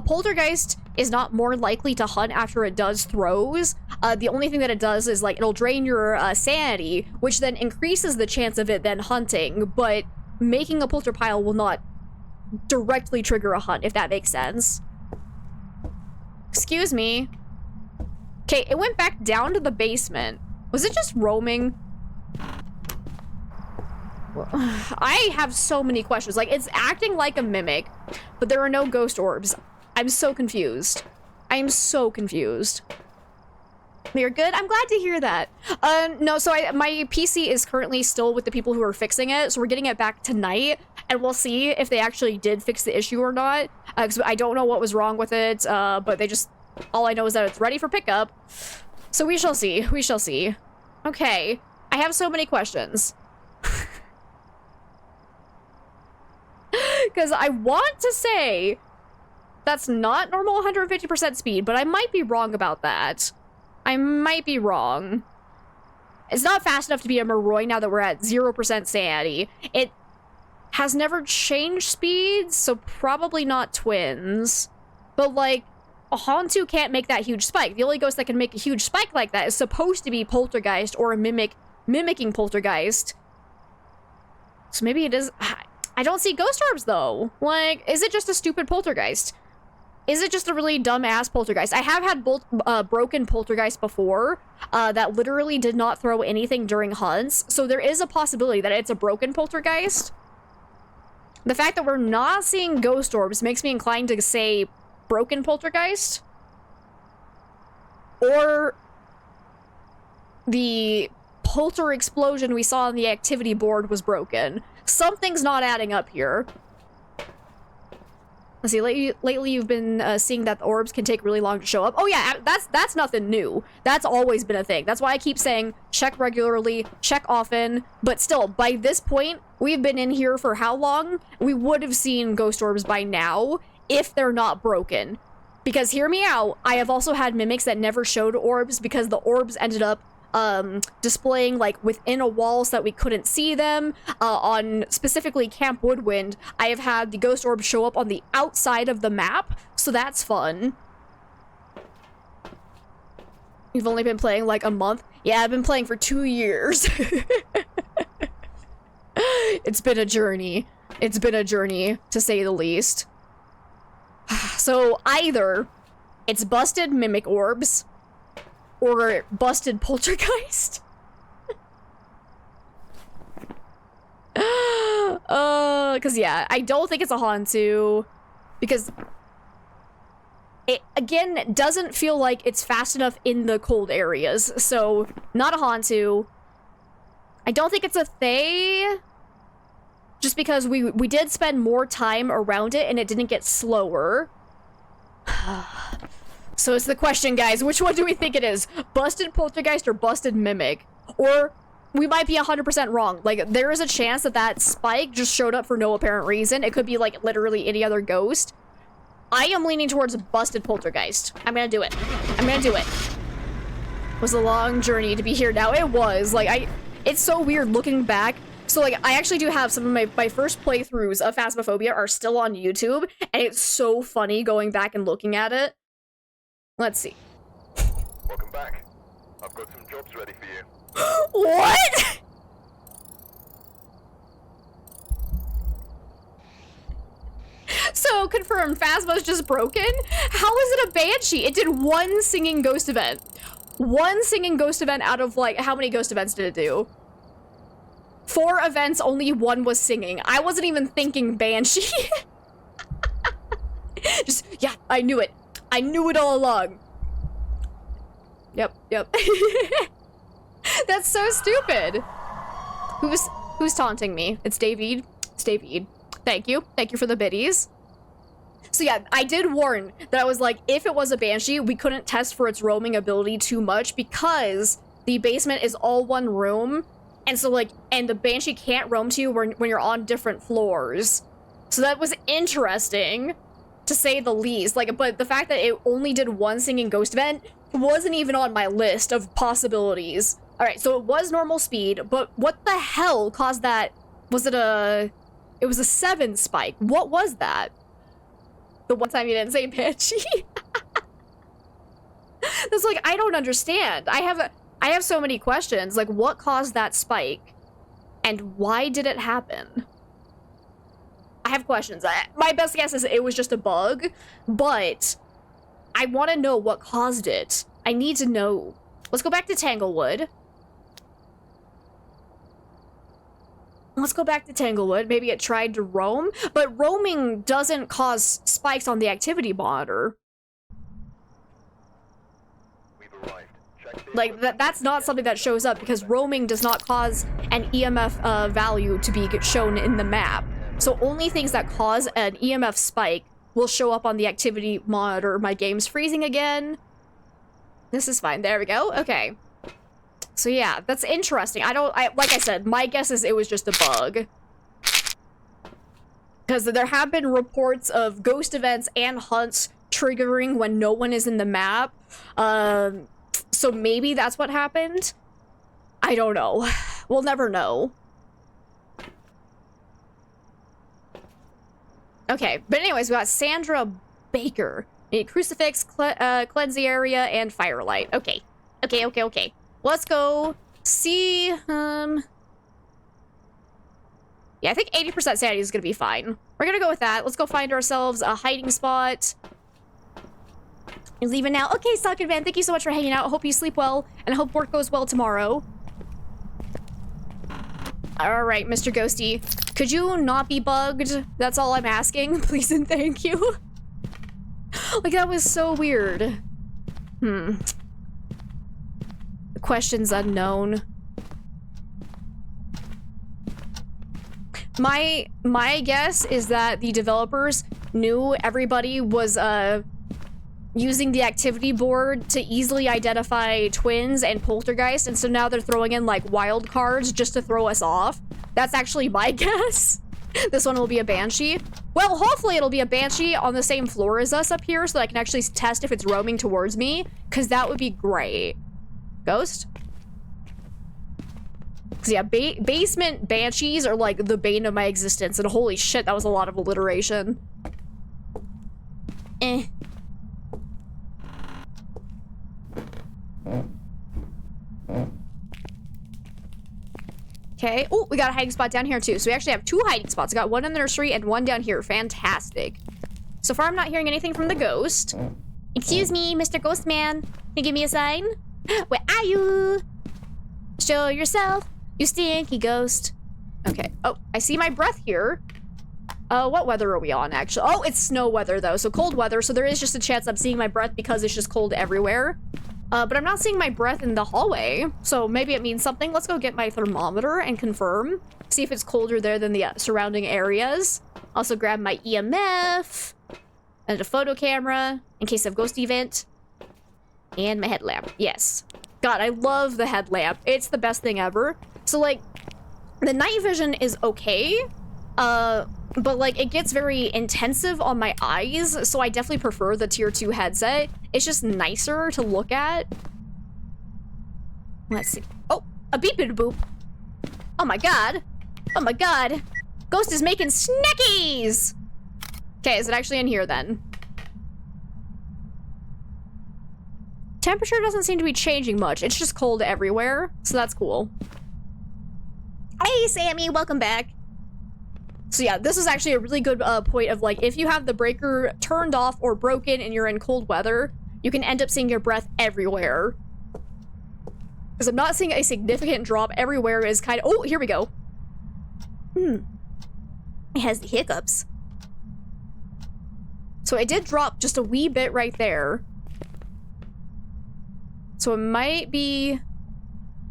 poltergeist is not more likely to hunt after it does throws. The only thing that it does is, like, it'll drain your sanity, which then increases the chance of it then hunting, but making a polter pile will not directly trigger a hunt, if that makes sense. Excuse me. Okay, it went back down to the basement. Was it just roaming? I have so many questions. Like, it's acting like a mimic, but there are no ghost orbs. I'm so confused. I am so confused. You're good? I'm glad to hear that. No, so my PC is currently still with the people who are fixing it, so we're getting it back tonight, and we'll see if they actually did fix the issue or not, because I don't know what was wrong with it, but they just... All I know is that it's ready for pickup. So we shall see. We shall see. Okay. I have so many questions. Because I want to say that's not normal 150% speed, but I might be wrong about that. I might be wrong. It's not fast enough to be a Moroi now that we're at 0% sanity. It has never changed speeds, so probably not twins. But, like, a Hantu can't make that huge spike. The only ghost that can make a huge spike like that is supposed to be Poltergeist or a mimicking Poltergeist. So maybe it is... I don't see ghost orbs, though. Like, is it just a stupid Poltergeist? Is it just a really dumb-ass Poltergeist? I have had broken Poltergeist before that literally did not throw anything during hunts, so there is a possibility that it's a broken Poltergeist. The fact that we're not seeing ghost orbs makes me inclined to say broken Poltergeist. Or the polter explosion we saw on the activity board was broken. Something's not adding up here. Let's see, lately you've been seeing that the orbs can take really long to show up. Oh yeah, that's nothing new. That's always been a thing. That's why I keep saying check regularly, check often. But still, by this point, we've been in here for how long? We would have seen ghost orbs by now if they're not broken. Because hear me out, I have also had mimics that never showed orbs because the orbs ended up displaying like within a wall so that we couldn't see them. On specifically Camp Woodwind, I have had the ghost orbs show up on the outside of the map, so that's fun. You've only been playing like a month? Yeah, I've been playing for 2 years. It's been a journey. It's been a journey, to say the least. So either it's busted mimic orbs, or busted poltergeist. Cause yeah, I don't think it's a Hantu, because it, again, doesn't feel like it's fast enough in the cold areas, so not a Hantu. I don't think it's a Thay, just because we did spend more time around it and it didn't get slower. So it's the question, guys, which one do we think it is? Busted poltergeist or busted mimic? Or we might be 100% wrong. Like, there is a chance that that spike just showed up for no apparent reason. It could be, like, literally any other ghost. I am leaning towards busted poltergeist. I'm gonna do it. I'm gonna do it. It was a long journey to be here now. It was. Like, it's so weird looking back. So, like, I actually do have some of my first playthroughs of Phasmophobia are still on YouTube, and it's so funny going back and looking at it. Let's see. Welcome back. I've got some jobs ready for you. What? So, confirmed, Phasmo's just broken? How is it a banshee? It did one singing ghost event. One singing ghost event out of, like, how many ghost events did it do? 4 events, only 1 was singing. I wasn't even thinking banshee. Just, yeah, I knew it. I knew it all along. Yep. That's so stupid. Who's taunting me? It's David. It's David. Thank you. Thank you for the biddies. So yeah, I did warn that I was like, if it was a banshee, we couldn't test for its roaming ability too much because the basement is all one room. And so like, and the banshee can't roam to you when you're on different floors. So that was interesting, to say the least. Like, but the fact that it only did one singing ghost event wasn't even on my list of possibilities. All right, so it was normal speed, but what the hell caused that? Was it it was a 7 spike. What was that? The one time you didn't say banshee? That's like, I don't understand. I have so many questions. Like, what caused that spike? And why did it happen? I have questions. My best guess is it was just a bug, but I want to know what caused it. I need to know. Let's go back to Tanglewood. Let's go back to Tanglewood. Maybe it tried to roam, but roaming doesn't cause spikes on the activity monitor. We've arrived. Check Like, that's not something that shows up because roaming does not cause an EMF value to be shown in the map. So only things that cause an EMF spike will show up on the activity monitor. My game's freezing again. This is fine. There we go. Okay. So yeah, that's interesting. Like I said, my guess is it was just a bug. Because there have been reports of ghost events and hunts triggering when no one is in the map. So maybe that's what happened. I don't know. We'll never know. Okay, but anyways, we got Sandra Baker. Need crucifix, cleanse the area, and firelight. Okay. Okay. Let's go see, yeah, I think 80% sanity is gonna be fine. We're gonna go with that. Let's go find ourselves a hiding spot. You're leaving now. Okay, Stalker Man, thank you so much for hanging out. I hope you sleep well, and I hope work goes well tomorrow. Alright, Mr. Ghosty. Could you not be bugged? That's all I'm asking. Please and thank you. Like, that was so weird. The question's unknown. My guess is that the developers knew everybody was using the activity board to easily identify twins and poltergeist, and so now they're throwing in like wild cards just to throw us off. That's actually my guess. This one will be a banshee. Well, hopefully it'll be a banshee on the same floor as us up here so that I can actually test if it's roaming towards me, because that would be great. Ghost? Because yeah, basement banshees are like the bane of my existence, and holy shit, that was a lot of alliteration. Okay. Oh, we got a hiding spot down here too. So we actually have 2 hiding spots. I got one in the nursery and one down here. Fantastic. So far, I'm not hearing anything from the ghost. Excuse me, Mr. Ghost Man. Can you give me a sign? Where are you? Show yourself, you stinky ghost. Okay. Oh, I see my breath here. What weather are we on, actually? Oh, it's snow weather, though. So cold weather. So there is just a chance I'm seeing my breath because it's just cold everywhere. But I'm not seeing my breath in the hallway, so maybe it means something. Let's go get my thermometer and confirm. See if it's colder there than the surrounding areas. Also grab my EMF and a photo camera in case of ghost event. And my headlamp. Yes. God, I love the headlamp. It's the best thing ever. So, like, the night vision is okay. But like it gets very intensive on my eyes, so I definitely prefer the tier 2 headset. It's just nicer to look at. Let's see. Oh, a beep and a boop. Oh my god. Oh my god. Ghost is making snackies. Okay, is it actually in here then? Temperature doesn't seem to be changing much. It's just cold everywhere, so that's cool. Hey, Sammy, welcome back. So yeah, this is actually a really good point of like, if you have the breaker turned off or broken and you're in cold weather, you can end up seeing your breath everywhere. Because I'm not seeing a significant drop everywhere is kind of, oh, here we go. It has the hiccups. So it did drop just a wee bit right there. So it might be,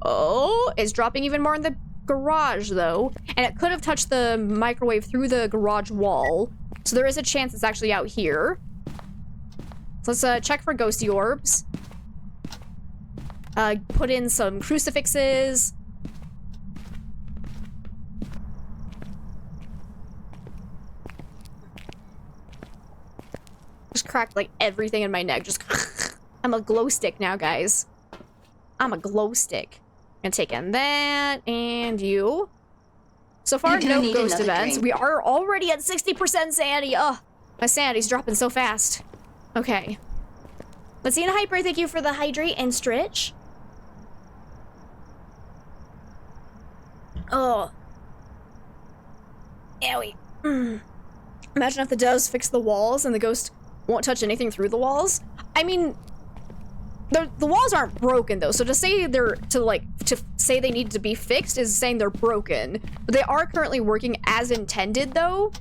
oh, it's dropping even more in the garage though, and it could have touched the microwave through the garage wall, so there is a chance it's actually out here. So let's check for ghosty orbs. Put in some crucifixes. Just cracked like everything in my neck. Just I'm a glow stick now, guys. I'm a glow stick. Gonna take in that, and you. So far, no ghost events. We are already at 60% sanity. Oh, my sanity's dropping so fast. Okay. Let's see in Hyper, thank you for the hydrate and stretch. Oh. Owie. Imagine if the does fix the walls and the ghost won't touch anything through the walls. I mean, the walls aren't broken though, so to say to say they need to be fixed is saying they're broken. But they are currently working as intended though.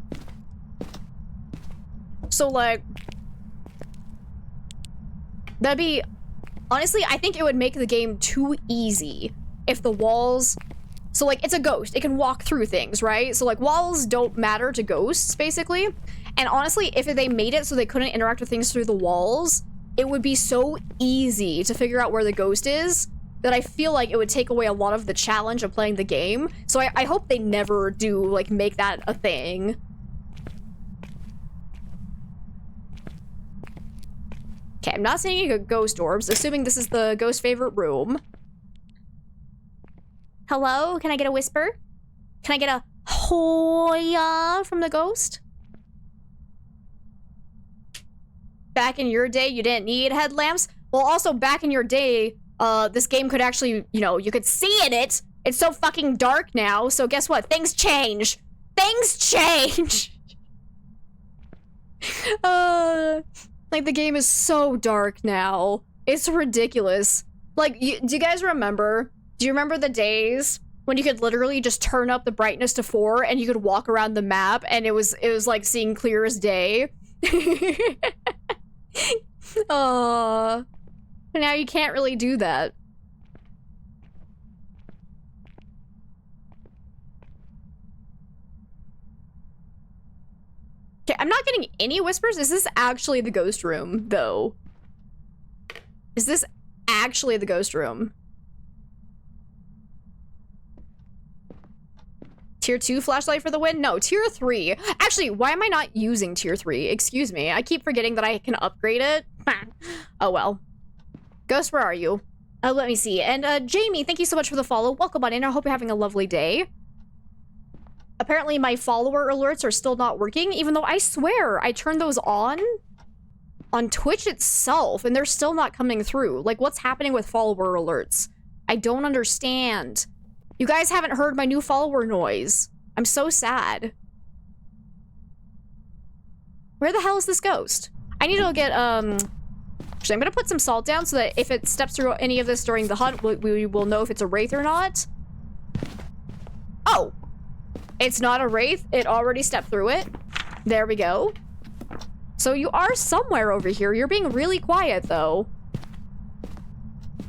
So like, that'd be Honestly, I think it would make the game too easy if the walls... So, like, it's a ghost. It can walk through things, right? So, like, walls don't matter to ghosts, basically. And honestly, if they made it so they couldn't interact with things through the walls, it would be so easy to figure out where the ghost is that I feel like it would take away a lot of the challenge of playing the game. So I hope they never do, like, make that a thing. Okay, I'm not seeing any ghost orbs, assuming this is the ghost favorite room. Hello? Can I get a whisper? Can I get a hoya from the ghost? Back in your day, you didn't need headlamps? Well, also, back in your day, this game could actually, you know, you could see in it. It's so fucking dark now, so guess what? Things change. Things change! Like, the game is so dark now. It's ridiculous. Like, do you guys remember? Do you remember the days when you could literally just turn up the brightness to 4 and you could walk around the map and it was like seeing clear as day? But now you can't really do that. Okay, I'm not getting any whispers. Is this actually the ghost room, though? Is this actually the ghost room? Tier 2 flashlight for the win? No, tier 3. Actually, why am I not using tier 3? Excuse me. I keep forgetting that I can upgrade it. Oh well. Ghost, where are you? Let me see. And Jamie, thank you so much for the follow. Welcome on in. I hope you're having a lovely day. Apparently my follower alerts are still not working, even though I swear I turned those on Twitch itself, and they're still not coming through. Like, what's happening with follower alerts? I don't understand. You guys haven't heard my new follower noise. I'm so sad. Where the hell is this ghost? I need to go get, actually, I'm gonna put some salt down so that if it steps through any of this during the hunt, we will know if it's a wraith or not. Oh! It's not a wraith. It already stepped through it. There we go. So you are somewhere over here. You're being really quiet, though.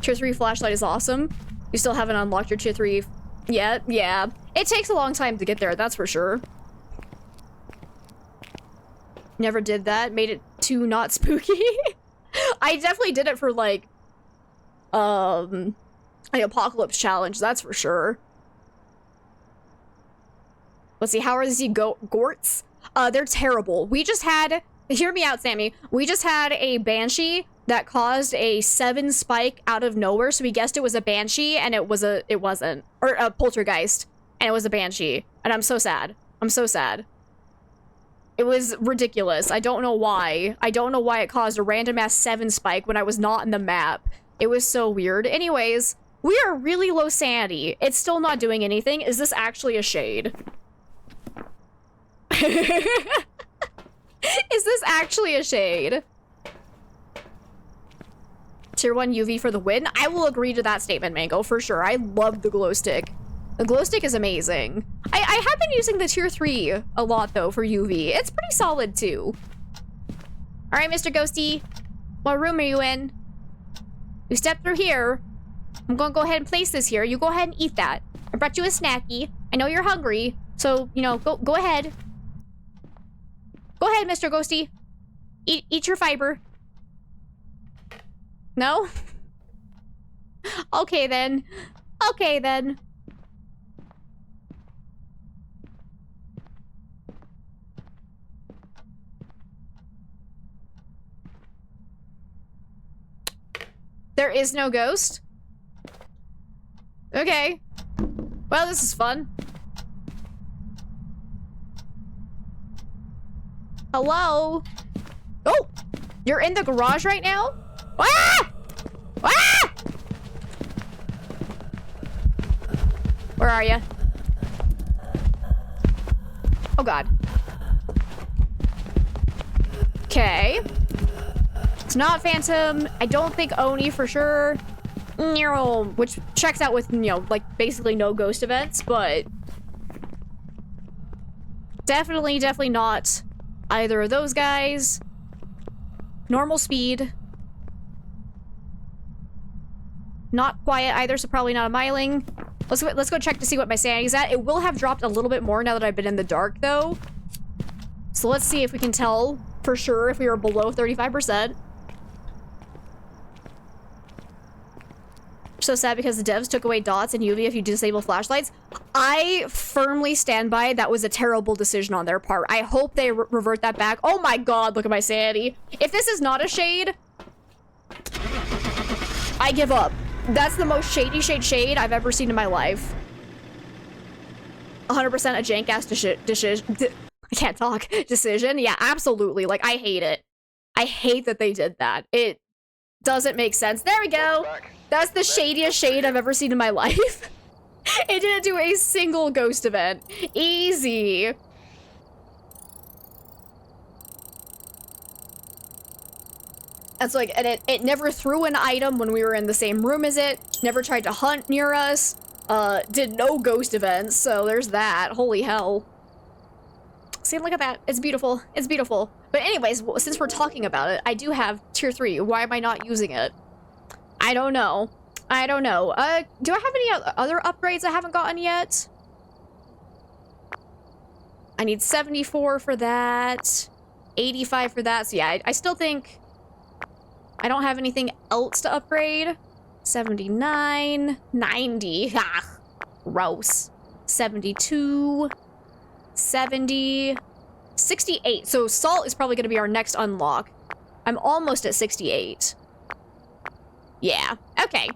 Tier 3 flashlight is awesome. You still haven't unlocked your tier 3 yet? Yeah. It takes a long time to get there, that's for sure. Never did that. Made it too not spooky. I definitely did it for, like, the apocalypse challenge, that's for sure. Let's see, how are these gorts? They're terrible. We just had, hear me out, Sammy. We just had a banshee that caused a 7 spike out of nowhere, so we guessed it was a banshee, and it wasn't. Or a poltergeist, and it was a banshee. And I'm so sad. I'm so sad. It was ridiculous. I don't know why. I don't know why it caused a random ass 7 spike when I was not in the map. It was so weird. Anyways, we are really low sanity. It's still not doing anything. Is this actually a shade? Is this actually a shade? Tier 1 UV for the win? I will agree to that statement, Mango, for sure. I love the glow stick. The glow stick is amazing. I have been using the tier 3 a lot, though, for UV. It's pretty solid, too. Alright, Mr. Ghosty. What room are you in? You step through here. I'm gonna go ahead and place this here. You go ahead and eat that. I brought you a snacky. I know you're hungry, so, you know, go ahead. Go ahead, Mr. Ghosty. Eat your fiber. No? Okay, then. Okay, then. There is no ghost? Okay. Well, this is fun. Hello? Oh! You're in the garage right now? Ah! Ah! Where are you? Oh god. Okay. It's not Phantom. I don't think Oni for sure. Which checks out with, you know, like basically no ghost events, but definitely not either of those guys. Normal speed. Not quiet either, so probably not a miling. Let's go check to see what my sanity's at. It will have dropped a little bit more now that I've been in the dark, though. So let's see if we can tell for sure if we were below 35%. So sad because the devs took away dots and UV if you disable flashlights. I firmly stand by that was a terrible decision on their part. I hope they revert that back. Oh my god, look at my sanity. If this is not a shade, I give up. That's the most shady shade I've ever seen in my life. 100% a jank-ass decision. I can't talk. Decision? Yeah, absolutely. Like, I hate it. I hate that they did that. It doesn't make sense. There we go. That's the shadiest shade I've ever seen in my life. It didn't do a single ghost event. Easy. That's like, and it never threw an item when we were in the same room as it. Never tried to hunt near us. Did no ghost events, so there's that. Holy hell. See, look at that. It's beautiful. It's beautiful. But anyways, since we're talking about it, I do have tier 3. Why am I not using it? I don't know. I don't know. Do I have any other upgrades I haven't gotten yet? I need 74 for that. 85 for that. So yeah, I still think I don't have anything else to upgrade. 79. 90. Ah, gross. 72. 70. 68. So salt is probably going to be our next unlock. I'm almost at 68. Yeah. Okay.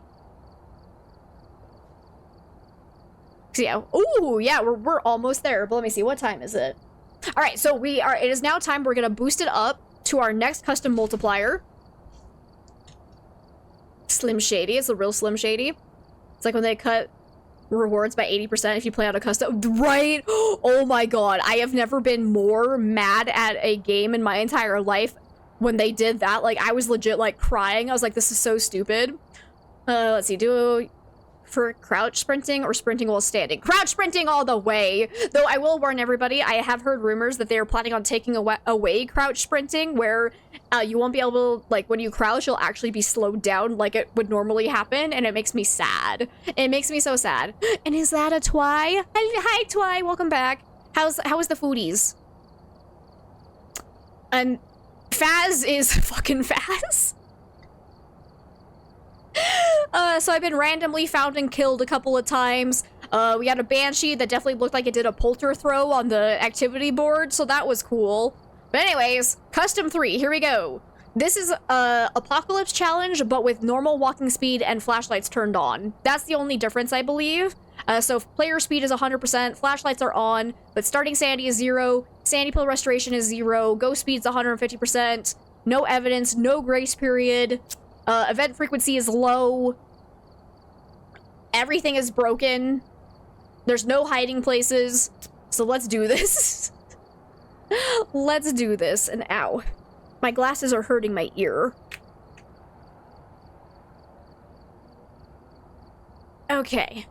So yeah. Ooh, yeah, we're almost there. But let me see. What time is it? All right. So it is now time. We're going to boost it up to our next custom multiplier. Slim Shady. It's a real Slim Shady. It's like when they cut rewards by 80% if you play on a custom, right? Oh my god, I have never been more mad at a game in my entire life when they did that. Like, I was legit like crying. I was like, this is so stupid. Let's see, do for crouch sprinting or sprinting while standing? Crouch sprinting all the way. Though I will warn everybody, I have heard rumors that they are planning on taking away crouch sprinting, where you won't be able to, like, when you crouch, you'll actually be slowed down like it would normally happen, and it makes me sad. It makes me so sad. And is that a Twy? Hi, Twy, welcome back. How is the foodies? And Phaz is fucking Phaz. So I've been randomly found and killed a couple of times. We had a Banshee that definitely looked like it did a polter throw on the activity board, so that was cool. But anyways, custom 3, here we go. This is a Apocalypse challenge, but with normal walking speed and flashlights turned on. That's the only difference, I believe. So player speed is 100%, flashlights are on, but starting sanity is 0, sanity pill restoration is 0, ghost speed is 150%, no evidence, no grace period, event frequency is low, everything is broken, there's no hiding places, so let's do this. Let's do this. And ow, my glasses are hurting my ear. Okay.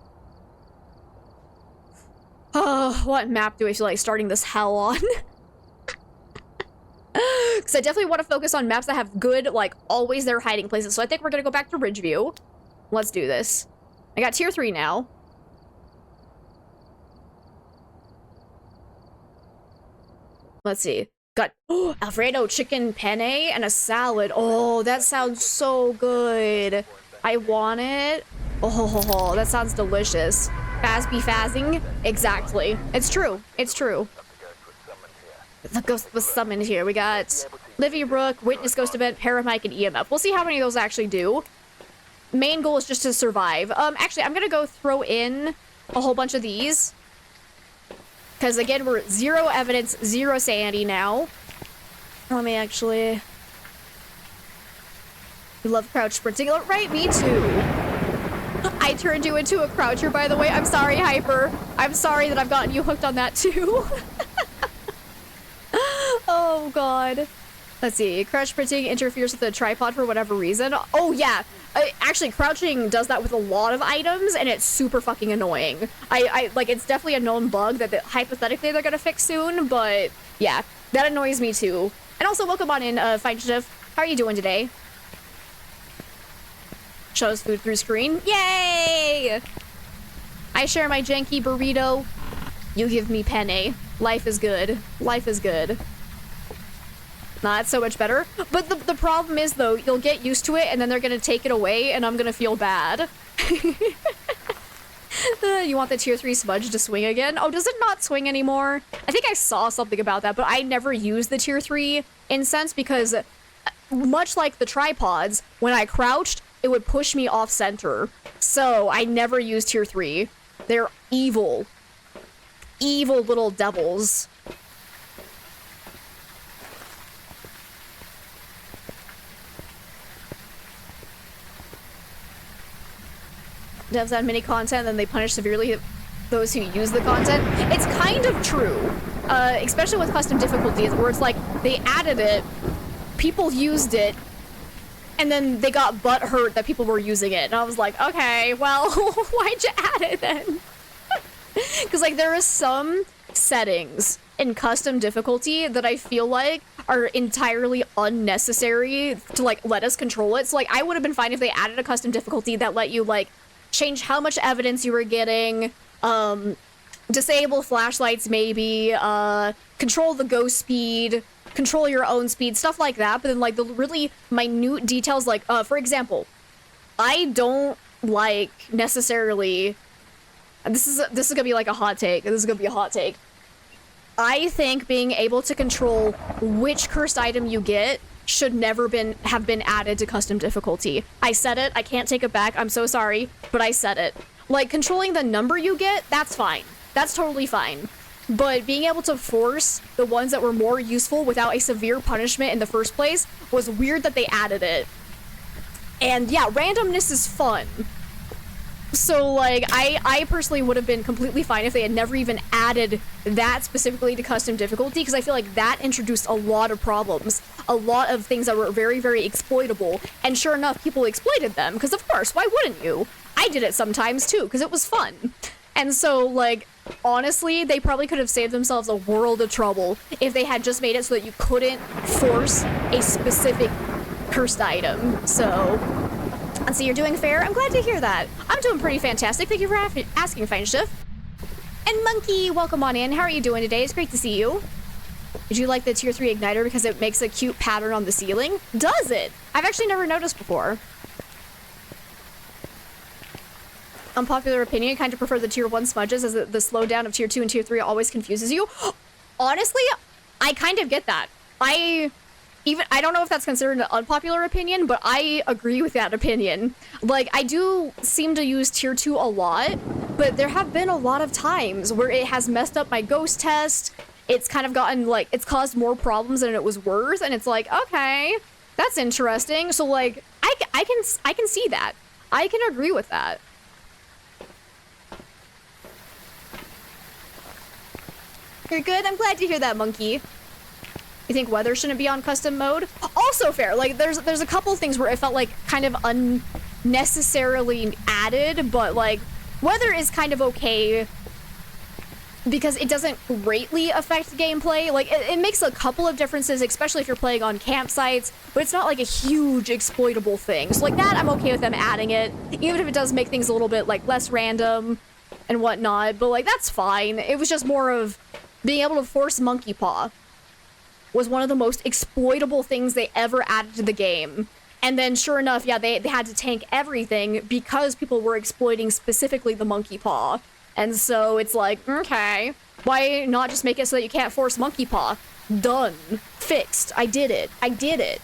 Oh, what map do I feel like starting this hell on? Because I definitely want to focus on maps that have good, like, always there hiding places. So I think we're gonna go back to Ridgeview. Let's do this. I got tier 3 now. Let's see. Got Alfredo chicken penne and a salad. Oh, that sounds so good. I want it. Oh, that sounds delicious. Faz be fazzing. Exactly. It's true. It's true. The ghost was summoned here. We got Livy Brook, Witness Ghost Event, Paramike, and EMF. We'll see how many of those actually do. Main goal is just to survive. Actually, I'm gonna go throw in a whole bunch of these. Because, again, we're 0 evidence, 0 sanity now. Let me actually... You love crouch sprinting, right? Me too. I turned you into a croucher, by the way. I'm sorry, Hyper. I'm sorry that I've gotten you hooked on that, too. Oh, God. Let's see. Crouch sprinting interferes with the tripod for whatever reason. Oh, yeah. Actually, crouching does that with a lot of items, and it's super fucking annoying. Like, it's definitely a known bug that hypothetically they're gonna fix soon, but yeah, that annoys me too. And also, welcome on in, Feinstein. How are you doing today? Shows food through screen. Yay! I share my janky burrito. You give me penne. Life is good. Life is good. Nah, it's so much better. But the problem is, though, you'll get used to it, and then they're gonna take it away, and I'm gonna feel bad. You want the tier 3 smudge to swing again? Oh, does it not swing anymore? I think I saw something about that, but I never used the tier 3 incense because, much like the tripods, when I crouched, it would push me off center. So I never used tier 3. They're evil. Evil little devils. Devs add mini content, then they punish severely those who use the content. It's kind of true, especially with custom difficulties, where it's like they added it, people used it, and then they got butthurt that people were using it. And I was like, okay, well, why'd you add it then? Because like there is some settings in custom difficulty that I feel like are entirely unnecessary to like let us control it. So like I would have been fine if they added a custom difficulty that let you like change how much evidence you were getting, disable flashlights maybe, control the ghost speed, control your own speed, stuff like that. But then like the really minute details, like for example, I don't like necessarily, this is gonna be like a hot take. This is gonna be a hot take. I think being able to control which cursed item you get should never have been added to custom difficulty. I said it, I can't take it back, I'm so sorry, but I said it. Like, controlling the number you get, that's fine. That's totally fine. But being able to force the ones that were more useful without a severe punishment in the first place was weird that they added it. And yeah, randomness is fun. So like, I personally would have been completely fine if they had never even added that specifically to custom difficulty, because I feel like that introduced a lot of problems, a lot of things that were very, very exploitable, and sure enough, people exploited them, because of course, why wouldn't you? I did it sometimes too, because it was fun. And so like, honestly, they probably could have saved themselves a world of trouble if they had just made it so that you couldn't force a specific cursed item. So, and so you're doing fair? I'm glad to hear that. I'm doing pretty fantastic. Thank you for asking, Fine Shift. And Monkey, welcome on in. How are you doing today? It's great to see you. Did you like the tier 3 igniter because it makes a cute pattern on the ceiling? Does it? I've actually never noticed before. Unpopular opinion, kind of prefer the tier 1 smudges as the slowdown of tier 2 and tier 3 always confuses you. Honestly, I kind of get that. I don't know if that's considered an unpopular opinion, but I agree with that opinion. Like, I do seem to use tier 2 a lot, but there have been a lot of times where it has messed up my ghost test. It's kind of gotten, like, it's caused more problems than it was worth, and it's like, okay, that's interesting. So, like, I can see that. I can agree with that. You're good? I'm glad to hear that, Monkey. You think weather shouldn't be on custom mode? Also fair. Like, there's a couple things where it felt like kind of unnecessarily added, but like, weather is kind of okay because it doesn't greatly affect gameplay. Like, it makes a couple of differences, especially if you're playing on campsites, but it's not like a huge exploitable thing. So like that, I'm okay with them adding it, even if it does make things a little bit like less random and whatnot, but like, that's fine. It was just more of being able to force Monkey Paw was one of the most exploitable things they ever added to the game. And then sure enough, yeah, they had to tank everything because people were exploiting specifically the Monkey Paw. And so it's like, okay, why not just make it so that you can't force Monkey Paw? Done. Fixed. I did it. I did it.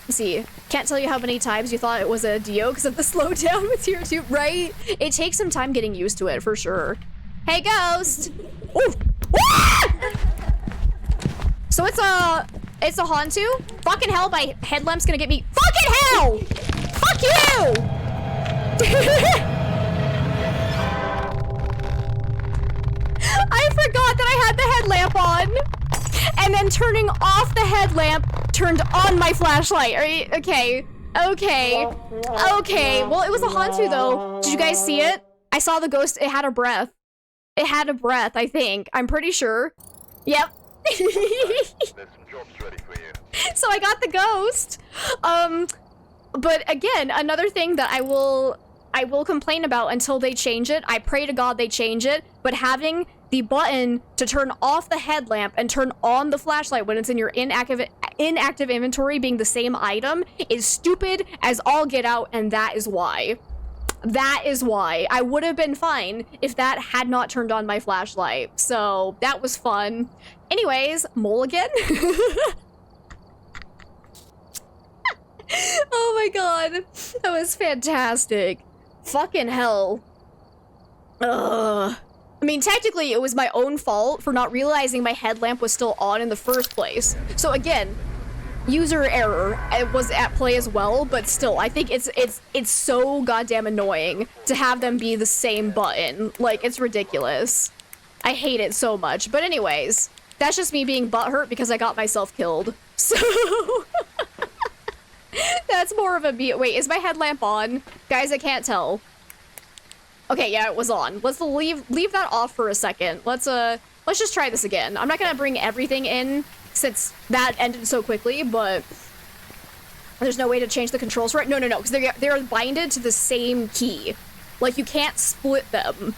Let's see. Can't tell you how many times you thought it was a Dio because of the slowdown with tier 2, right? It takes some time getting used to it, for sure. Hey, Ghost! Ooh! So it's a Hantu? Fucking hell, my headlamp's gonna get me. Fucking hell! Fuck you! I forgot that I had the headlamp on. And then turning off the headlamp turned on my flashlight. Are you okay? Okay. Okay. Well, it was a Hantu though. Did you guys see it? I saw the ghost. It had a breath. It had a breath, I think. I'm pretty sure. Yep. There's some jobs ready for you. So I got the ghost. But again, another thing that I will complain about until they change it. I pray to God they change it, but having the button to turn off the headlamp and turn on the flashlight when it's in your inactive inventory being the same item is stupid as all get out, and that is why. That is why. I would have been fine if that had not turned on my flashlight. So that was fun. Anyways, mulligan. Oh my god. That was fantastic. Fucking hell. Ugh. I mean, technically, it was my own fault for not realizing my headlamp was still on in the first place. So again, user error. It was at play as well, but still, I think it's so goddamn annoying to have them be the same button. Like, it's ridiculous. I hate it so much. But anyways, that's just me being butthurt because I got myself killed. So that's more of a beat. Wait, is my headlamp on? Guys, I can't tell. Okay, yeah, it was on. Let's leave that off for a second. Let's just try this again. I'm not gonna bring everything in since that ended so quickly, but there's no way to change the controls for it. No, because they're binded to the same key. Like, you can't split them.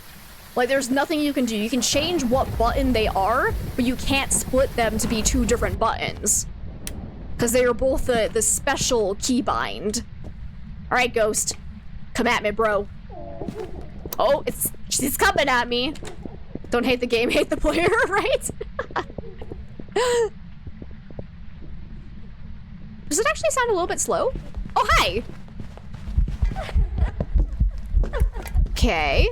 Like, there's nothing you can do. You can change what button they are, but you can't split them to be two different buttons. Because they are both the special key bind. Alright, Ghost. Come at me, bro. Oh, she's coming at me. Don't hate the game, hate the player, right? Does it actually sound a little bit slow? Oh, hi! Okay.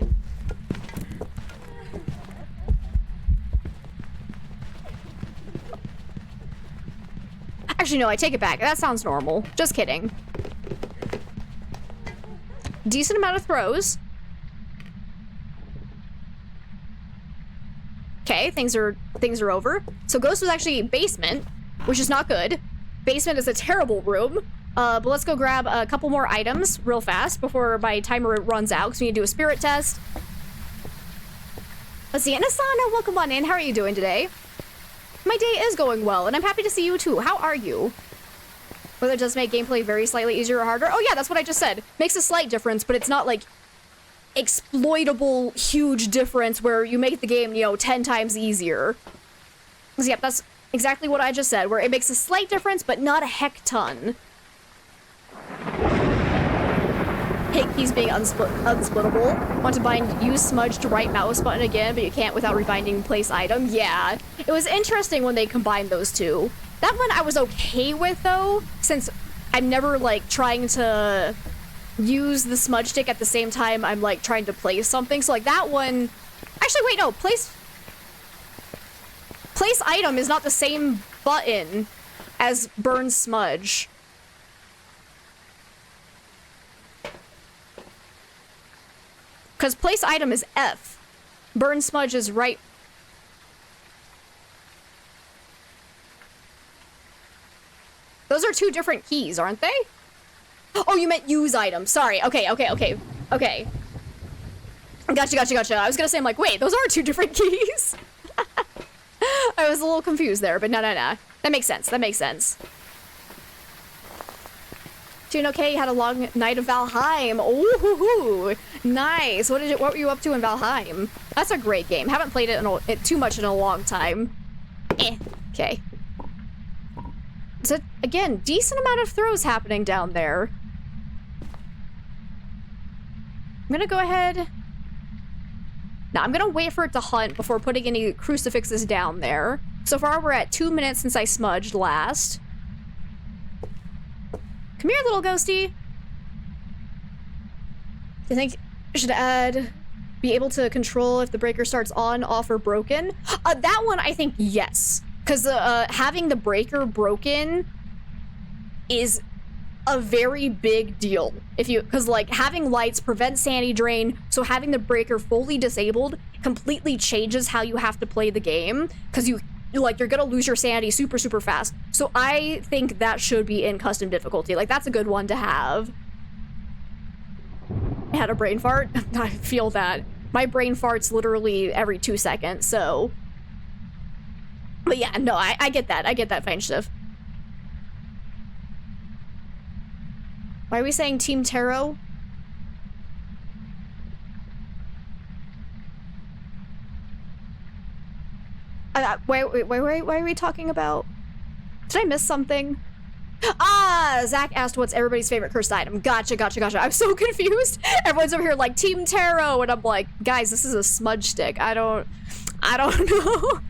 Actually, no, I take it back. That sounds normal. Just kidding. Decent amount of throws. Okay, things are over. So Ghost was actually basement, which is not good. Basement is a terrible room. But let's go grab a couple more items real fast before my timer runs out, because we need to do a spirit test. Let's see, and Asana, welcome on in. How are you doing today? My day is going well, and I'm happy to see you too. How are you? Whether it does make gameplay very slightly easier or harder? Oh yeah, that's what I just said. Makes a slight difference, but it's not like exploitable huge difference where you make the game, 10 times easier. So, yep, that's exactly what I just said, where it makes a slight difference, but not a heck ton. Hate keys being unsplittable. Want to bind use smudge to right mouse button again, but you can't without rebinding place item. Yeah, it was interesting when they combined those two. That one I was okay with, though, since I'm never, like, trying to use the smudge stick at the same time I'm, like, trying to place something. So, like, that one... Actually, wait, no. Place item is not the same button as burn smudge. Because place item is F. Burn smudge is right. Those are two different keys, aren't they? Oh, you meant use item. Sorry. Okay. Gotcha. I was gonna say, I'm like, wait, those are two different keys. I was a little confused there, but no. That makes sense. Doing okay? You had a long night of Valheim. Ooh, nice. What were you up to in Valheim? That's a great game. Haven't played it too much in a long time. Okay. So again, decent amount of throws happening down there. I'm gonna go ahead. Now I'm gonna wait for it to hunt before putting any crucifixes down there. So far we're at 2 minutes since I smudged last. Come here, little ghosty. Do you think you should be able to control if the breaker starts on, off, or broken? That one, I think yes. Because having the breaker broken is a very big deal. Because like having lights prevents sanity drain, so having the breaker fully disabled completely changes how you have to play the game. Because you're gonna lose your sanity super fast. So I think that should be in custom difficulty. Like, that's a good one to have. I had a brain fart. I feel that. My brain farts literally every 2 seconds, so. But yeah, no, I get that. I get that, Feinschiff. Why are we saying Team Tarot? Wait, why are we talking about? Did I miss something? Ah, Zach asked what's everybody's favorite cursed item. Gotcha. I'm so confused. Everyone's over here like Team Tarot, and I'm like, guys, this is a smudge stick. I don't know.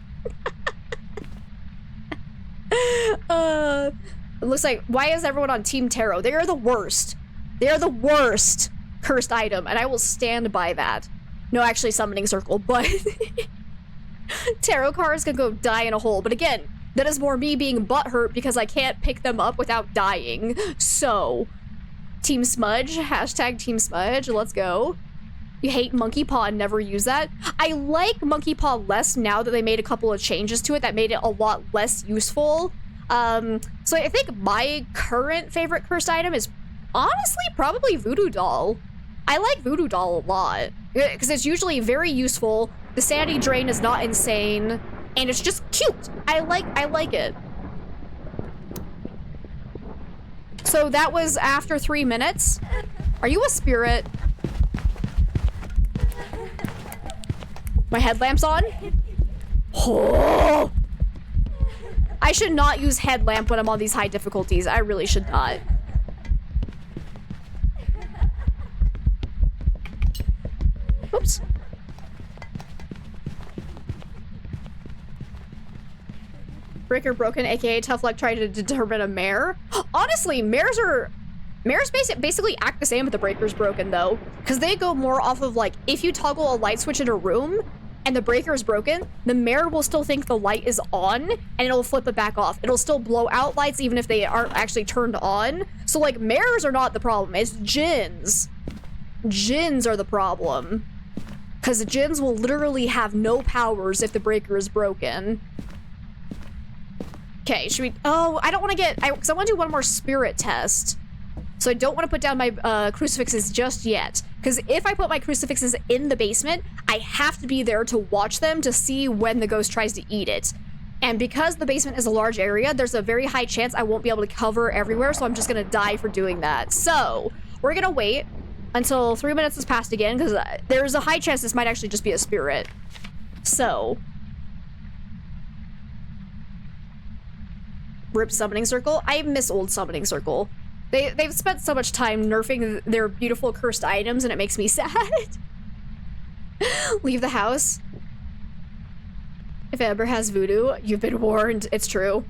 It looks like, why is everyone on Team Tarot? They are the worst. They are the worst cursed item, and I will stand by that. No, actually, summoning circle, but tarot cards can go die in a hole. But again, that is more me being butthurt because I can't pick them up without dying. So, Team Smudge, hashtag Team Smudge, let's go. You hate Monkey Paw and never use that? I like Monkey Paw less now that they made a couple of changes to it that made it a lot less useful. So I think my current favorite cursed item is honestly probably Voodoo Doll. I like Voodoo Doll a lot because it's usually very useful. The sanity drain is not insane, and it's just cute. I like it. So that was after 3 minutes. Are you a spirit? My headlamp's on? Oh! I should not use headlamp when I'm on these high difficulties. I really should not. Oops. Breaker broken, aka Tough Luck trying to determine a mare. Honestly, mares basically act the same if the breaker's broken though. Because they go more off of like, if you toggle a light switch in a room and the breaker is broken, the mare will still think the light is on and it'll flip it back off. It'll still blow out lights even if they aren't actually turned on. So like, mares are not the problem, it's djinns. Djinns are the problem. Because djinns will literally have no powers if the breaker is broken. Okay, should we... Oh, I don't want to get... Because I want to do one more spirit test. So I don't want to put down my crucifixes just yet. Because if I put my crucifixes in the basement, I have to be there to watch them to see when the ghost tries to eat it. And because the basement is a large area, there's a very high chance I won't be able to cover everywhere, so I'm just going to die for doing that. So, we're going to wait until 3 minutes has passed again, because there's a high chance this might actually just be a spirit. So... Rip Summoning Circle. I miss old Summoning Circle. They've spent so much time nerfing their beautiful cursed items, and it makes me sad. Leave the house. If Amber has voodoo, you've been warned. It's true.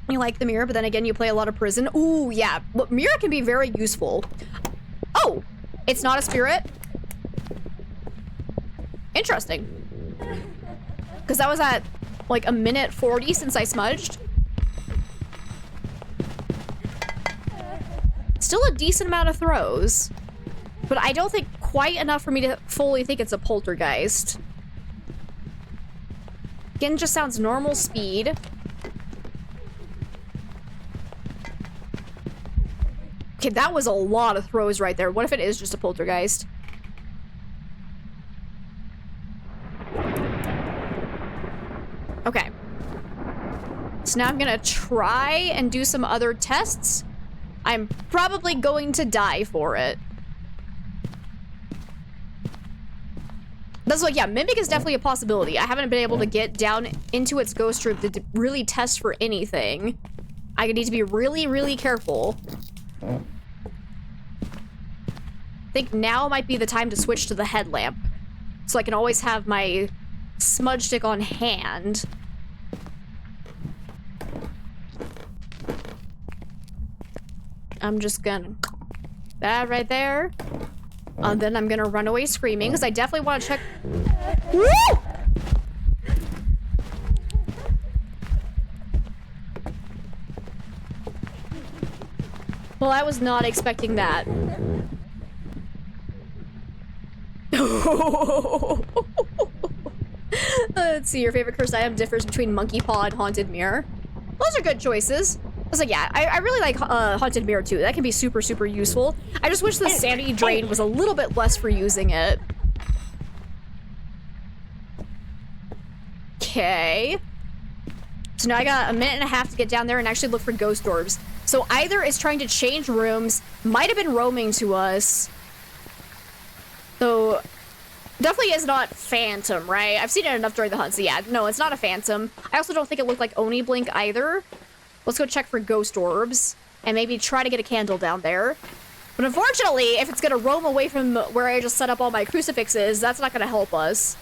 You like the mirror, but then again, you play a lot of prison. Ooh, yeah. Well, mirror can be very useful. Oh! It's not a spirit? Interesting. Because that was at, like, 1:40 since I smudged. Still a decent amount of throws. But I don't think quite enough for me to fully think it's a poltergeist. Again, just sounds normal speed. Okay, that was a lot of throws right there. What if it is just a poltergeist? Okay. So now I'm gonna try and do some other tests. I'm probably going to die for it. That's like, yeah, Mimic is definitely a possibility. I haven't been able to get down into its ghost room to really test for anything. I need to be really, really careful. I think now might be the time to switch to the headlamp. So I can always have my smudge stick on hand. I'm just gonna... That right there. And then I'm gonna run away screaming, because I definitely want to check... Woo! Well, I was not expecting that. Let's see, your favorite cursed item differs between Monkey Paw and Haunted Mirror. Those are good choices. I was like, yeah, I really like Haunted Mirror too. That can be super, super useful. I just wish the sanity drain was a little bit less for using it. Okay. So now I got a minute and a half to get down there and actually look for ghost orbs. So either it's trying to change rooms, might have been roaming to us. So definitely is not Phantom, right? I've seen it enough during the hunt, so yeah, no, it's not a Phantom. I also don't think it looked like Oni Blink either. Let's go check for ghost orbs and maybe try to get a candle down there. But unfortunately, if it's gonna roam away from where I just set up all my crucifixes, that's not gonna help us.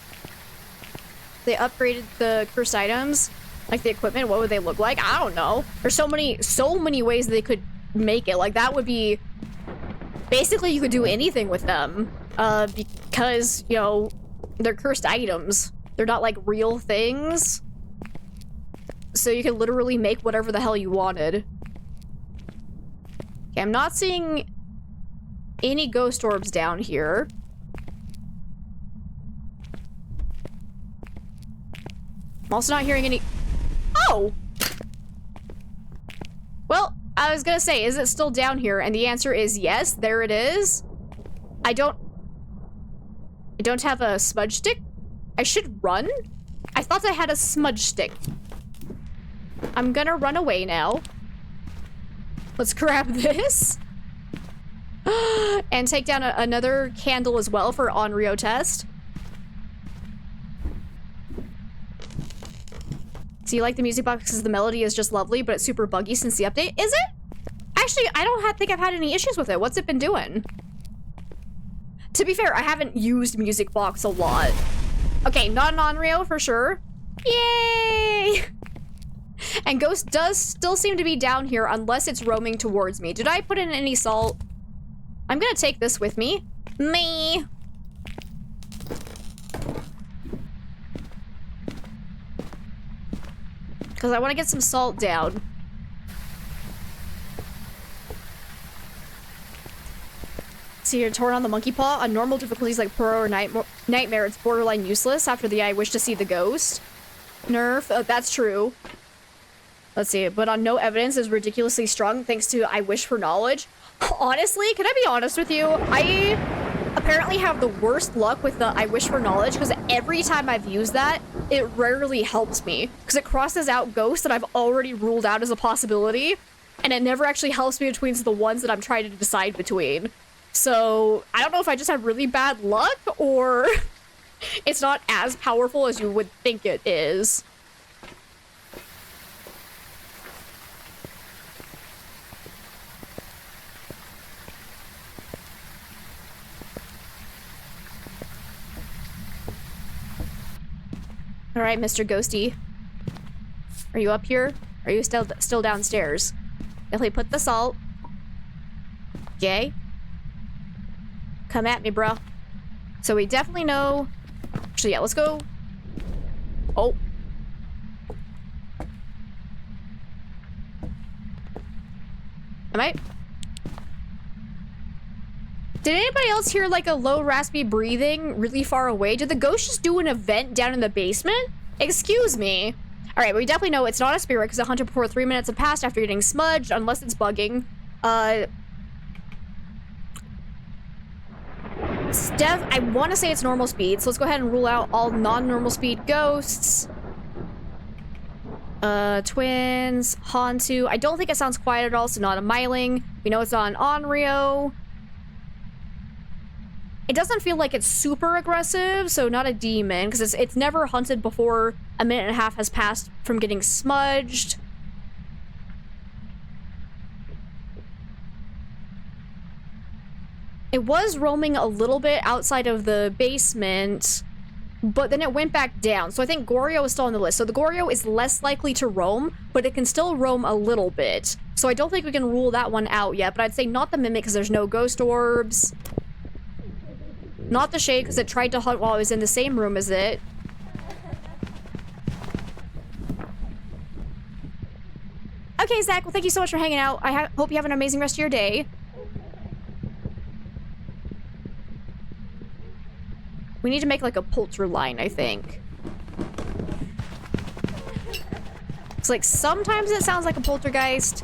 They upgraded the cursed items, like the equipment. What would they look like? I don't know. There's so many ways they could make it. Like that would be basically you could do anything with them, because you know they're cursed items. They're not like real things, so you can literally make whatever the hell you wanted. Okay, I'm not seeing any ghost orbs down here. I'm also not hearing any. Oh! Well, I was gonna say, is it still down here? And the answer is yes, there it is. I don't have a smudge stick. I should run? I thought I had a smudge stick. I'm gonna run away now. Let's grab this. And take down another candle as well for Onryo test. So you like the music box because the melody is just lovely, but it's super buggy since the update? Is it? Actually, I don't think I've had any issues with it. What's it been doing? To be fair, I haven't used music box a lot. Okay, not an Onryo for sure. Yay! And Ghost does still seem to be down here unless it's roaming towards me. Did I put in any salt? I'm gonna take this with me. Me! Because I want to get some salt down. See here, torn on the monkey paw. On normal difficulties like Pro or Nightmare, it's borderline useless after the I wish to see the ghost. Nerf, that's true. Let's see, but on no evidence is ridiculously strong thanks to I wish for knowledge. Honestly, can I be honest with you? I apparently have the worst luck with the I wish for knowledge because every time I've used that, it rarely helps me because it crosses out ghosts that I've already ruled out as a possibility, and it never actually helps me between the ones that I'm trying to decide between. So I don't know if I just have really bad luck or it's not as powerful as you would think it is. All right, Mr. Ghosty. Are you up here? Are you still downstairs? Definitely put the salt. Okay. Come at me, bro. So we definitely know. Actually, yeah, let's go. Oh. Am I? Did anybody else hear like a low raspy breathing really far away? Did the ghost just do an event down in the basement? Excuse me. All right, we definitely know it's not a spirit because it hunted before 3 minutes have passed after getting smudged, unless it's bugging. Steph, I want to say it's normal speed, so let's go ahead and rule out all non-normal speed ghosts. Twins, Hantu. I don't think it sounds quiet at all, so not a Myling. We know it's not an Onryo. It doesn't feel like it's super aggressive, so not a demon, because it's never hunted before a minute and a half has passed from getting smudged. It was roaming a little bit outside of the basement, but then it went back down. So I think Goryo is still on the list. So the Goryo is less likely to roam, but it can still roam a little bit. So I don't think we can rule that one out yet, but I'd say not the Mimic because there's no ghost orbs. Not the Shade because it tried to hunt while I was in the same room as it. Okay, Zach, well, thank you so much for hanging out. I hope you have an amazing rest of your day. We need to make like a polter line, I think. It's like sometimes it sounds like a poltergeist,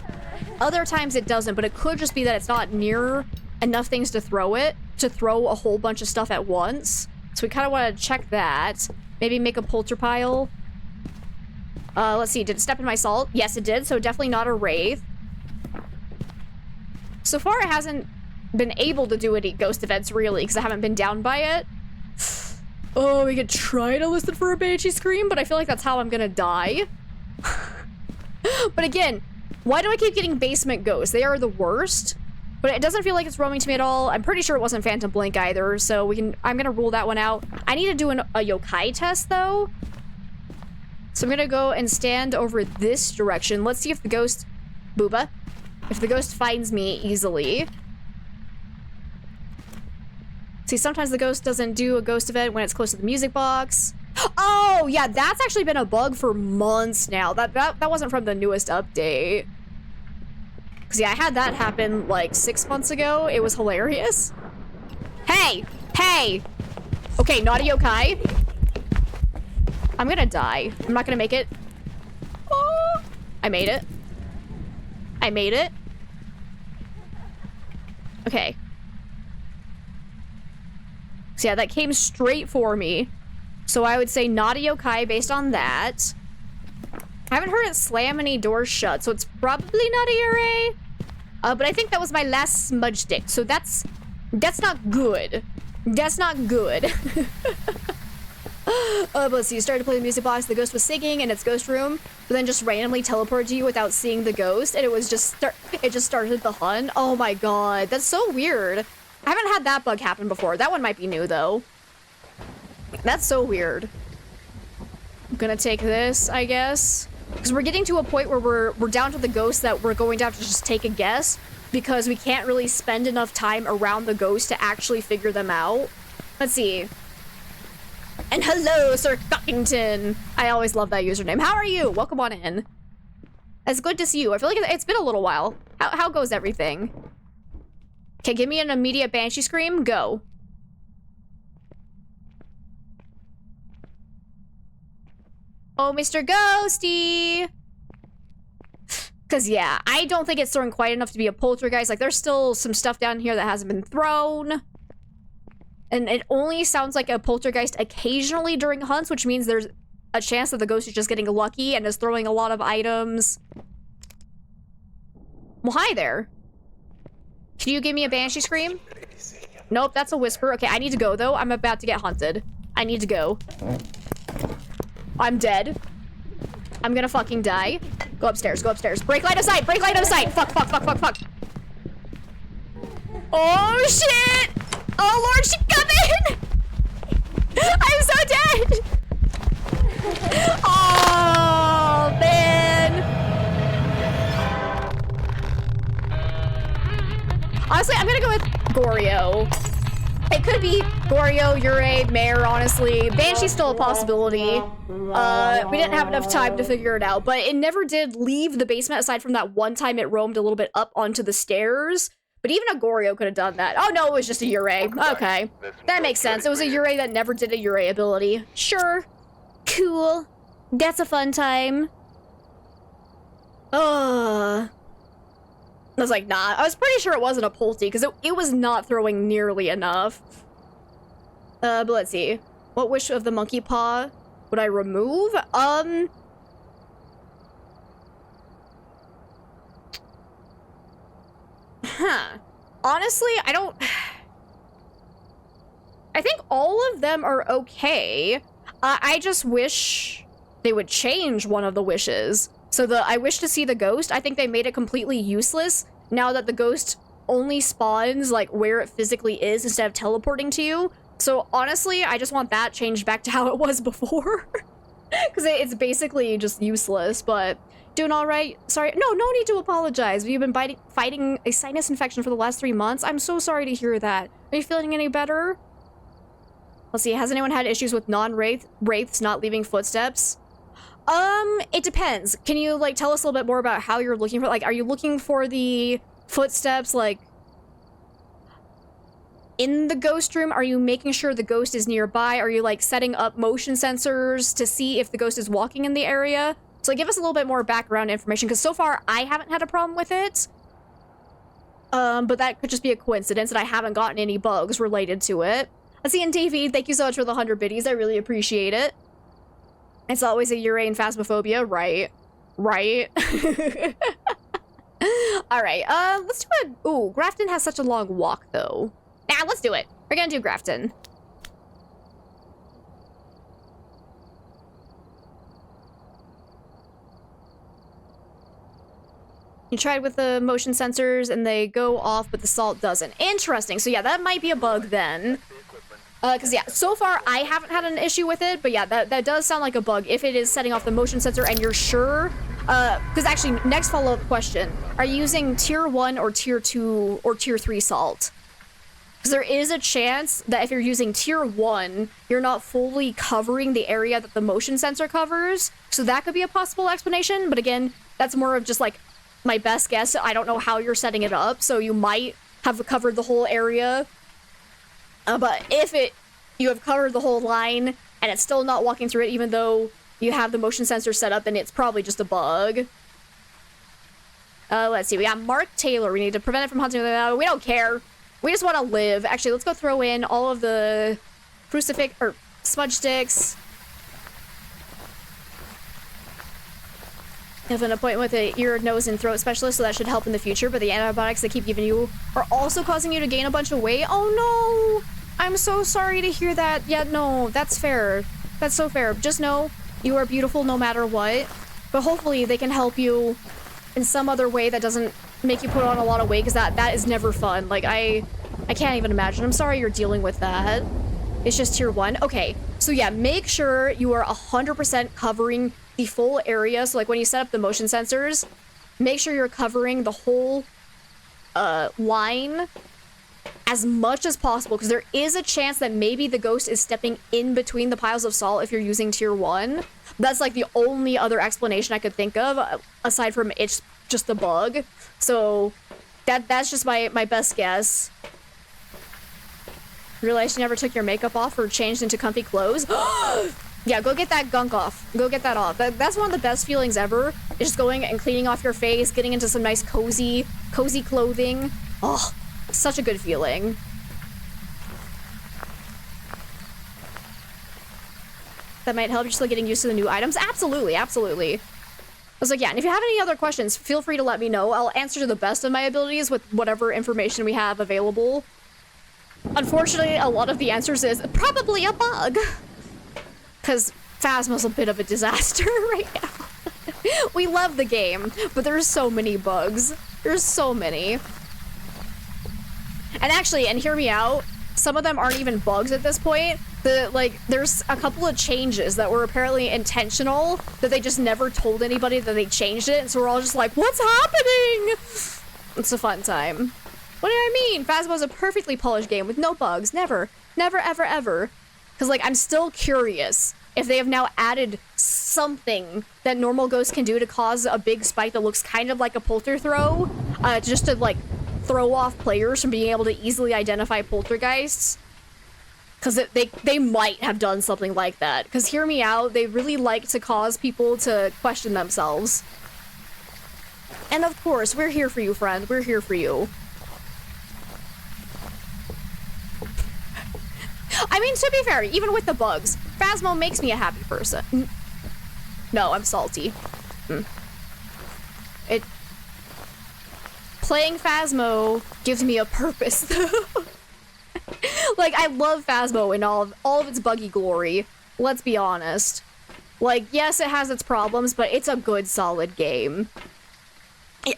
other times it doesn't, but it could just be that it's not near enough things to throw a whole bunch of stuff at once. So we kind of want to check that. Maybe make a polter pile. Let's see, did it step in my salt? Yes, it did, so definitely not a wraith. So far, it hasn't been able to do any ghost events, really, because I haven't been down by it. Oh, we could try to listen for a banshee scream, but I feel like that's how I'm gonna die. But again, why do I keep getting basement ghosts? They are the worst. But it doesn't feel like it's roaming to me at all. I'm pretty sure it wasn't Phantom Blink either, so I'm gonna rule that one out. I need to do a yokai test, though. So I'm gonna go and stand over this direction. Let's see if the ghost... Booba. If the ghost finds me easily. See, sometimes the ghost doesn't do a ghost event when it's close to the music box. Oh, yeah, that's actually been a bug for months now. That wasn't from the newest update. Because, yeah, I had that happen, like, 6 months ago. It was hilarious. Hey! Hey! Okay, not a yokai. I'm gonna die. I'm not gonna make it. Oh! I made it. I made it. Okay. So, yeah, that came straight for me. So I would say not a yokai based on that. I haven't heard it slam any doors shut, so it's probably not a Yurei. But I think that was my last smudge stick, so that's not good. That's not good. But let's see, you started to play the music box, the ghost was singing in its ghost room, but then just randomly teleported you without seeing the ghost, and it was just it just started the hunt. Oh my god, that's so weird. I haven't had that bug happen before. That one might be new though. That's so weird. I'm gonna take this, I guess. Because we're getting to a point where we're down to the ghost that we're going to have to just take a guess. Because we can't really spend enough time around the ghost to actually figure them out. Let's see. And hello, Sir Cockington. I always love that username. How are you? Welcome on in. It's good to see you. I feel like it's been a little while. How goes everything? Okay, give me an immediate banshee scream. Go. Oh, Mr. Ghosty! Because, yeah, I don't think it's thrown quite enough to be a poltergeist. Like, there's still some stuff down here that hasn't been thrown. And it only sounds like a poltergeist occasionally during hunts, which means there's a chance that the ghost is just getting lucky and is throwing a lot of items. Well, hi there. Can you give me a banshee scream? Nope, that's a whisper. Okay, I need to go, though. I'm about to get hunted. I need to go. I'm dead. I'm gonna fucking die. Go upstairs, go upstairs. Break line of sight, break line of sight. Fuck, fuck, fuck, fuck, fuck. Oh, shit. Oh, Lord, she coming. I'm so dead. Oh, man. Honestly, I'm gonna go with Goryo. It could be Goryo, Yurei, Mare, honestly. Banshee's still a possibility. We didn't have enough time to figure it out, but it never did leave the basement aside from that one time it roamed a little bit up onto the stairs. But even a Goryo could have done that. Oh no, it was just a Yurei. Okay. That makes sense. It was a Yurei that never did a Yurei ability. Sure. Cool. That's a fun time. I was like, nah. I was pretty sure it wasn't a Polty, because it was not throwing nearly enough. But let's see. What wish of the monkey paw would I remove? Honestly, I don't... I think all of them are okay. I just wish they would change one of the wishes. So I wish to see the ghost. I think they made it completely useless now that the ghost only spawns like where it physically is instead of teleporting to you. So honestly, I just want that changed back to how it was before. Because it's basically just useless, but doing all right. Sorry. No need to apologize. You've been fighting a sinus infection for the last 3 months. I'm so sorry to hear that. Are you feeling any better? Let's see. Has anyone had issues with non-wraiths not leaving footsteps? It depends. Can you, like, tell us a little bit more about how you're looking for, like, are you looking for the footsteps, like, in the ghost room? Are you making sure the ghost is nearby? Are you, like, setting up motion sensors to see if the ghost is walking in the area? So, like, give us a little bit more background information, because so far, I haven't had a problem with it. But that could just be a coincidence, and I haven't gotten any bugs related to it. Let's see, and Davey, thank you so much for the 100 biddies. I really appreciate it. It's always a urine phasmophobia, right? Right? Alright, let's do a... Ooh, Grafton has such a long walk, though. Nah, let's do it. We're gonna do Grafton. You tried with the motion sensors and they go off, but the salt doesn't. Interesting. So yeah, that might be a bug then. Because yeah, so far I haven't had an issue with it, but yeah, that does sound like a bug if it is setting off the motion sensor and you're sure. Because actually, next follow-up question. Are you using tier 1 or tier 2 or tier 3 salt? Because there is a chance that if you're using tier 1, you're not fully covering the area that the motion sensor covers. So that could be a possible explanation. But again, that's more of just like my best guess. I don't know how you're setting it up, so you might have covered the whole area. But if you have covered the whole line and it's still not walking through it, even though you have the motion sensor set up, then it's probably just a bug. Let's see. We got Mark Taylor. We need to prevent it from hunting. We don't care. We just want to live. Actually, let's go throw in all of the crucifix or smudge sticks. You have an appointment with an ear, nose, and throat specialist, so that should help in the future, but the antibiotics they keep giving you are also causing you to gain a bunch of weight. Oh no! I'm so sorry to hear that. Yeah, no, that's fair. That's so fair. Just know you are beautiful no matter what, but hopefully they can help you in some other way that doesn't make you put on a lot of weight, because that is never fun. Like, I can't even imagine. I'm sorry you're dealing with that. It's just tier 1. Okay, so yeah, make sure you are 100% covering the full area. So like when you set up the motion sensors, make sure you're covering the whole line as much as possible, because there is a chance that maybe the ghost is stepping in between the piles of salt if you're using tier 1. That's like the only other explanation I could think of, aside from it's just a bug. So that's just my best guess. Realized you never took your makeup off or changed into comfy clothes? Yeah, go get that gunk off. Go get that off. That's one of the best feelings ever. Is just going and cleaning off your face, getting into some nice cozy clothing. Oh, such a good feeling. That might help you still getting used to the new items. Absolutely, absolutely. I was like, yeah, and if you have any other questions, feel free to let me know. I'll answer to the best of my abilities with whatever information we have available. Unfortunately, a lot of the answers is probably a bug. Because Phasmo's a bit of a disaster right now. We love the game, but there's so many bugs. There's so many. And actually, and hear me out, some of them aren't even bugs at this point. There's a couple of changes that were apparently intentional that they just never told anybody that they changed it, and so we're all just like, what's happening? It's a fun time. What do I mean? Phasmo's a perfectly polished game with no bugs. Never. Never, ever, ever. Because, like, I'm still curious if they have now added something that normal ghosts can do to cause a big spike that looks kind of like a polter throw, just to, like, throw off players from being able to easily identify poltergeists. Because they might have done something like that. Because hear me out, they really like to cause people to question themselves. And of course, we're here for you, friend. We're here for you. I mean, to be fair, even with the bugs, Phasmo makes me a happy person. No, I'm salty. Playing Phasmo gives me a purpose, though. Like, I love Phasmo in all of its buggy glory. Let's be honest. Like, yes, it has its problems, but it's a good, solid game.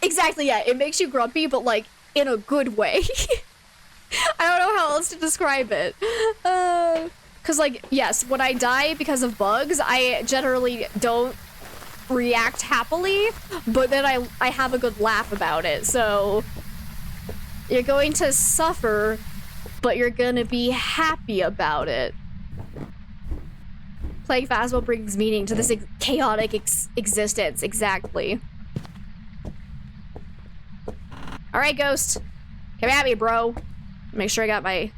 Exactly, yeah, it makes you grumpy, but, like, in a good way. I don't know how else to describe it. Because, like, yes, when I die because of bugs, I generally don't react happily, but then I have a good laugh about it. So, you're going to suffer, but you're gonna be happy about it. Playing Phasmo brings meaning to this chaotic existence. Exactly. Alright, Ghost. Come at me, bro. Make sure I got my...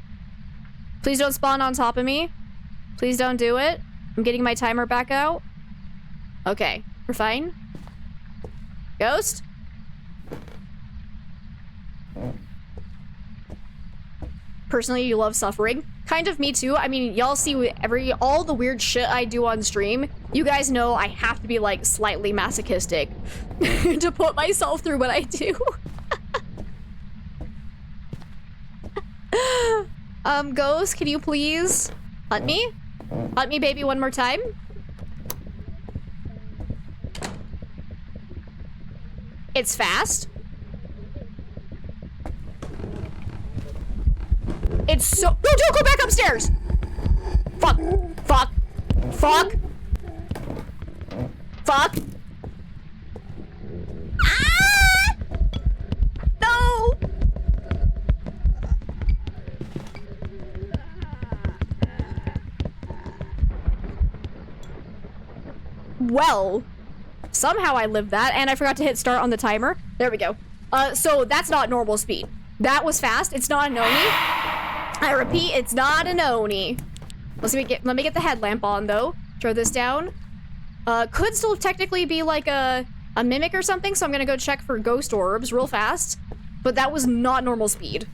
Please don't spawn on top of me. Please don't do it. I'm getting my timer back out. Okay, we're fine. Ghost? Personally, you love suffering. Kind of me too. I mean, y'all see all the weird shit I do on stream. You guys know I have to be like slightly masochistic to put myself through what I do. Ghost, can you please hunt me? Hunt me, baby, one more time. It's fast. It's so— No, don't go back upstairs! Fuck. Fuck. Fuck. Fuck. Ah! No! Well, somehow I lived that, and I forgot to hit start on the timer. There we go. So that's not normal speed. That was fast. It's not a noni. I repeat, it's not a noni. Let me get the headlamp on though. Throw this down. Could still technically be like a mimic or something, so I'm gonna go check for ghost orbs real fast. But that was not normal speed.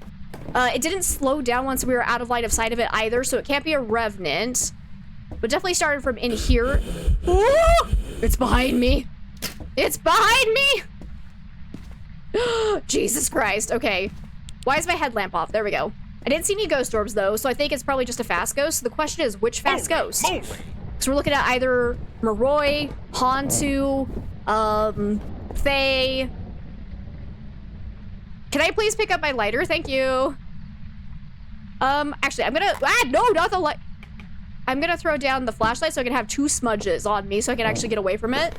It didn't slow down once we were out of line of sight of it either, so it can't be a revenant. But definitely started from in here. Ooh! It's behind me. It's behind me! Jesus Christ. Okay. Why is my headlamp off? There we go. I didn't see any ghost orbs though, so I think it's probably just a fast ghost. So the question is, which fast ghost? So we're looking at either Moroi, Hantu, Faye. Can I please pick up my lighter? Thank you. Actually, I'm gonna— no, not the light. I'm gonna throw down the flashlight so I can have 2 smudges on me so I can actually get away from it.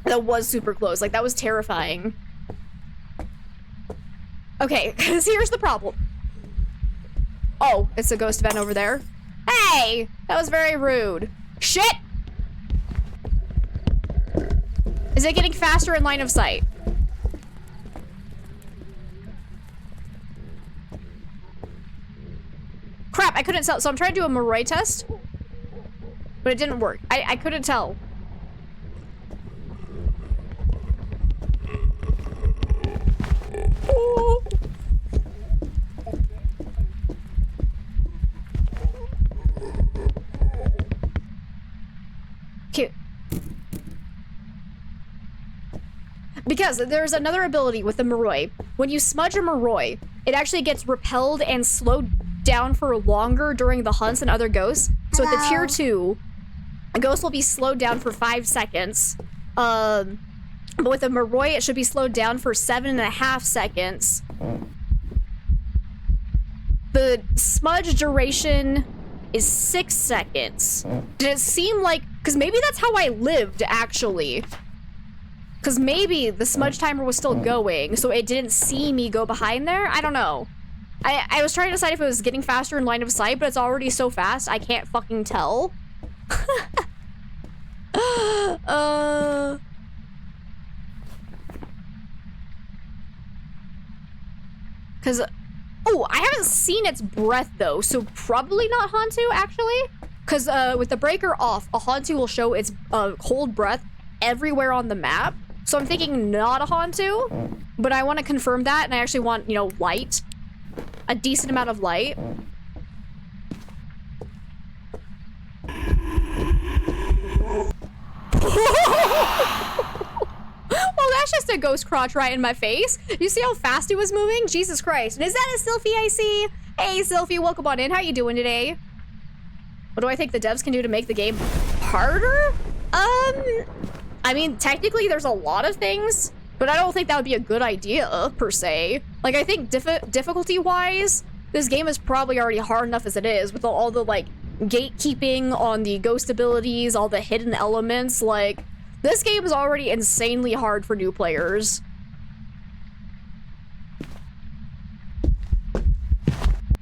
That was super close. Like, that was terrifying. Okay, because here's the problem. Oh, it's a ghost vent over there. Hey! That was very rude. Shit! Is it getting faster in line of sight? Crap, I couldn't tell. So I'm trying to do a Moroi test, but it didn't work. I couldn't tell. Ooh. Cute. Because there's another ability with the Moroi. When you smudge a Moroi, it actually gets repelled and slowed down for longer during the hunts than other ghosts. So at the tier 2, a ghost will be slowed down for 5 seconds. But with a Moroi, it should be slowed down for 7.5 seconds. The smudge duration is 6 seconds. Did it seem like— because maybe that's how I lived, actually. Because maybe the smudge timer was still going, so it didn't see me go behind there? I don't know. I was trying to decide if it was getting faster in line of sight, but it's already so fast, I can't fucking tell. Because— oh, I haven't seen its breath, though, so probably not Hantu, actually. Because with the breaker off, a Hantu will show its cold breath everywhere on the map. So I'm thinking not a Hantu, but I want to confirm that, and I actually want, you know, light. A decent amount of light. Well, that's just a ghost crotch right in my face. You see how fast it was moving? Jesus Christ. And is that a Sylphie I see? Hey, Sylphie, welcome on in. How you doing today? What do I think the devs can do to make the game harder? I mean, technically there's a lot of things, but I don't think that would be a good idea, per se. Like, I think difficulty-wise, this game is probably already hard enough as it is, with all the, like, gatekeeping on the ghost abilities, all the hidden elements. Like, this game is already insanely hard for new players.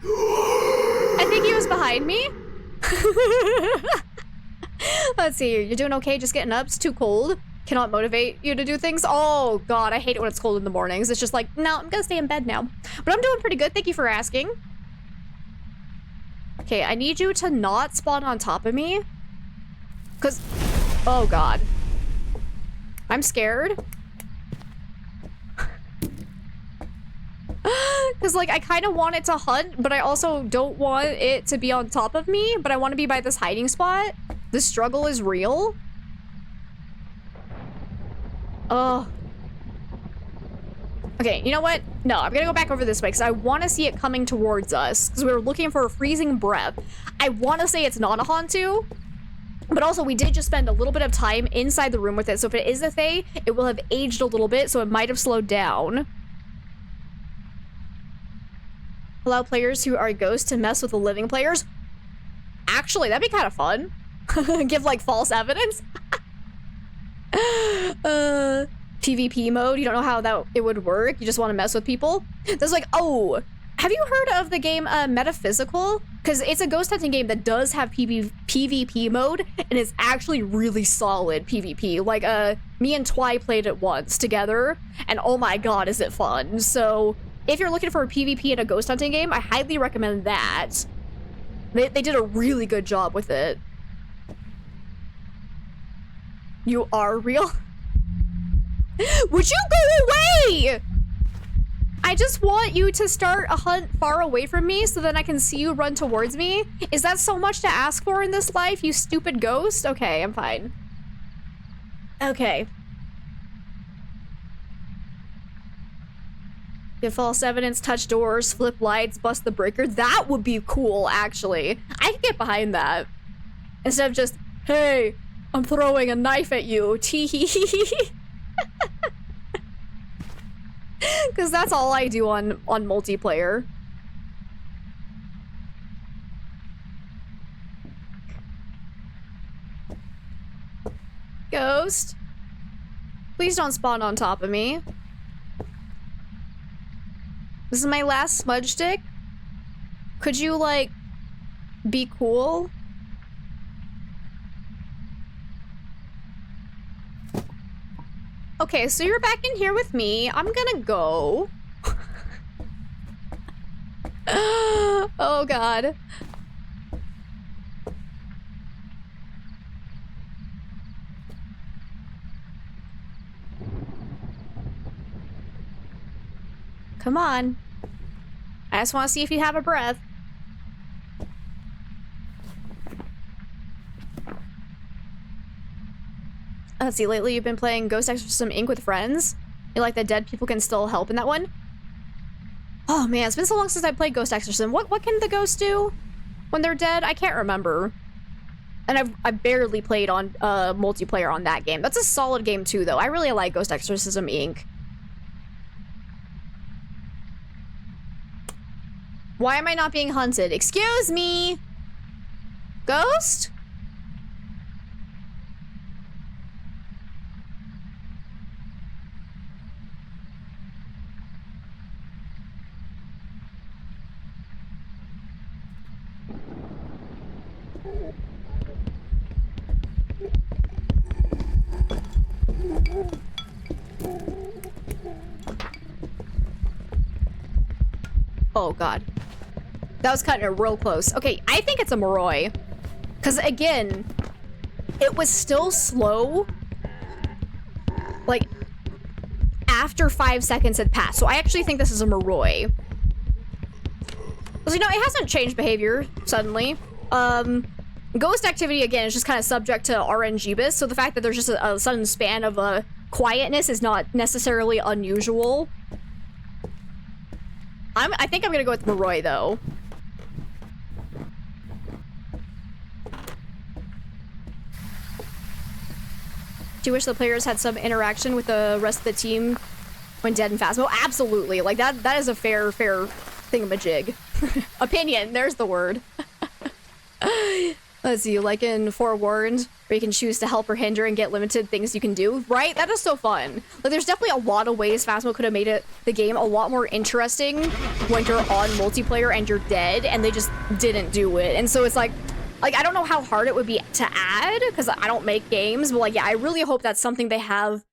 I think he was behind me. Let's see, you're doing okay? Just getting up? It's too cold. Cannot motivate you to do things. Oh god, I hate it when it's cold in the mornings. It's just like, no, I'm gonna stay in bed now. But I'm doing pretty good, thank you for asking. Okay, I need you to not spawn on top of me. Cause, oh god. I'm scared. Cause Because, like, I kind of want it to hunt, but I also don't want it to be on top of me, but I want to be by this hiding spot. The struggle is real. Oh. Okay, you know what? No, I'm gonna go back over this way because I want to see it coming towards us because we were looking for a freezing breath. I want to say it's not a Hantu, but also we did just spend a little bit of time inside the room with it, so if it is a Fae, it will have aged a little bit, so it might have slowed down. Allow players who are ghosts to mess with the living players. Actually, that'd be kind of fun. Give, like, false evidence. PvP mode, you don't know how it would work, you just want to mess with people. There's like, oh, have you heard of the game Metaphysical? Because it's a ghost hunting game that does have PvP mode, and it's actually really solid PvP. Like, me and Twy played it once together, and oh my god, is it fun. So, if you're looking for a PvP in a ghost hunting game, I highly recommend that. They did a really good job with it. You are real? Would you go away? I just want you to start a hunt far away from me so then I can see you run towards me. Is that so much to ask for in this life, you stupid ghost? Okay, I'm fine. Okay. Give false evidence, touch doors, flip lights, bust the breaker. That would be cool, actually. I could get behind that. Instead of just, hey, I'm throwing a knife at you. Tee hee hee hee. Because that's all I do on multiplayer. Ghost? Please don't spawn on top of me. This is my last smudge stick. Could you, like, be cool? Okay, so you're back in here with me. I'm gonna go. Oh god. Come on. I just want to see if you have a breath. Let's see, lately you've been playing Ghost Exorcism Inc. with friends? You like that dead people can still help in that one? Oh man, it's been so long since I played Ghost Exorcism. What can the ghosts do when they're dead? I can't remember. And I barely played on multiplayer on that game. That's a solid game too, though. I really like Ghost Exorcism Inc. Why am I not being hunted? Excuse me! Ghost? Oh god. That was cutting it real close. Okay, I think it's a Moroi. Because again, it was still slow. Like, after 5 seconds had passed. So I actually think this is a Moroi. Because, you know, it hasn't changed behavior suddenly. Ghost activity, again, is just kind of subject to RNGBus. So the fact that there's just a sudden span of quietness is not necessarily unusual. I think I'm gonna go with Moroi, though. Do you wish the players had some interaction with the rest of the team when dead in Phasmo? Absolutely. Like, that is a fair thingamajig. Opinion, there's the word. Let's see, like in Forewarned, where you can choose to help or hinder and get limited things you can do, right? That is so fun. Like, there's definitely a lot of ways Phasmo could have made the game a lot more interesting when you're on multiplayer and you're dead, and they just didn't do it. And so it's like, I don't know how hard it would be to add, because I don't make games, but like, yeah, I really hope that's something they have.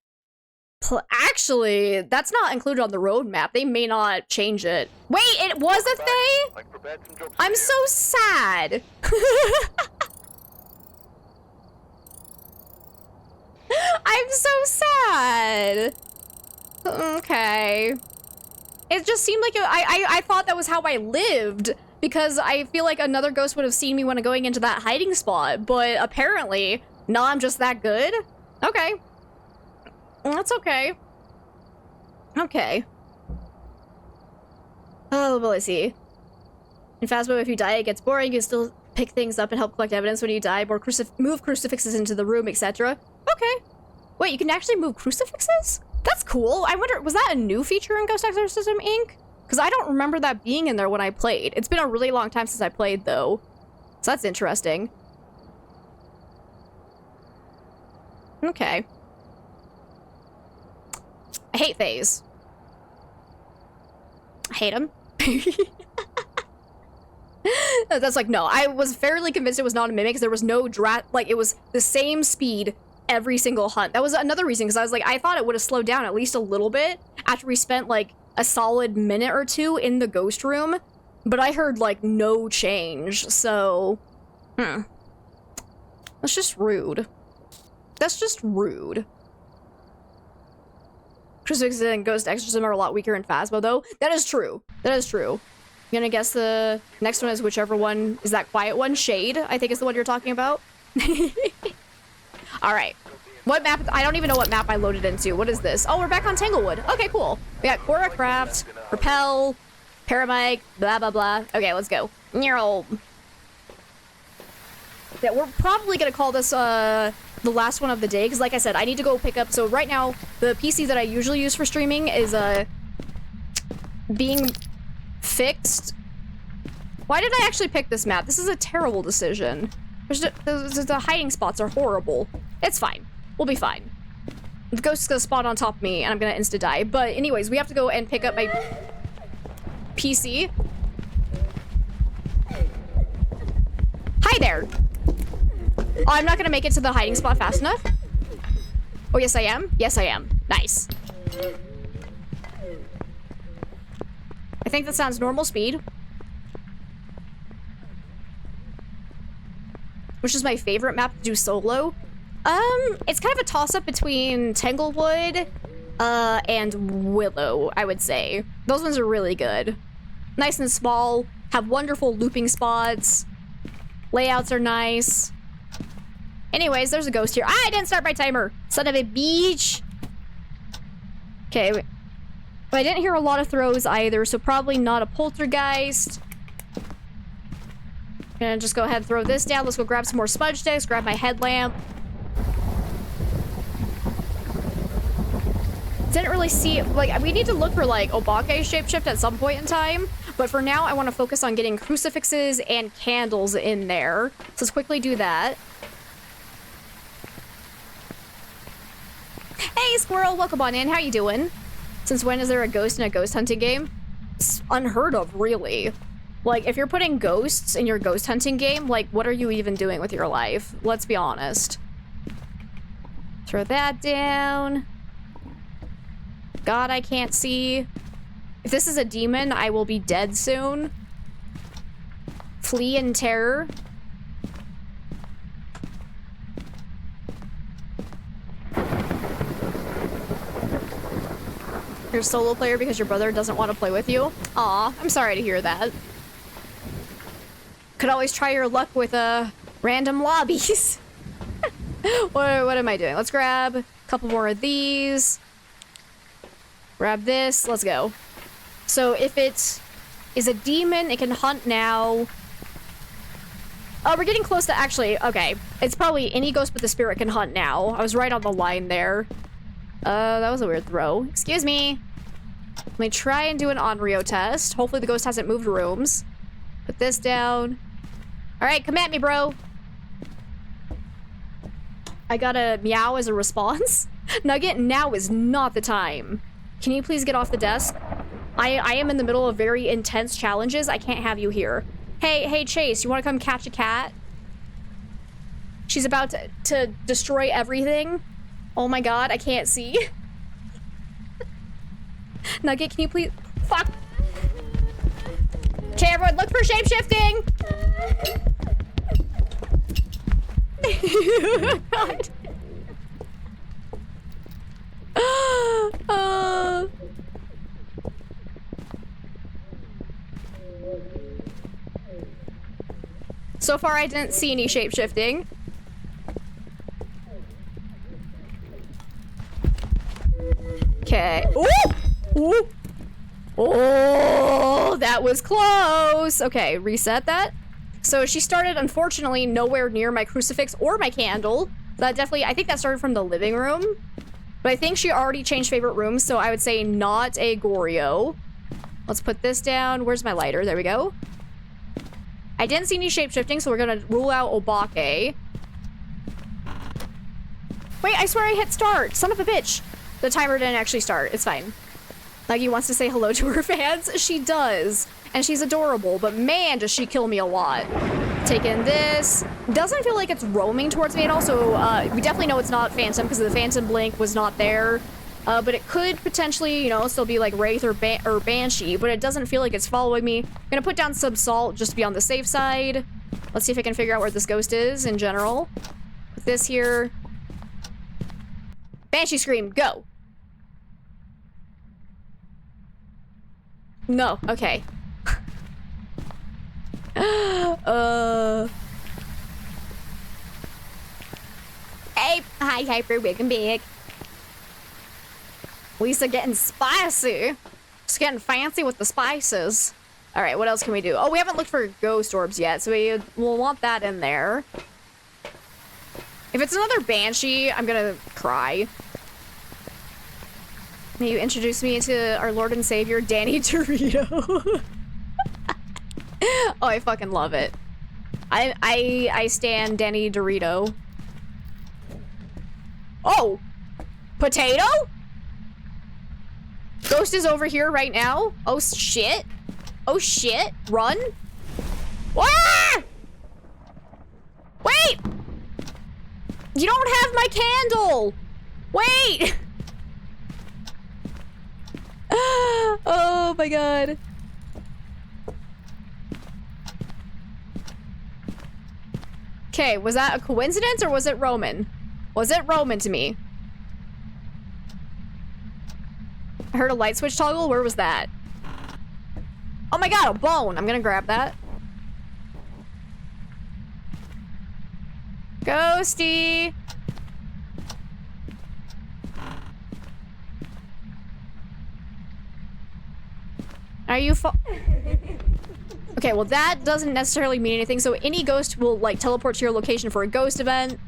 Actually, that's not included on the roadmap. They may not change it. Wait, it was a thing? I'm so sad. I'm so sad. Okay. It just seemed like I thought that was how I lived, because I feel like another ghost would have seen me when I'm going into that hiding spot, but apparently, no, I'm just that good? Okay. That's okay. Okay. Oh, well, let's see. In Phasmo, if you die, it gets boring. You can still pick things up and help collect evidence when you die, or move crucifixes into the room, etc. Okay. Wait, you can actually move crucifixes? That's cool. I wonder, was that a new feature in Ghost Exorcism Inc? Because I don't remember that being in there when I played. It's been a really long time since I played, though. So that's interesting. Okay. I hate Phase. I hate him. That's like, no, I was fairly convinced it was not a mimic because there was no like, it was the same speed every single hunt. That was another reason, because I was like, I thought it would have slowed down at least a little bit after we spent like a solid minute or two in the ghost room, but I heard like no change, so that's just rude. That's just rude. Crucifixes and Ghost Exorcism are a lot weaker in Phasmo, though. That is true. That is true. I'm gonna guess the next one is whichever one is that quiet one. Shade, I think, is the one you're talking about. All right. What map? I don't even know what map I loaded into. What is this? Oh, we're back on Tanglewood. Okay, cool. We got Cora Craft, Repel, Paramike, blah, blah, blah. Okay, let's go. Yeah, we're probably gonna call this, the last one of the day, because like I said, I need to go pick up, so right now, the PC that I usually use for streaming is, being fixed. Why did I actually pick this map? This is a terrible decision. The hiding spots are horrible. It's fine. We'll be fine. The ghost is gonna spawn on top of me, and I'm gonna insta-die. But anyways, we have to go and pick up my PC. Hi there! Oh, I'm not gonna make it to the hiding spot fast enough. Oh, yes I am? Yes I am. Nice. I think that sounds normal speed. Which is my favorite map to do solo. It's kind of a toss-up between Tanglewood, and Willow, I would say. Those ones are really good. Nice and small, have wonderful looping spots. Layouts are nice. Anyways, there's a ghost here. Ah, I didn't start my timer! Son of a bitch! Okay, wait. But I didn't hear a lot of throws either, so probably not a poltergeist. Gonna just go ahead and throw this down. Let's go grab some more smudge sticks, grab my headlamp. Didn't really see, like, we need to look for, like, Obake shapeshift at some point in time. But for now, I want to focus on getting crucifixes and candles in there. So let's quickly do that. Hey, Squirrel, welcome on in. How you doing? Since when is there a ghost in a ghost hunting game? It's unheard of, really. Like, if you're putting ghosts in your ghost hunting game, like, what are you even doing with your life? Let's be honest. Throw that down. God, I can't see. If this is a demon, I will be dead soon. Flee in terror. You're a solo player because your brother doesn't want to play with you? Aw, I'm sorry to hear that. Could always try your luck with random lobbies. What am I doing? Let's grab a couple more of these. Grab this. Let's go. So if it is a demon, it can hunt now. Oh, we're getting close to actually... Okay. It's probably any ghost but the spirit can hunt now. I was right on the line there. That was a weird throw. Excuse me. Let me try and do an Onryo test. Hopefully the ghost hasn't moved rooms. Put this down. Alright, come at me, bro. I got a meow as a response. Nugget, now is not the time. Can you please get off the desk? I am in the middle of very intense challenges. I can't have you here. Hey, Chase, you want to come catch a cat? She's about to destroy everything. Oh my god, I can't see. Nugget, can you please... Fuck! Okay, everyone, look for shapeshifting! God. So far, I didn't see any shape-shifting. Okay. Ooh! Ooh! Oh, that was close. Okay, reset that. So she started, unfortunately, nowhere near my crucifix or my candle. That definitely, I think that started from the living room. But I think she already changed favorite rooms, so I would say not a Goryo. Let's put this down. Where's my lighter? There we go. I didn't see any shape-shifting, so we're gonna rule out Obake. Wait, I swear I hit start. Son of a bitch. The timer didn't actually start. It's fine. Nuggie wants to say hello to her fans. She does. And she's adorable, but man, does she kill me a lot. Taking this. Doesn't feel like it's roaming towards me at all, so we definitely know it's not Phantom because the Phantom blink was not there. But it could potentially, you know, still be like Wraith or Banshee, but it doesn't feel like it's following me. I'm gonna put down some salt just to be on the safe side. Let's see if I can figure out where this ghost is in general. Put this here. Banshee scream, go. No, okay. Hey, hi, Hyper, big and big. Lisa getting spicy. Just getting fancy with the spices. All right, what else can we do? Oh, we haven't looked for ghost orbs yet, so we'll want that in there. If it's another Banshee, I'm gonna cry. May you introduce me to our Lord and Savior, Danny Dorito. Oh, I fucking love it. I stan Danny Dorito. Oh! Potato? Ghost is over here right now? Oh, shit. Oh, shit. Run. Ah! Wait! You don't have my candle! Wait! Oh my god. Okay, was that a coincidence or was it Roman? Was it Roman to me? I heard a light switch toggle. Where was that? Oh my god, a bone. I'm gonna grab that. Ghosty. Are you Okay, well that doesn't necessarily mean anything. So any ghost will like teleport to your location for a ghost event.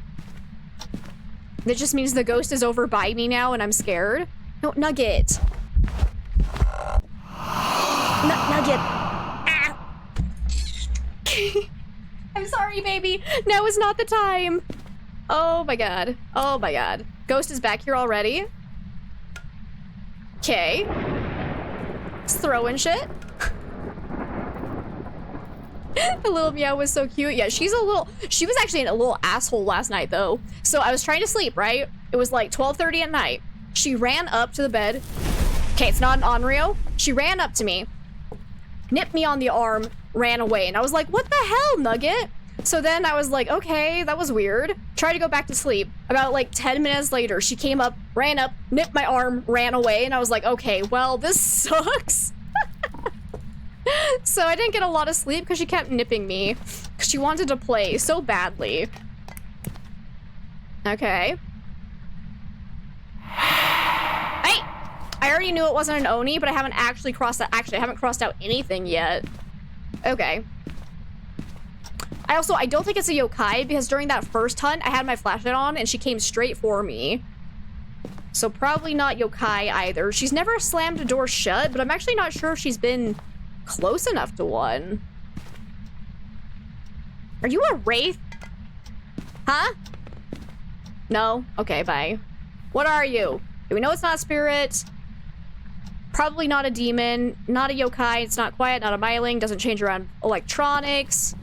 That just means the ghost is over by me now and I'm scared. No, Nugget. Nugget. Ah. I'm sorry, baby. Now is not the time. Oh my god. Oh my god. Ghost is back here already. Okay. Just throwing shit. The little meow was so cute. Yeah, she was actually a little asshole last night though. So I was trying to sleep, right? It was like 12:30 at night. She ran up to the bed. Okay, it's not an Onryo. She ran up to me, nipped me on the arm, ran away. And I was like, what the hell, Nugget? So then I was like, okay, that was weird. Tried to go back to sleep. About like 10 minutes later, she came up, ran up, nipped my arm, ran away. And I was like, okay, well, this sucks. So I didn't get a lot of sleep because she kept nipping me. Because she wanted to play so badly. Okay. Hey! I already knew it wasn't an Oni, but I haven't actually crossed that. Actually, I haven't crossed out anything yet. Okay. I don't think it's a yokai because during that first hunt, I had my flashlight on and she came straight for me. So probably not yokai either. She's never slammed a door shut, but I'm actually not sure if she's been close enough to one. Are you a wraith? Huh? No? Okay, bye. What are you? Do we know it's not a spirit? Probably not a demon. Not a yokai. It's not quiet. Not a myling. Doesn't change around electronics.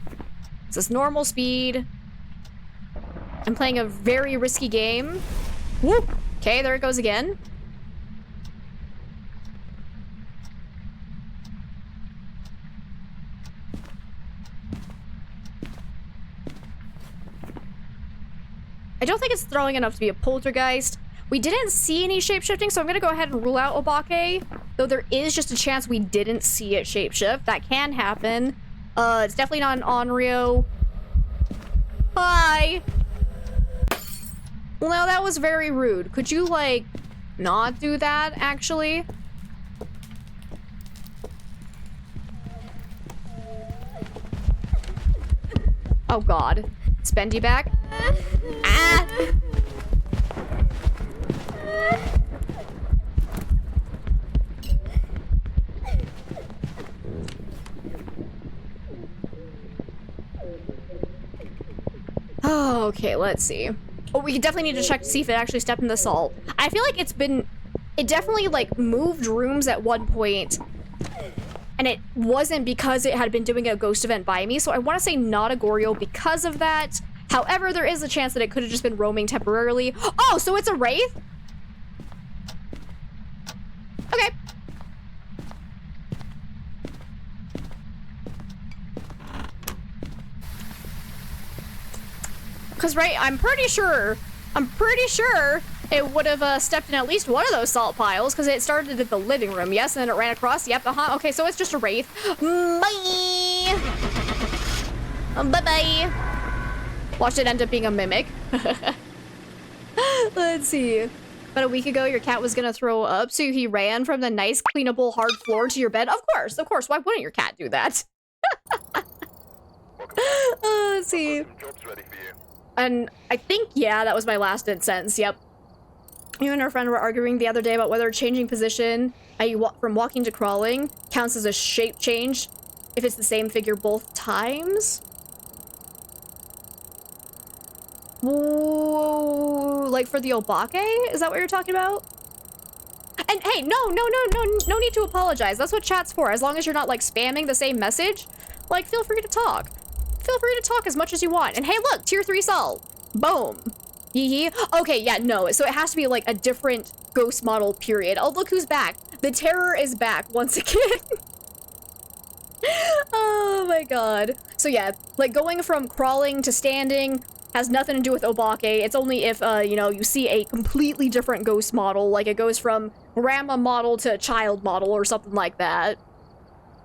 It's this normal speed. I'm playing a very risky game. Whoop! Okay, there it goes again. I don't think it's throwing enough to be a poltergeist. We didn't see any shapeshifting, so I'm gonna go ahead and rule out Obake. Though there is just a chance we didn't see it shapeshift. That can happen. It's definitely not an Onryo. Hi. Well, now that was very rude. Could you, like, not do that, actually? Oh, God. Is Bendy back? Ah! Oh, okay, let's see. Oh, we definitely need to check to see if it actually stepped in the salt. I feel like it definitely, like, moved rooms at one point, and it wasn't because it had been doing a ghost event by me, so I want to say not a Goryo because of that. However, there is a chance that it could have just been roaming temporarily. Oh, so it's a wraith? Okay. Because, right, I'm pretty sure it would have stepped in at least one of those salt piles, because it started at the living room, yes, and then it ran across, yep, okay, so it's just a wraith. Bye! Bye-bye! Watched it end up being a mimic. Let's see. About a week ago, your cat was gonna throw up, so he ran from the nice, cleanable, hard floor to your bed. Of course, why wouldn't your cat do that? Let's see. Jobs ready for you. And I think, yeah, that was my last sentence, yep. You and our friend were arguing the other day about whether changing position, from walking to crawling, counts as a shape change if it's the same figure both times. Whoa, like for the obake? Is that what you're talking about? And hey, no need to apologize. That's what chat's for. As long as you're not, like, spamming the same message, like, feel free to talk. Feel free to talk as much as you want. And hey, look, tier 3 salt. Boom. Yee. Okay, yeah, no. So it has to be, like, a different ghost model, period. Oh, look who's back. The terror is back once again. Oh my god. So yeah, like, going from crawling to standing has nothing to do with obake. It's only if, you know, you see a completely different ghost model, like it goes from grandma model to child model or something like that.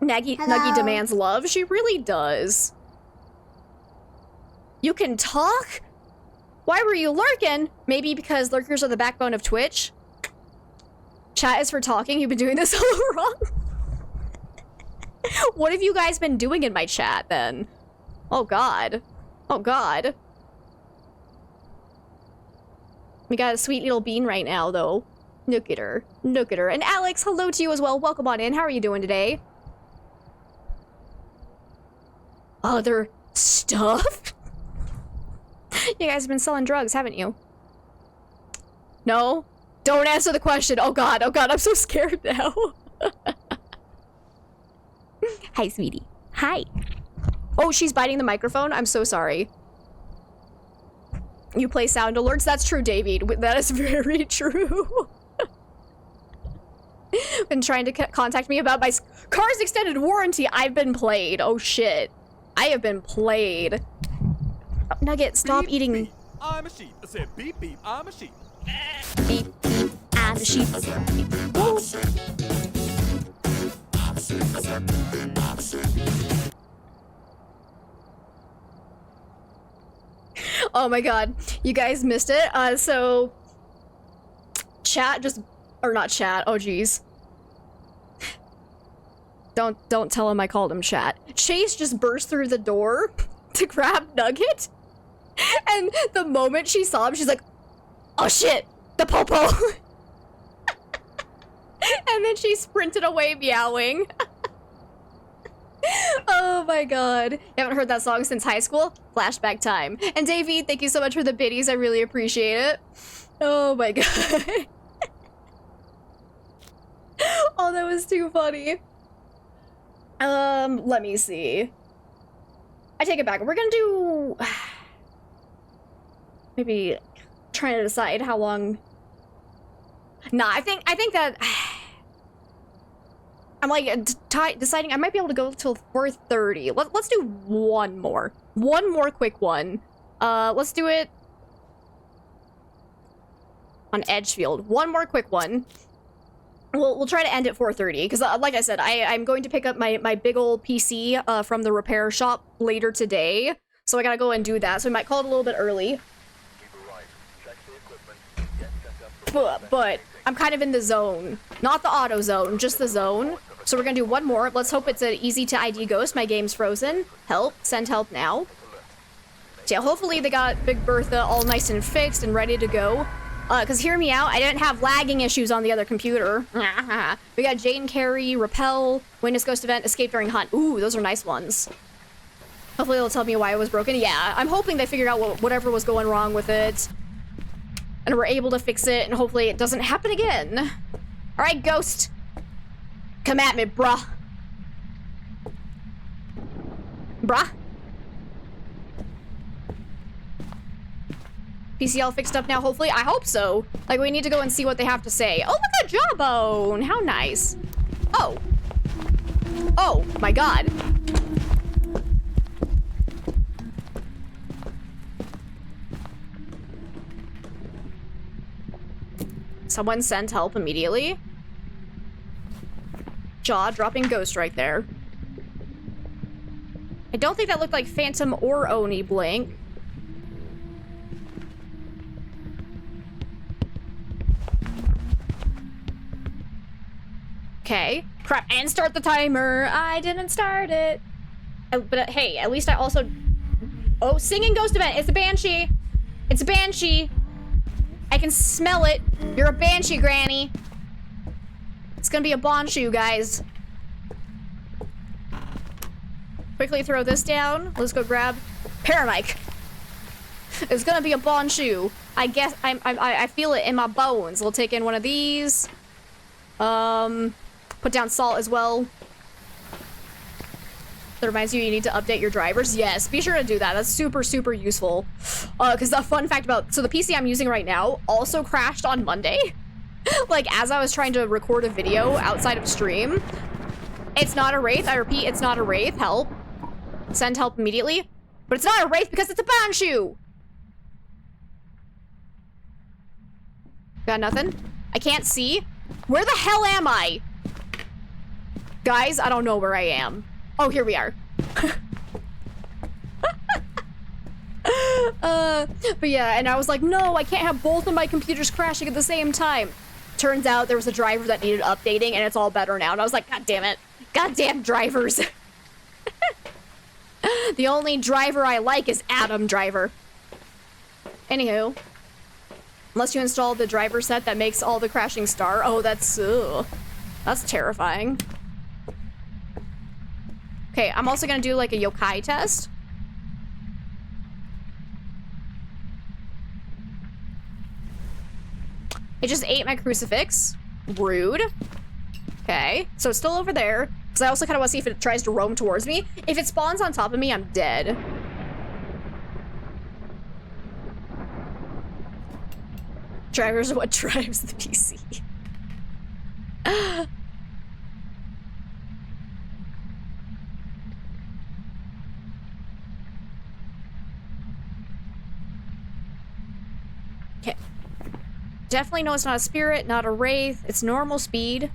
Nuggie demands love. She really does. You can talk? Why were you lurking? Maybe because lurkers are the backbone of Twitch. Chat is for talking. You've been doing this all wrong. What have you guys been doing in my chat, then? Oh, God. Oh, God. We got a sweet little bean right now, though. Look at her. Look at her. And Alex, hello to you as well. Welcome on in. How are you doing today? Other stuff? You guys have been selling drugs, haven't you? No? Don't answer the question. Oh, God. Oh, God. I'm so scared now. Hi, sweetie. Hi. Oh, she's biting the microphone? I'm so sorry. You play sound alerts? That's true, David. That is very true. Been trying to contact me about my car's extended warranty. I've been played. Oh, shit. I have been played. Oh, Nugget, stop beep, eating. Beep. I'm a sheep. I said beep, beep. I'm a sheep. Beep, beep. I'm a sheep. Woo. Oh my god, you guys missed it. So chat just, or not chat, oh geez. Don't tell him I called him chat. Chase just burst through the door to grab Nugget. And the moment she saw him, she's like, oh shit, the popo. And then she sprinted away meowing. Oh my god. You haven't heard that song since high school? Flashback time. And Davey, thank you so much for the biddies. I really appreciate it. Oh my god. Oh, that was too funny. Let me see. I take it back. We're gonna do... Maybe trying to decide how long... Nah, I think that... I'm like deciding I might be able to go till 4:30. Let's do one more quick one. Let's do it on Edgefield. One more quick one. We'll try to end at 4:30 because, like I said, I'm going to pick up my big old PC from the repair shop later today. So I gotta go and do that. So we might call it a little bit early. You've arrived. Check the equipment. Get set up for But I'm kind of in the zone. Not the auto zone, just the zone. So we're gonna do one more. Let's hope it's an easy to ID ghost. My game's frozen. Help. Send help now. So yeah, hopefully they got Big Bertha all nice and fixed and ready to go. Because hear me out, I didn't have lagging issues on the other computer. We got Jane Carey, Repel, Witness Ghost Event, Escape During Hunt. Ooh, those are nice ones. Hopefully they'll tell me why it was broken. Yeah, I'm hoping they figured out whatever was going wrong with it. And we're able to fix it, and hopefully it doesn't happen again. Alright, Ghost. Come at me, bruh. Bruh. PCL fixed up now, hopefully? I hope so. Like, we need to go and see what they have to say. Oh, look at Jawbone! How nice. Oh. Oh, my god. Someone send help immediately. Jaw-dropping ghost right there. I don't think that looked like Phantom or Oni Blink. Okay. Crap, and start the timer. I didn't start it. But hey, at least I also... Oh, singing ghost event. It's a banshee. It's a banshee. I can smell it. You're a banshee, Granny. It's gonna be a bonshu, guys. Quickly throw this down. Let's go grab Paramike. It's gonna be a bonshu. I guess I feel it in my bones. We'll take in one of these. Put down salt as well. That reminds you need to update your drivers. Yes, be sure to do that. That's super, super useful. Because the fun fact about... So the PC I'm using right now also crashed on Monday. Like, as I was trying to record a video outside of stream. It's not a Wraith. I repeat, it's not a Wraith. Help. Send help immediately. But it's not a Wraith because it's a Banshu! Got nothing? I can't see. Where the hell am I? Guys, I don't know where I am. Oh, here we are. But yeah, and I was like, no, I can't have both of my computers crashing at the same time. Turns out there was a driver that needed updating, and it's all better now. And I was like, god damn it. Goddamn drivers. The only driver I like is Adam Driver. Anywho. Unless you install the driver set that makes all the crashing star. Oh, that's terrifying. Okay, I'm also gonna do like a yokai test. It just ate my crucifix. Rude. Okay, so it's still over there. Because I also kind of want to see if it tries to roam towards me. If it spawns on top of me, I'm dead. Drivers are what drives the PC. Okay. Definitely know it's not a spirit, not a wraith. It's normal speed.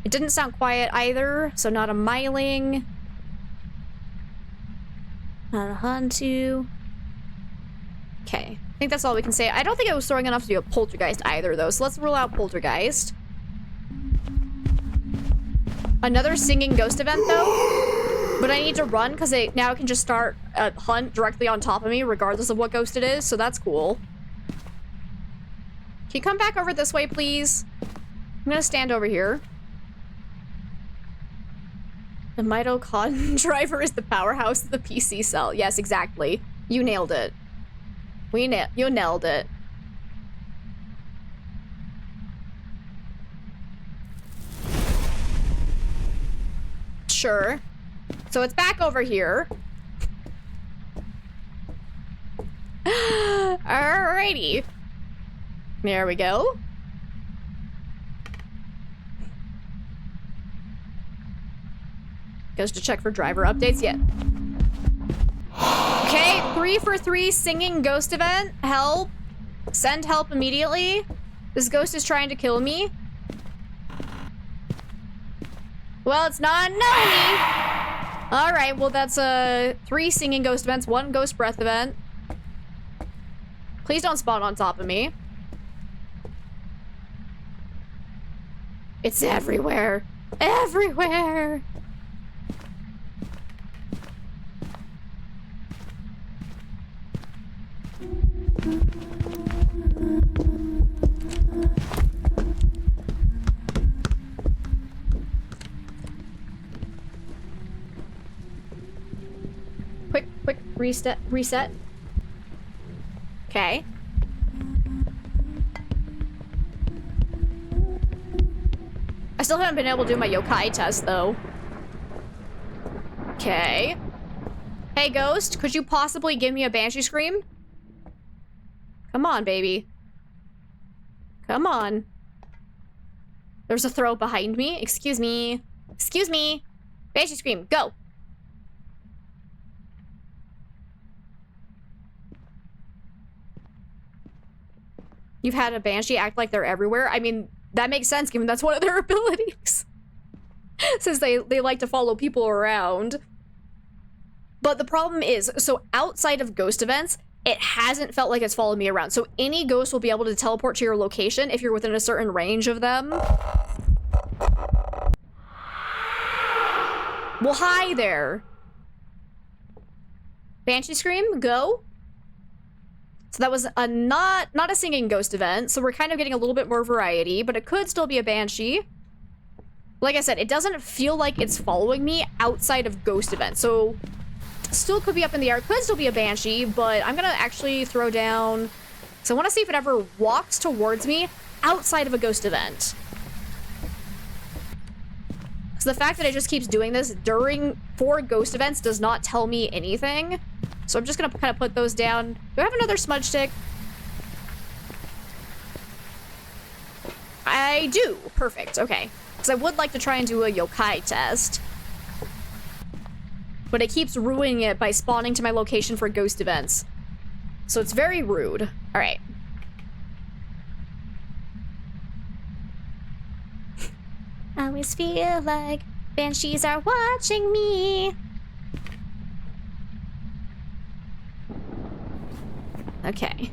It didn't sound quiet either, so not a myling. Not a huntu. Okay. I think that's all we can say. I don't think it was throwing enough to do a poltergeist either, though, so let's rule out poltergeist. Another singing ghost event, though. But I need to run, because now it can just start a hunt directly on top of me, regardless of what ghost it is, so that's cool. Can you come back over this way, please? I'm gonna stand over here. The mitochondria driver is the powerhouse of the PC cell. Yes, exactly. You nailed it. You nailed it. Sure. So it's back over here. Alrighty. There we go. Goes to check for driver updates. Yeah. Okay, 3 for 3 singing ghost event. Help. Send help immediately. This ghost is trying to kill me. Well, it's not Noni. All right, well, that's 3 singing ghost events, 1 ghost breath event. Please don't spawn on top of me. It's everywhere. Everywhere. Quick, reset. Okay. I still haven't been able to do my yokai test, though. Okay. Hey, Ghost, could you possibly give me a banshee scream? Come on, baby. Come on. There's a throw behind me. Excuse me. Excuse me. Banshee scream, go. You've had a banshee act like they're everywhere. I mean, that makes sense given that's one of their abilities. Since they like to follow people around. But the problem is, so outside of ghost events, it hasn't felt like it's followed me around. So any ghost will be able to teleport to your location if you're within a certain range of them. Well, hi there. Banshee scream, go. So that was a not a singing ghost event, so we're kind of getting a little bit more variety, but it could still be a banshee. Like I said, it doesn't feel like it's following me outside of ghost events, so still could be up in the air, could still be a banshee, but I'm gonna actually throw down, so I want to see if it ever walks towards me outside of a ghost event. So the fact that it just keeps doing this for ghost events does not tell me anything. So I'm just gonna kind of put those down. Do I have another smudge stick? I do. Perfect. Okay. Because I would like to try and do a yokai test. But it keeps ruining it by spawning to my location for ghost events. So it's very rude. Alright. I always feel like banshees are watching me. Okay.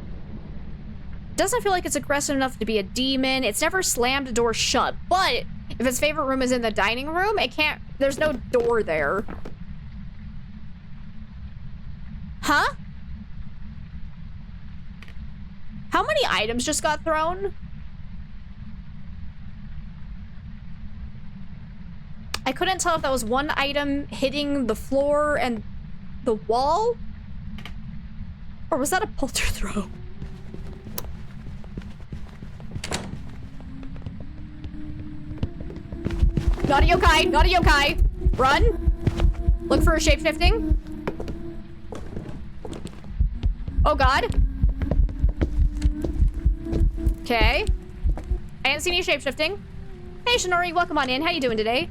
Doesn't feel like it's aggressive enough to be a demon. It's never slammed a door shut, but if its favorite room is in the dining room, it can't, there's no door there. Huh? How many items just got thrown? I couldn't tell if that was one item hitting the floor and the wall. Or was that a polter throw? Not a yokai! Not a yokai! Run! Look for a shape-shifting. Oh god. Okay. I didn't see any shape-shifting. Hey Shinori, welcome on in. How you doing today?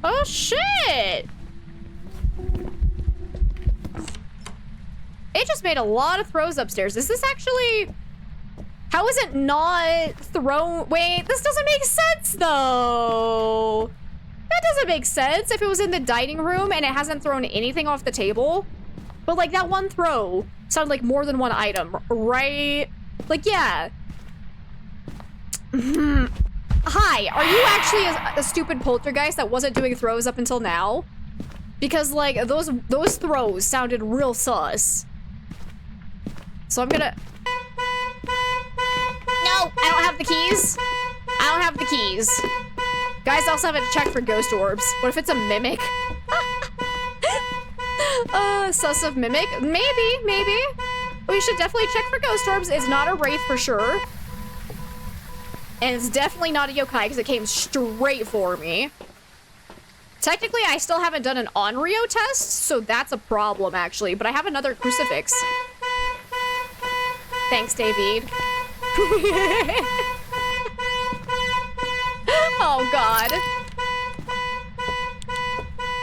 Oh shit! It just made a lot of throws upstairs. Is this actually... How is it not thrown? Wait, this doesn't make sense, though. That doesn't make sense if it was in the dining room and it hasn't thrown anything off the table. But, like, that one throw sounded like more than one item, right? Like, yeah. Hi, are you actually a stupid poltergeist that wasn't doing throws up until now? Because, like, those throws sounded real sus. So I'm gonna... No, I don't have the keys. I don't have the keys. Guys, also have to check for ghost orbs. What if it's a mimic? Sus of mimic? Maybe. We should definitely check for ghost orbs. It's not a wraith for sure. And it's definitely not a yokai because it came straight for me. Technically, I still haven't done an Onryo test, so that's a problem, actually. But I have another crucifix. Thanks, David. Oh, God.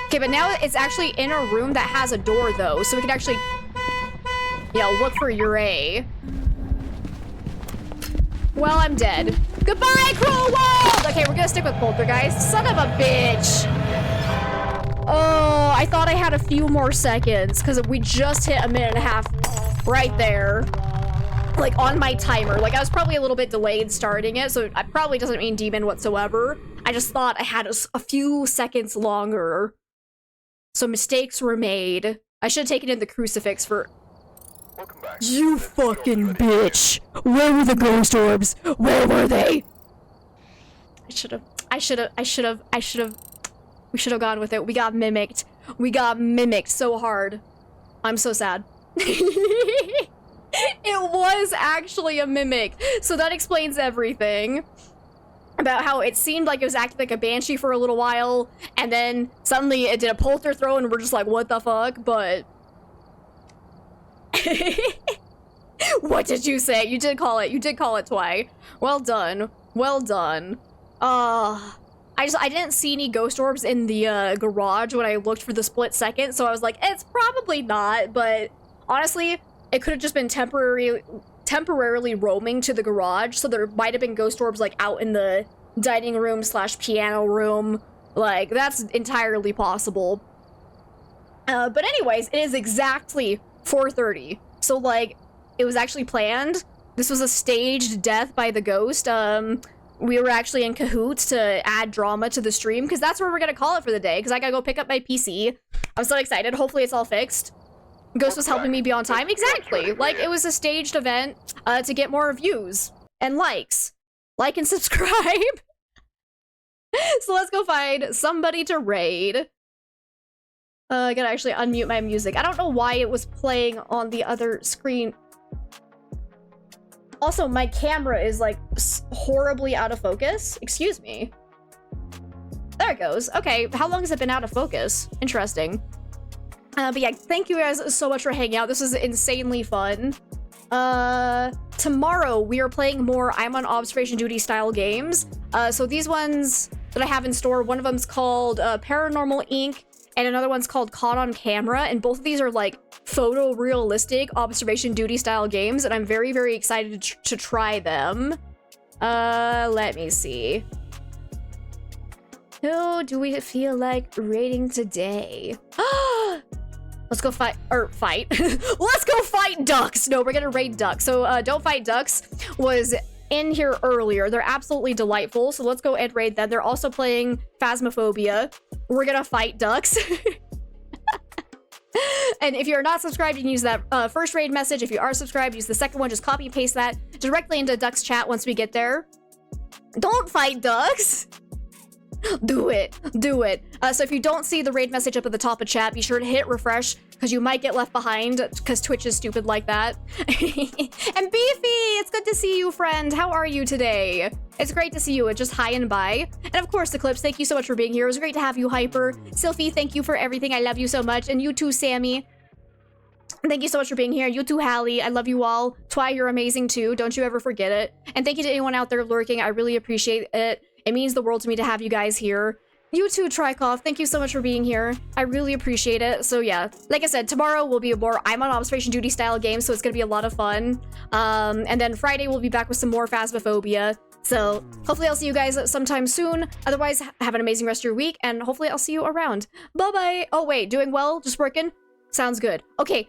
Okay, but now it's actually in a room that has a door, though, so we can actually, look for Ure. Well, I'm dead. Goodbye, cruel world! Okay, we're gonna stick with Poltergeist. Son of a bitch. Oh, I thought I had a few more seconds because we just hit a minute and a half right there. Like, on my timer. Like, I was probably a little bit delayed starting it, so it probably doesn't mean demon whatsoever. I just thought I had a few seconds longer. So mistakes were made. I should have taken in the crucifix for... Welcome back. You fucking bitch! Where were the ghost orbs? Where were they? I should have. We should have gone with it. We got mimicked. We got mimicked so hard. I'm so sad. It was actually a mimic. So that explains everything. About how it seemed like it was acting like a banshee for a little while, and then suddenly it did a polter throw, and we're just like, what the fuck? But... What did you say? You did call it. You did call it twice. Well done. Well done. I didn't see any ghost orbs in the garage when I looked for the split second, so I was like, it's probably not, but honestly, it could have just been temporarily roaming to the garage, so there might have been ghost orbs like out in the dining room / piano room. Like, that's entirely possible. But anyways, it is exactly 4:30, so like, it was actually planned. This was a staged death by the ghost. We were actually in cahoots to add drama to the stream, because that's where we're gonna call it for the day, because I gotta go pick up my PC. I'm so excited. Hopefully it's all fixed. Ghost was helping me be on time. Exactly. Like, it was a staged event to get more views and likes. Like and subscribe. So let's go find somebody to raid. I gotta actually unmute my music. I don't know why it was playing on the other screen. Also, my camera is like horribly out of focus. Excuse me. There it goes. Okay, how long has it been out of focus? Interesting. But yeah, thank you guys so much for hanging out. This was insanely fun. Tomorrow we are playing more I'm on observation duty style games. So these ones that I have in store, one of them's called Paranormal Inc. and another one's called Caught on Camera, and both of these are like photorealistic observation duty style games, and I'm very, very excited to try them. Let me see. Who do we feel like raiding today? Let's go fight. Let's go fight ducks. No, we're gonna raid ducks. So Don't Fight Ducks was in here earlier. They're absolutely delightful. So let's go and raid them. They're also playing Phasmophobia. We're gonna fight ducks. And if you're not subscribed, you can use that first raid message. If you are subscribed, use the second one. Just copy and paste that directly into Ducks chat once we get there. Don't fight ducks. Do it. Do it. So if you don't see the raid message up at the top of chat, be sure to hit refresh, because you might get left behind, because Twitch is stupid like that. And Beefy, it's good to see you, friend. How are you today? It's great to see you. It's just hi and bye. And of course, Eclipse, thank you so much for being here. It was great to have you, Hyper. Sylphie, thank you for everything. I love you so much. And you too, Sammy. Thank you so much for being here. You too, Hallie. I love you all. Twy, you're amazing too. Don't you ever forget it. And thank you to anyone out there lurking. I really appreciate it. It means the world to me to have you guys here. You too, Trykov. Thank you so much for being here. I really appreciate it. So yeah, like I said, tomorrow will be a more I'm on observation duty style game, so it's gonna be a lot of fun. And then Friday we'll be back with some more Phasmophobia. So hopefully I'll see you guys sometime soon. Otherwise, have an amazing rest of your week, and hopefully I'll see you around. Bye-bye. Oh wait, doing well? Just working? Sounds good. Okay.